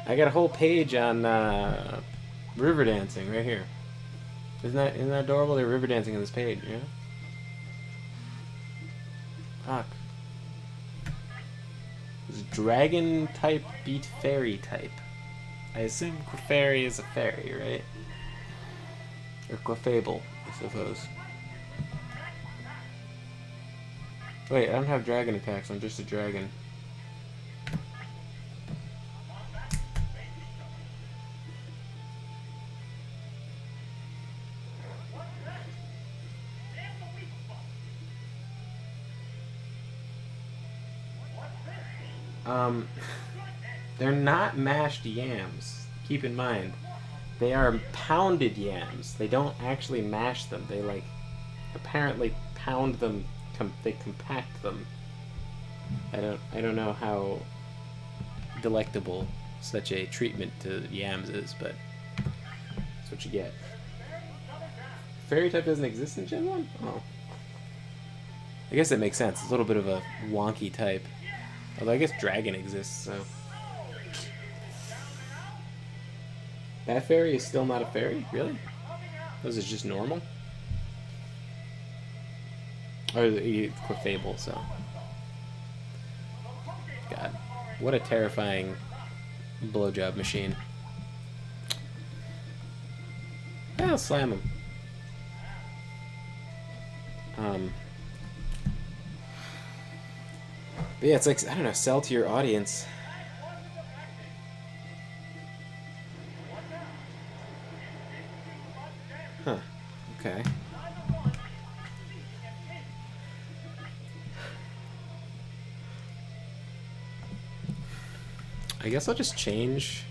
I got a whole page on river dancing right here. Isn't that adorable? They're river dancing on this page, you know? Fuck. Does dragon type beat fairy type? I assume Clefairy is a fairy, right? Or Clefable, I suppose. Wait, I don't have dragon attacks, I'm just a dragon. They're not mashed yams. Keep in mind, they are pounded yams. They don't actually mash them. They like apparently pound them. They compact them. I don't know how delectable such a treatment to yams is, but that's what you get. Fairy type doesn't exist in Gen 1? Oh. I guess that makes sense. It's a little bit of a wonky type. Although I guess dragon exists, so... That fairy is still not a fairy? Really? This is just normal? Or Clefable, so... God. What a terrifying blowjob machine. Yeah, I'll slam him. But yeah, it's like, I don't know, sell to your audience. Huh. Okay. I guess I'll just change.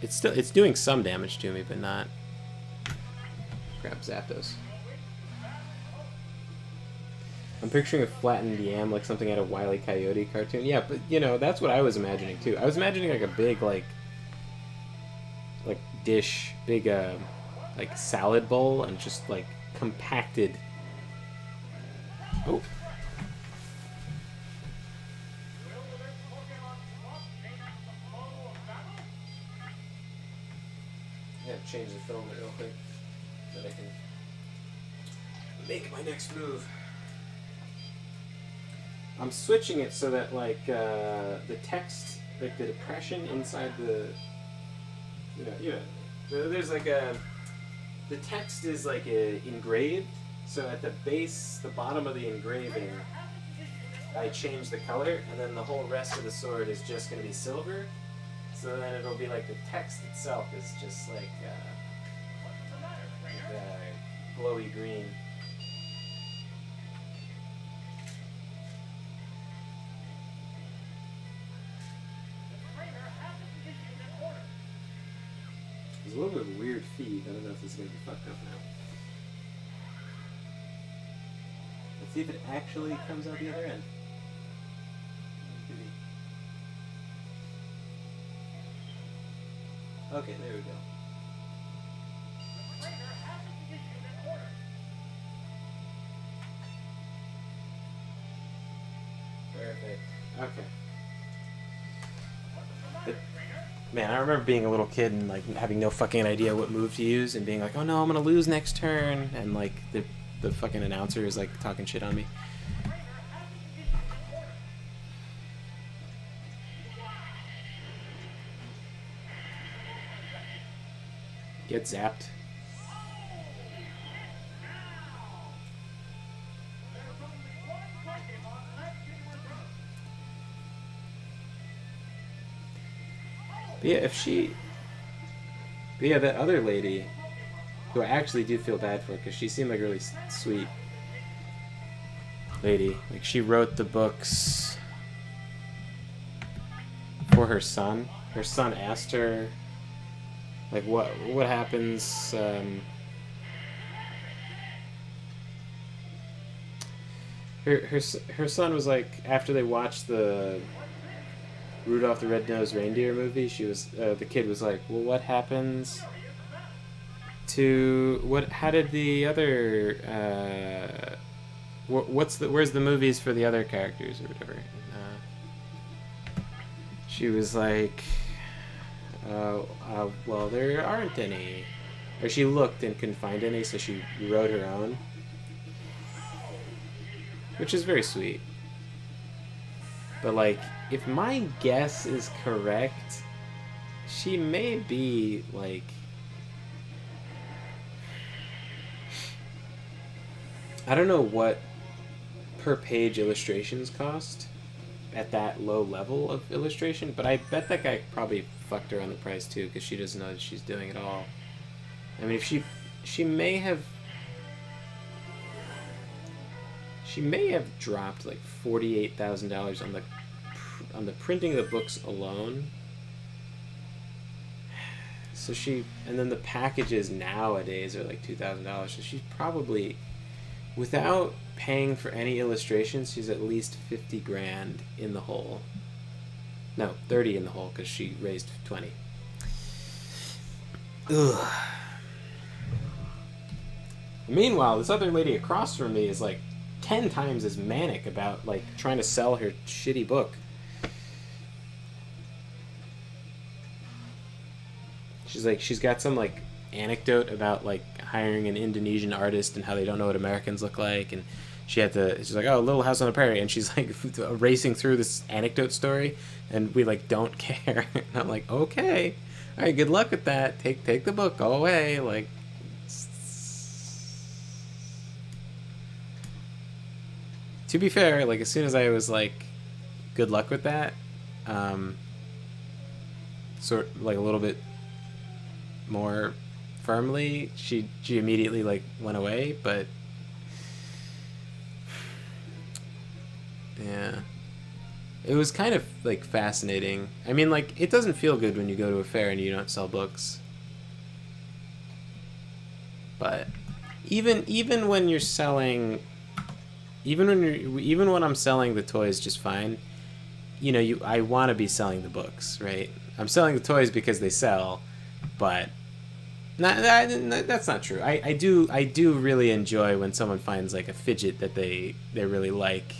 It's doing some damage to me, but not. Grab Zapdos. I'm picturing a flattened yam, like something out of Wile E. Coyote cartoon. Yeah, but you know, that's what I was imagining too. I was imagining like a big like dish, big like salad bowl, and just like compacted. Oh. Yeah, change the filament real quick so that I can make my next move. I'm switching it so that like the text, like the depression inside the, there's like the text is like engraved. So at the base, the bottom of the engraving, I change the color, and then the whole rest of the sword is just going to be silver. So then it'll be like the text itself is just like glowy green. There's a little bit of a weird feed. I don't know if this is going to be fucked up now. Let's see if it actually comes out the other end. Okay, there we go. Perfect. Okay. Man, I remember being a little kid and like having no fucking idea what move to use and being like, oh no, I'm gonna lose next turn, and like the fucking announcer is like talking shit on me. Get zapped. But yeah, But yeah, that other lady, who I actually do feel bad for, because she seemed like a really sweet lady. Like, she wrote the books for her son. Her son asked her, like, what happens, her son was like, after they watched the Rudolph the Red-Nosed Reindeer movie, the kid was like, well, what happens to how did the other where's the movies for the other characters or whatever. She was like, well, there aren't any, or she looked and couldn't find any, so she wrote her own, which is very sweet. But like, if my guess is correct, she may be like, I don't know what per page illustrations cost at that low level of illustration, but I bet that guy probably fucked her on the price too, because she doesn't know that she's doing it all. I mean, if she may have dropped like $48,000 on the printing of the books alone. So and then the packages nowadays are like $2,000. So she's probably, without paying for any illustrations, she's at least 50 grand in the hole. No, 30 in the hole, because she raised 20. Ugh. Meanwhile, this other lady across from me is like 10 times as manic about like trying to sell her shitty book. She's got some like anecdote about like hiring an Indonesian artist and how they don't know what Americans look like, and she's like, oh, Little House on the Prairie, and she's like racing through this anecdote story, and we like don't care. And I'm like, okay, all right, good luck with that. Take the book, go away. Like, to be fair, like as soon as I was like, good luck with that, sort of like a little bit more firmly, she immediately like went away. But yeah, it was kind of like fascinating. I mean, like, it doesn't feel good when you go to a fair and you don't sell books, but even when you're selling, even when I'm selling the toys just fine, you know, I want to be selling the books, right? I'm selling the toys because they sell, but that's not true. I do really enjoy when someone finds like a fidget that they really like,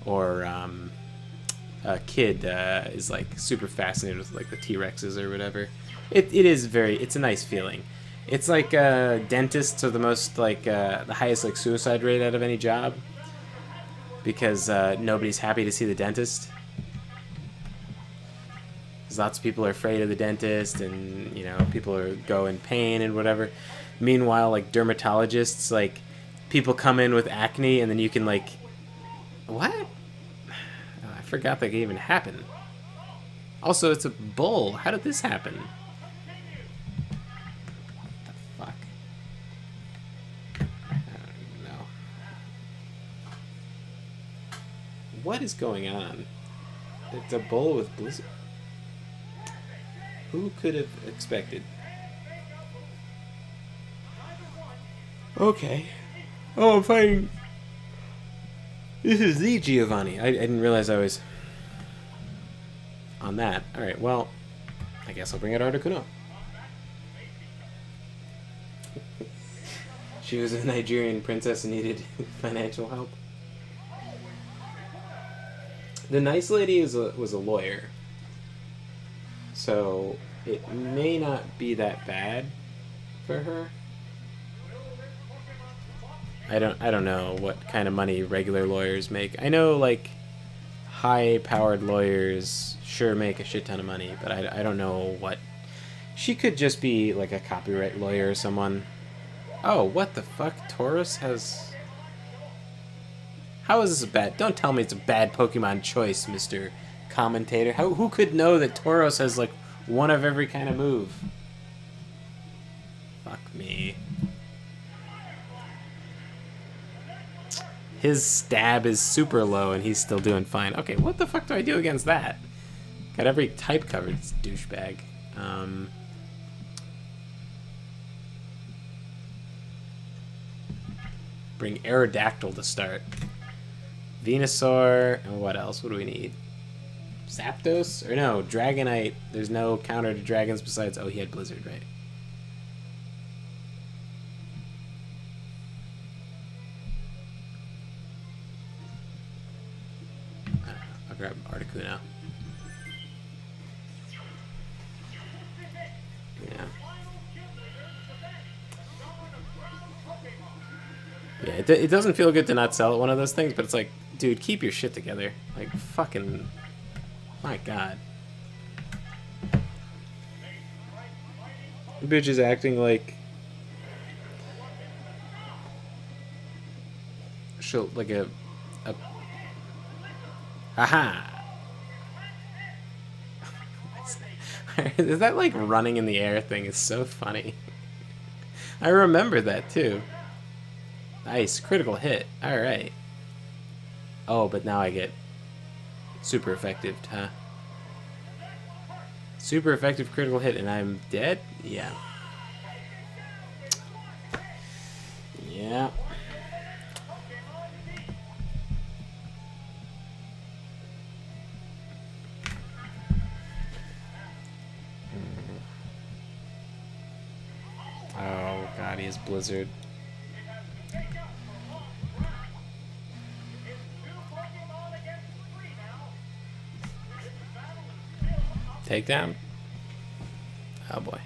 or a kid is like super fascinated with like the T-Rexes or whatever. It's a nice feeling. It's like dentists are the most like the highest like suicide rate out of any job, because nobody's happy to see the dentist. Lots of people are afraid of the dentist, and you know, people go in pain and whatever. Meanwhile, like dermatologists, like people come in with acne, and then you can like, what? Oh, I forgot that could even happen. Also, it's a bull. How did this happen? What the fuck? I don't even know. What is going on? It's a bull with blizzard. Who could have expected? Okay. Oh, I'm fighting. This is the Giovanni. I didn't realize I was on that. Alright, well, I guess I'll bring out Articuno. She was a Nigerian princess and needed financial help. The nice lady was a lawyer. So it may not be that bad for her. I don't know what kind of money regular lawyers make. I know like high-powered lawyers sure make a shit ton of money, but I don't know what. She could just be like a copyright lawyer or someone. Oh, what the fuck? Tauros has. How is this a bad? Don't tell me it's a bad Pokemon choice, Mr. Commentator. Who could know that Tauros has like One of every kind of move. Fuck me. His stab is super low and he's still doing fine. Okay, what the fuck do I do against that? Got every type covered, this douchebag. Bring Aerodactyl to start. Venusaur, and what else? What do we need? Zapdos? Or no, Dragonite. There's no counter to dragons besides... Oh, he had Blizzard, right? I'll grab Articuno. Yeah. Yeah, it doesn't feel good to not sell at one of those things, but it's like, dude, keep your shit together. Like, fucking... My god. The bitch is acting like... She'll, like a... Haha! Is that, like, running in the air thing is so funny. I remember that, too. Nice, critical hit. Alright. Oh, but now I get super effective, huh? Super effective critical hit and I'm dead? Yeah. Yeah. Oh god, he has Blizzard. Takedown? Oh boy.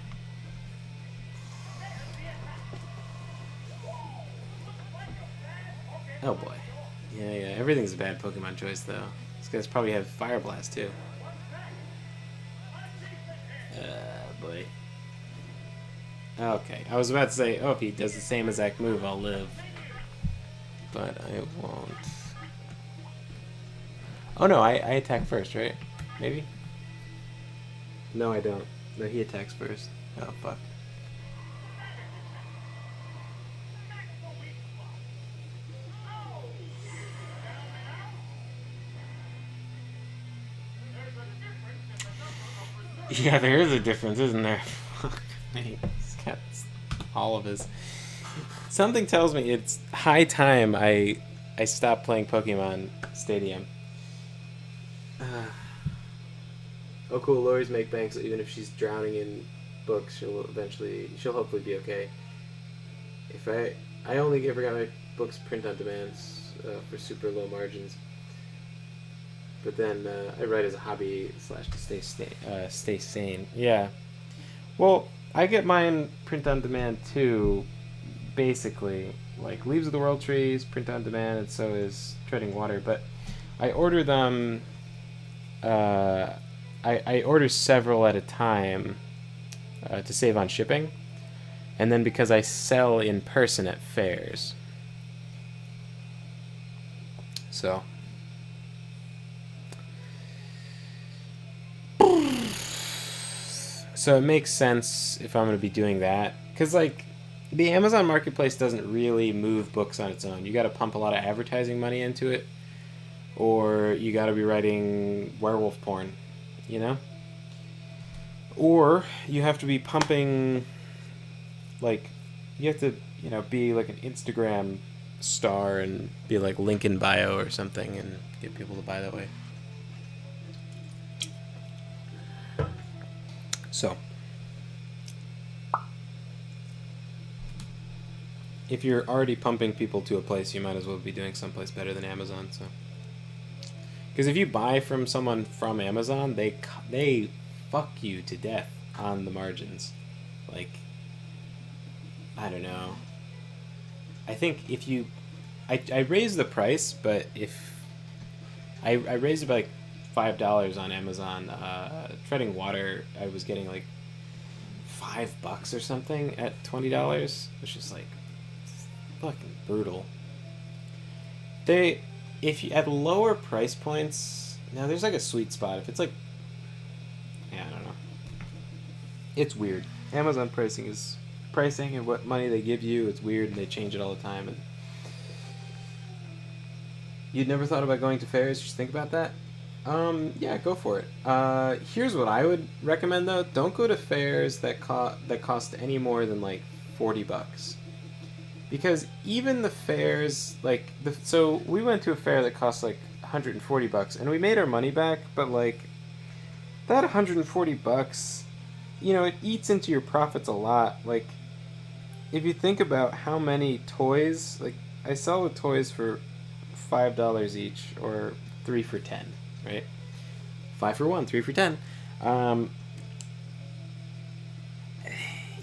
Oh boy. Yeah, everything's a bad Pokemon choice though. These guys probably have Fire Blast too. Boy. Okay, I was about to say, oh, if he does the same exact move, I'll live. But I won't. Oh no, I attack first, right? Maybe? No, I don't. No, he attacks first. Oh, fuck. Yeah, there is a difference, isn't there? Fuck me. He's got all of his... Something tells me it's high time I stop playing Pokemon Stadium. Oh cool, Lori's make bank, so even if she's drowning in books, she'll hopefully be okay. If I only ever got my books print on demand for super low margins. But then I write as a hobby / to stay sane. Yeah. Well, I get mine print on demand too, basically. Like Leaves of the World Trees, print on demand, and so is Treading Water. But I order them... I order several at a time to save on shipping, and then because I sell in person at fairs. So it makes sense if I'm going to be doing that, because like the Amazon Marketplace doesn't really move books on its own. You got to pump a lot of advertising money into it, or you got to be writing werewolf porn, you know? Or you have to be pumping, like, you have to, you know, be like an Instagram star and be like link in bio or something and get people to buy that way. So, if you're already pumping people to a place, you might as well be doing someplace better than Amazon, so... Because if you buy from someone from Amazon, they fuck you to death on the margins. Like, I don't know. I think if you... I raised the price, but if... I raised it by like $5 on Amazon. Treading Water, I was getting like $5 or something at $20, which is like fucking brutal. If you at lower price points, now there's like a sweet spot. If it's like, yeah, I don't know. It's weird. Amazon pricing is pricing, and what money they give you. It's weird, and they change it all the time. And you'd never thought about going to fairs? Just think about that. Yeah, go for it. Here's what I would recommend though: don't go to fairs that cost any more than like $40, because even the fairs so we went to a fair that cost like $140, and we made our money back, but like that $140, it eats into your profits a lot. Like, if you think about how many toys, like I sell the toys for $5 each, or 3 for 10, right? 5 for 1, 3 for 10.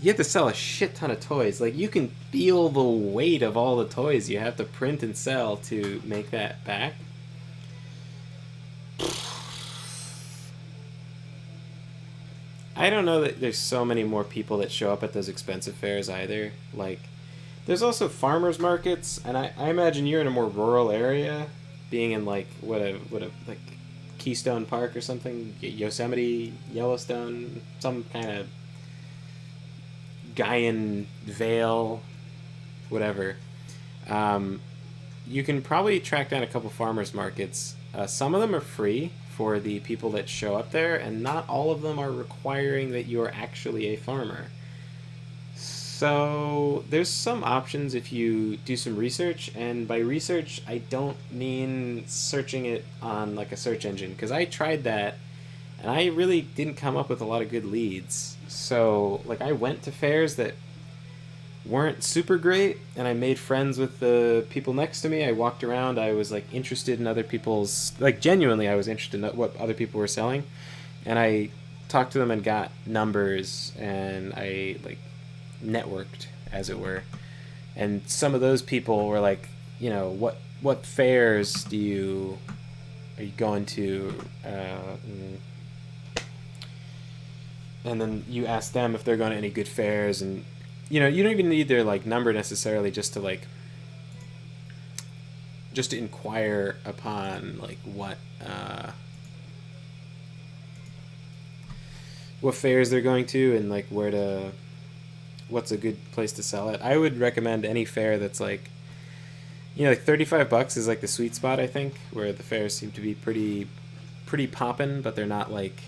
You have to sell a shit ton of toys. Like, you can feel the weight of all the toys you have to print and sell to make that back. I don't know that there's so many more people that show up at those expensive fairs either. Like, there's also farmers markets, and I imagine you're in a more rural area, being in like what a like Keystone Park or something, Yosemite, Yellowstone, some kind of Gaian Vale, whatever. You can probably track down a couple farmers markets. Some of them are free for the people that show up there, and not all of them are requiring that you're actually a farmer. So there's some options if you do some research, and by research I don't mean searching it on like a search engine, because I tried that and I really didn't come up with a lot of good leads. So like I went to fairs that weren't super great, and I made friends with the people next to me. I walked around, I was like interested in other people's, like genuinely I was interested in what other people were selling, and I talked to them and got numbers, and I like networked, as it were. And some of those people were like, what fairs are you going to, and then you ask them if they're going to any good fairs, and you don't even need their like number necessarily, just to inquire upon like what fairs they're going to, and like what's a good place to sell it. I would recommend any fair that's like $35 is like the sweet spot, I think, where the fairs seem to be pretty poppin', but they're not like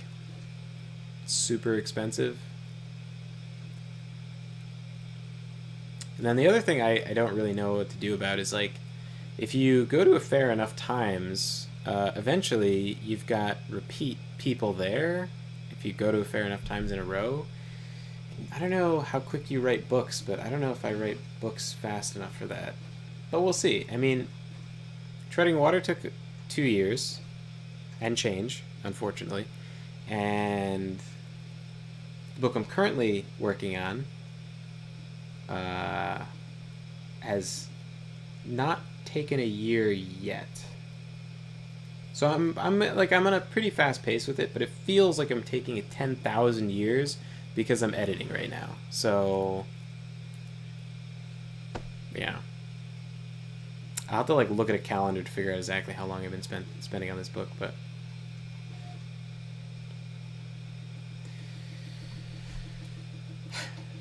super expensive. And then the other thing I don't really know what to do about is, like, if you go to a fair enough times, eventually you've got repeat people there. If you go to a fair enough times in a row, I don't know how quick you write books, but I don't know if I write books fast enough for that. But we'll see. I mean, Treading Water took 2 years and change, unfortunately. And the book I'm currently working on has not taken a year yet. So I'm on a pretty fast pace with it, but it feels like I'm taking it 10,000 years because I'm editing right now. So yeah, I'll have to like look at a calendar to figure out exactly how long I've been spending on this book, but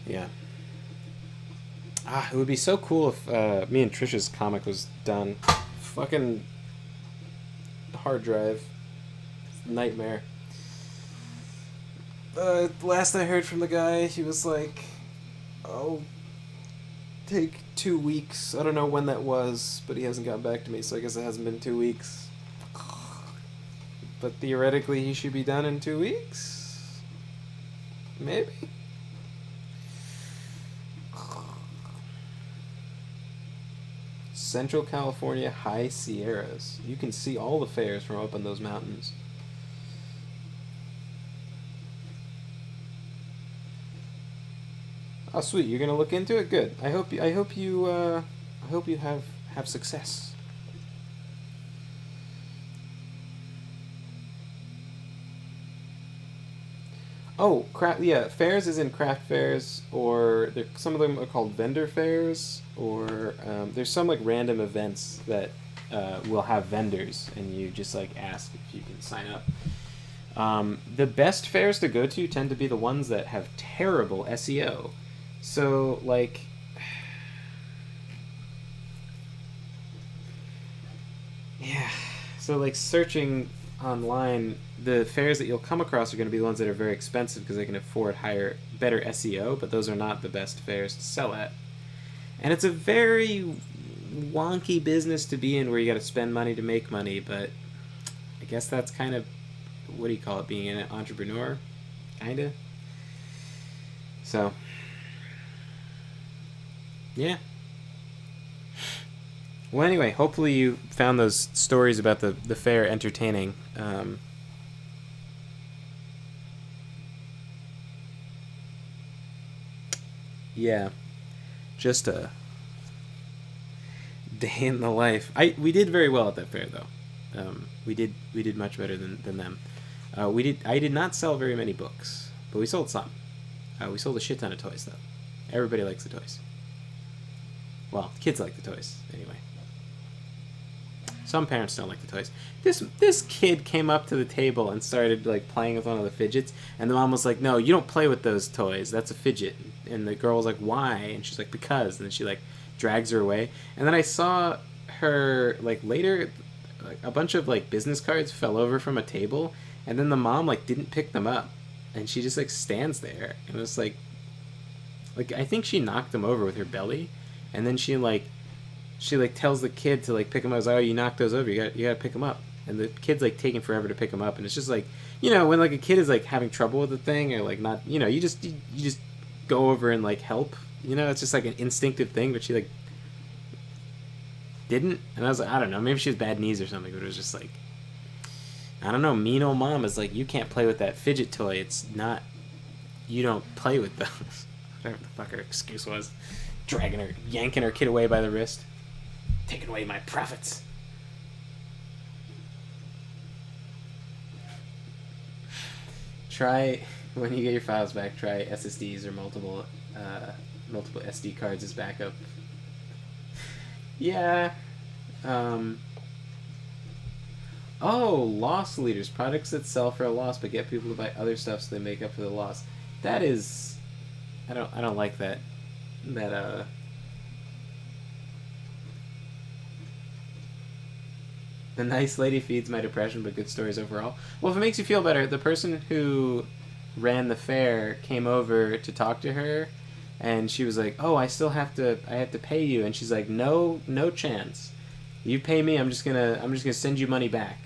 yeah. It would be so cool if me and Trisha's comic was done. Fucking hard drive. Nightmare. Last I heard from the guy, he was like, "I'll take 2 weeks." I don't know when that was, but he hasn't gotten back to me, so I guess it hasn't been 2 weeks. But theoretically, he should be done in 2 weeks? Maybe? Central California High Sierras. You can see all the fairs from up in those mountains. Oh, sweet! You're gonna look into it. Good. I hope you have success. Oh, yeah, fairs is in craft fairs, or some of them are called vendor fairs, or there's some like random events that will have vendors, and you just like ask if you can sign up. The best fairs to go to tend to be the ones that have terrible SEO. So, like, yeah. So, like, searching online, the fairs that you'll come across are going to be the ones that are very expensive because they can afford better SEO, but those are not the best fairs to sell at. And it's a very wonky business to be in where you got to spend money to make money, but I guess that's kind of, what do you call it, being an entrepreneur? Kinda. So, yeah. Well, anyway, hopefully you found those stories about the fair entertaining. Yeah, just a day in the life. We did very well at that fair though. We did much better than them. I did not sell very many books, but we sold some. We sold a shit ton of toys though. Everybody likes the toys. Well, kids like the toys anyway. Some parents don't like the toys. This kid came up to the table and started like playing with one of the fidgets, and the mom was like, "No, you don't play with those toys. That's a fidget." And the girl was like, "Why?" And she's like, "Because." And then she like drags her away. And then I saw her like later, like, a bunch of like business cards fell over from a table, and then the mom like didn't pick them up, and she just like stands there, and it was like I think she knocked them over with her belly, and then she tells the kid to like pick them up. I was like, "Oh, you knocked those over. You got to pick them up." And the kid's like taking forever to pick them up, and it's just like, when like a kid is like having trouble with the thing or like not, you just go over and like help. It's just like an instinctive thing, but she like didn't, and I was like, I don't know, maybe she has bad knees or something, but it was just like, I don't know, mean old mom is like, you can't play with that fidget toy. It's not, you don't play with those. Whatever the fuck her excuse was, yanking her kid away by the wrist. Taking away my profits. Try, when you get your files back, try SSDs or multiple SD cards as backup. Yeah. Loss leaders. Products that sell for a loss but get people to buy other stuff so they make up for the loss. That is, I don't like that. The nice lady feeds my depression, but good stories overall. Well, if it makes you feel better, the person who ran the fair came over to talk to her, and she was like, "Oh, I have to pay you," and she's like, "No chance. You pay me, I'm just gonna send you money back."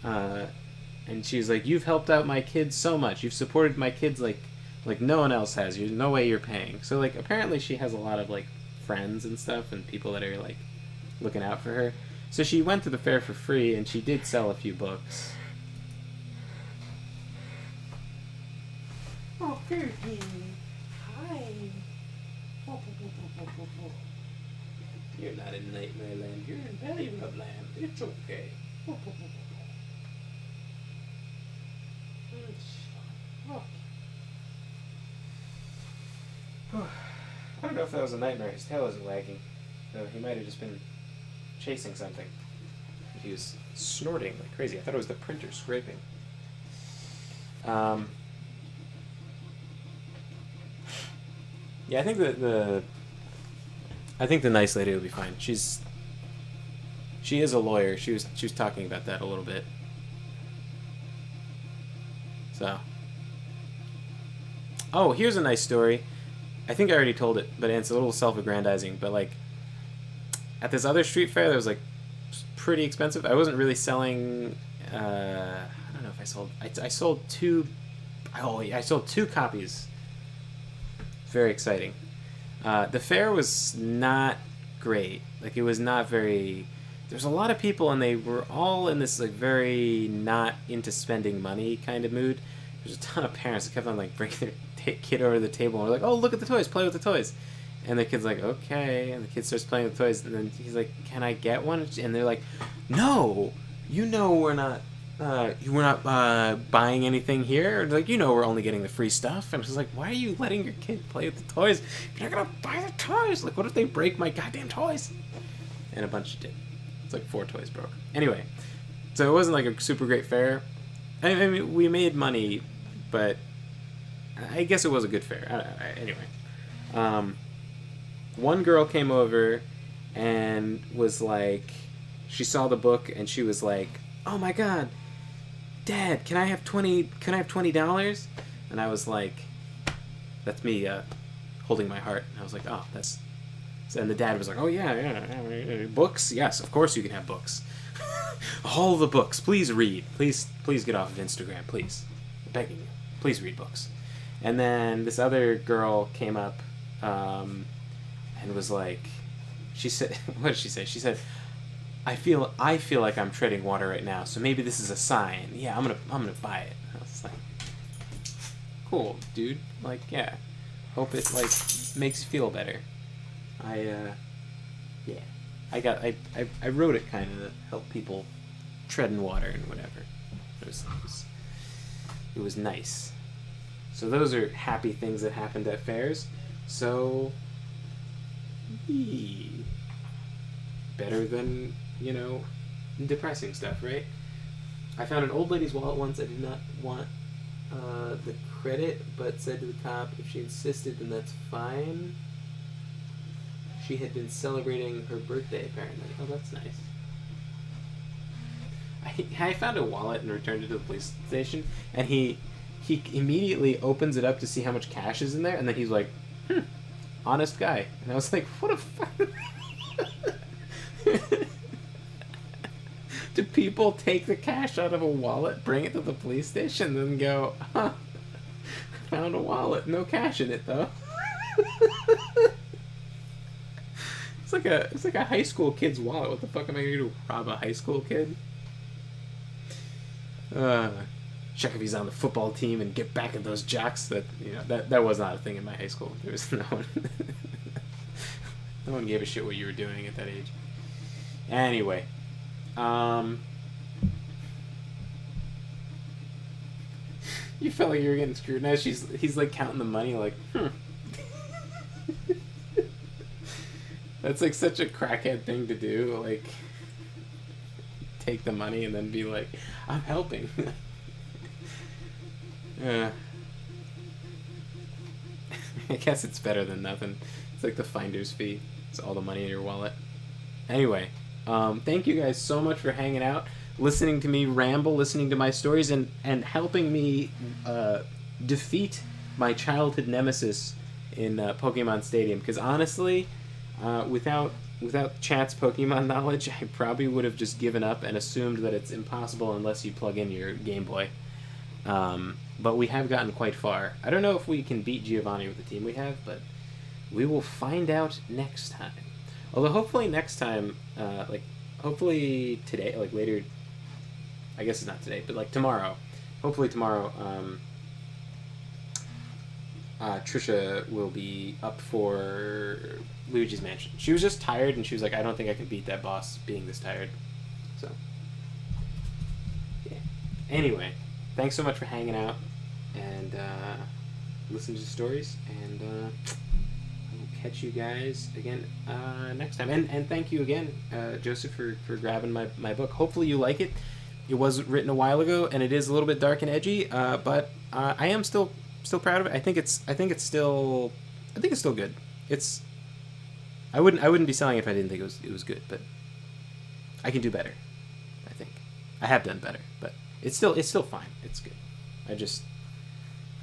And she's like, "You've helped out my kids so much. You've supported my kids like no one else has. There's no way you're paying." So like apparently she has a lot of like friends and stuff and people that are like looking out for her. So she went to the fair for free, and she did sell a few books. Oh, Fergie. Hi. You're not in Nightmare Land. You're in Belly Rub Land. It's okay. I don't know if that was a nightmare. His tail isn't wagging. So he might have just been chasing something. He was snorting like crazy. I thought it was the printer scraping. Yeah, I think I think the nice lady will be fine. She is a lawyer. She was talking about that a little bit. So. Oh, here's a nice story. I think I already told it, but it's a little self-aggrandizing. But like, at this other street fair that was like pretty expensive. I wasn't really selling. I don't know if I sold. I sold two. Oh, I sold 2 copies. Very exciting. The fair was not great. Like it was not very. There's a lot of people, and they were all in this like very not into spending money kind of mood. There's a ton of parents that kept on like bringing their kid over to the table and were like, "Oh, look at the toys! Play with the toys." And the kid's like, "Okay," and the kid starts playing with toys, and then he's like, "Can I get one?" And they're like, "No, we're not buying anything here. Or like, we're only getting the free stuff." And I was like, "Why are you letting your kid play with the toys? You're not gonna buy the toys. Like, what if they break my goddamn toys?" And a bunch did. It's like 4 toys broke. Anyway, so it wasn't like a super great fair, I mean, we made money, but I guess it was a good fare. Anyway, one girl came over and was like, she saw the book and she was like, "Oh my God, Dad, can I have $20? And I was like, that's me holding my heart. And I was like, oh, that's. And the dad was like, oh yeah, books. Yes, of course you can have books. All the books. Please read. Please get off of Instagram. Please, I'm begging you. Please read books. And then this other girl came up, and was like, she said, what did she say? She said, I feel like I'm treading water right now, so maybe this is a sign. Yeah, I'm gonna buy it. I was like, cool, dude. Like, yeah. Hope it like makes you feel better. I wrote it kind of to help people tread in water and whatever. It was nice. So those are happy things that happened at fairs. So better than, depressing stuff, right? I found an old lady's wallet once. I did not want the credit, but said to the cop if she insisted, then that's fine. She had been celebrating her birthday, apparently. Oh, that's nice. I found a wallet and returned it to the police station, and he immediately opens it up to see how much cash is in there, and then he's like, honest guy. And I was like, what a fuck. Do people take the cash out of a wallet, bring it to the police station, and then go, found a wallet, no cash in it though. It's like a high school kid's wallet. What the fuck am I gonna do? Rob a high school kid? Check if he's on the football team and get back at those jocks. That was not a thing in my high school. There was no one. No one gave a shit what you were doing at that age. Anyway, you felt like you were getting scrutinized. He's like counting the money, like, That's like such a crackhead thing to do. Like, take the money and then be like, I'm helping. I guess it's better than nothing. It's like the finder's fee. It's all the money in your wallet. Anyway, thank you guys so much for hanging out, listening to me ramble, listening to my stories, and helping me defeat my childhood nemesis in Pokemon Stadium. Because honestly, without Chat's Pokemon knowledge, I probably would have just given up and assumed that it's impossible unless you plug in your Game Boy. But we have gotten quite far. I don't know if we can beat Giovanni with the team we have, but we will find out next time. Although hopefully next time, hopefully today, like later, I guess it's not today, but like tomorrow, hopefully tomorrow, Trisha will be up for Luigi's Mansion. She was just tired, and she was like, I don't think I can beat that boss being this tired. So, yeah. Anyway, thanks so much for hanging out and listening to stories, and I will catch you guys again next time. And thank you again, Joseph, for grabbing my book. Hopefully you like it. It was written a while ago, and it is a little bit dark and edgy, but I am still proud of it. I think it's still good. I wouldn't be selling it if I didn't think it was good, but I can do better. I think I have done better, but it's still fine. It's good.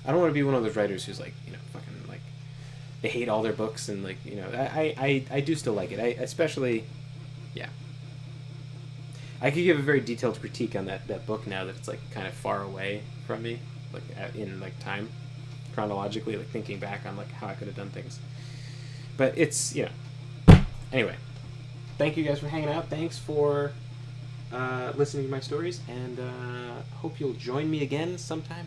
I don't want to be one of those writers who's like, fucking like, they hate all their books, and like, I do still like it. I especially, yeah. I could give a very detailed critique on that book now that it's like kind of far away from me, like in like time, chronologically, like thinking back on like how I could have done things. But it's, anyway, thank you guys for hanging out. Thanks for listening to my stories, and hope you'll join me again sometime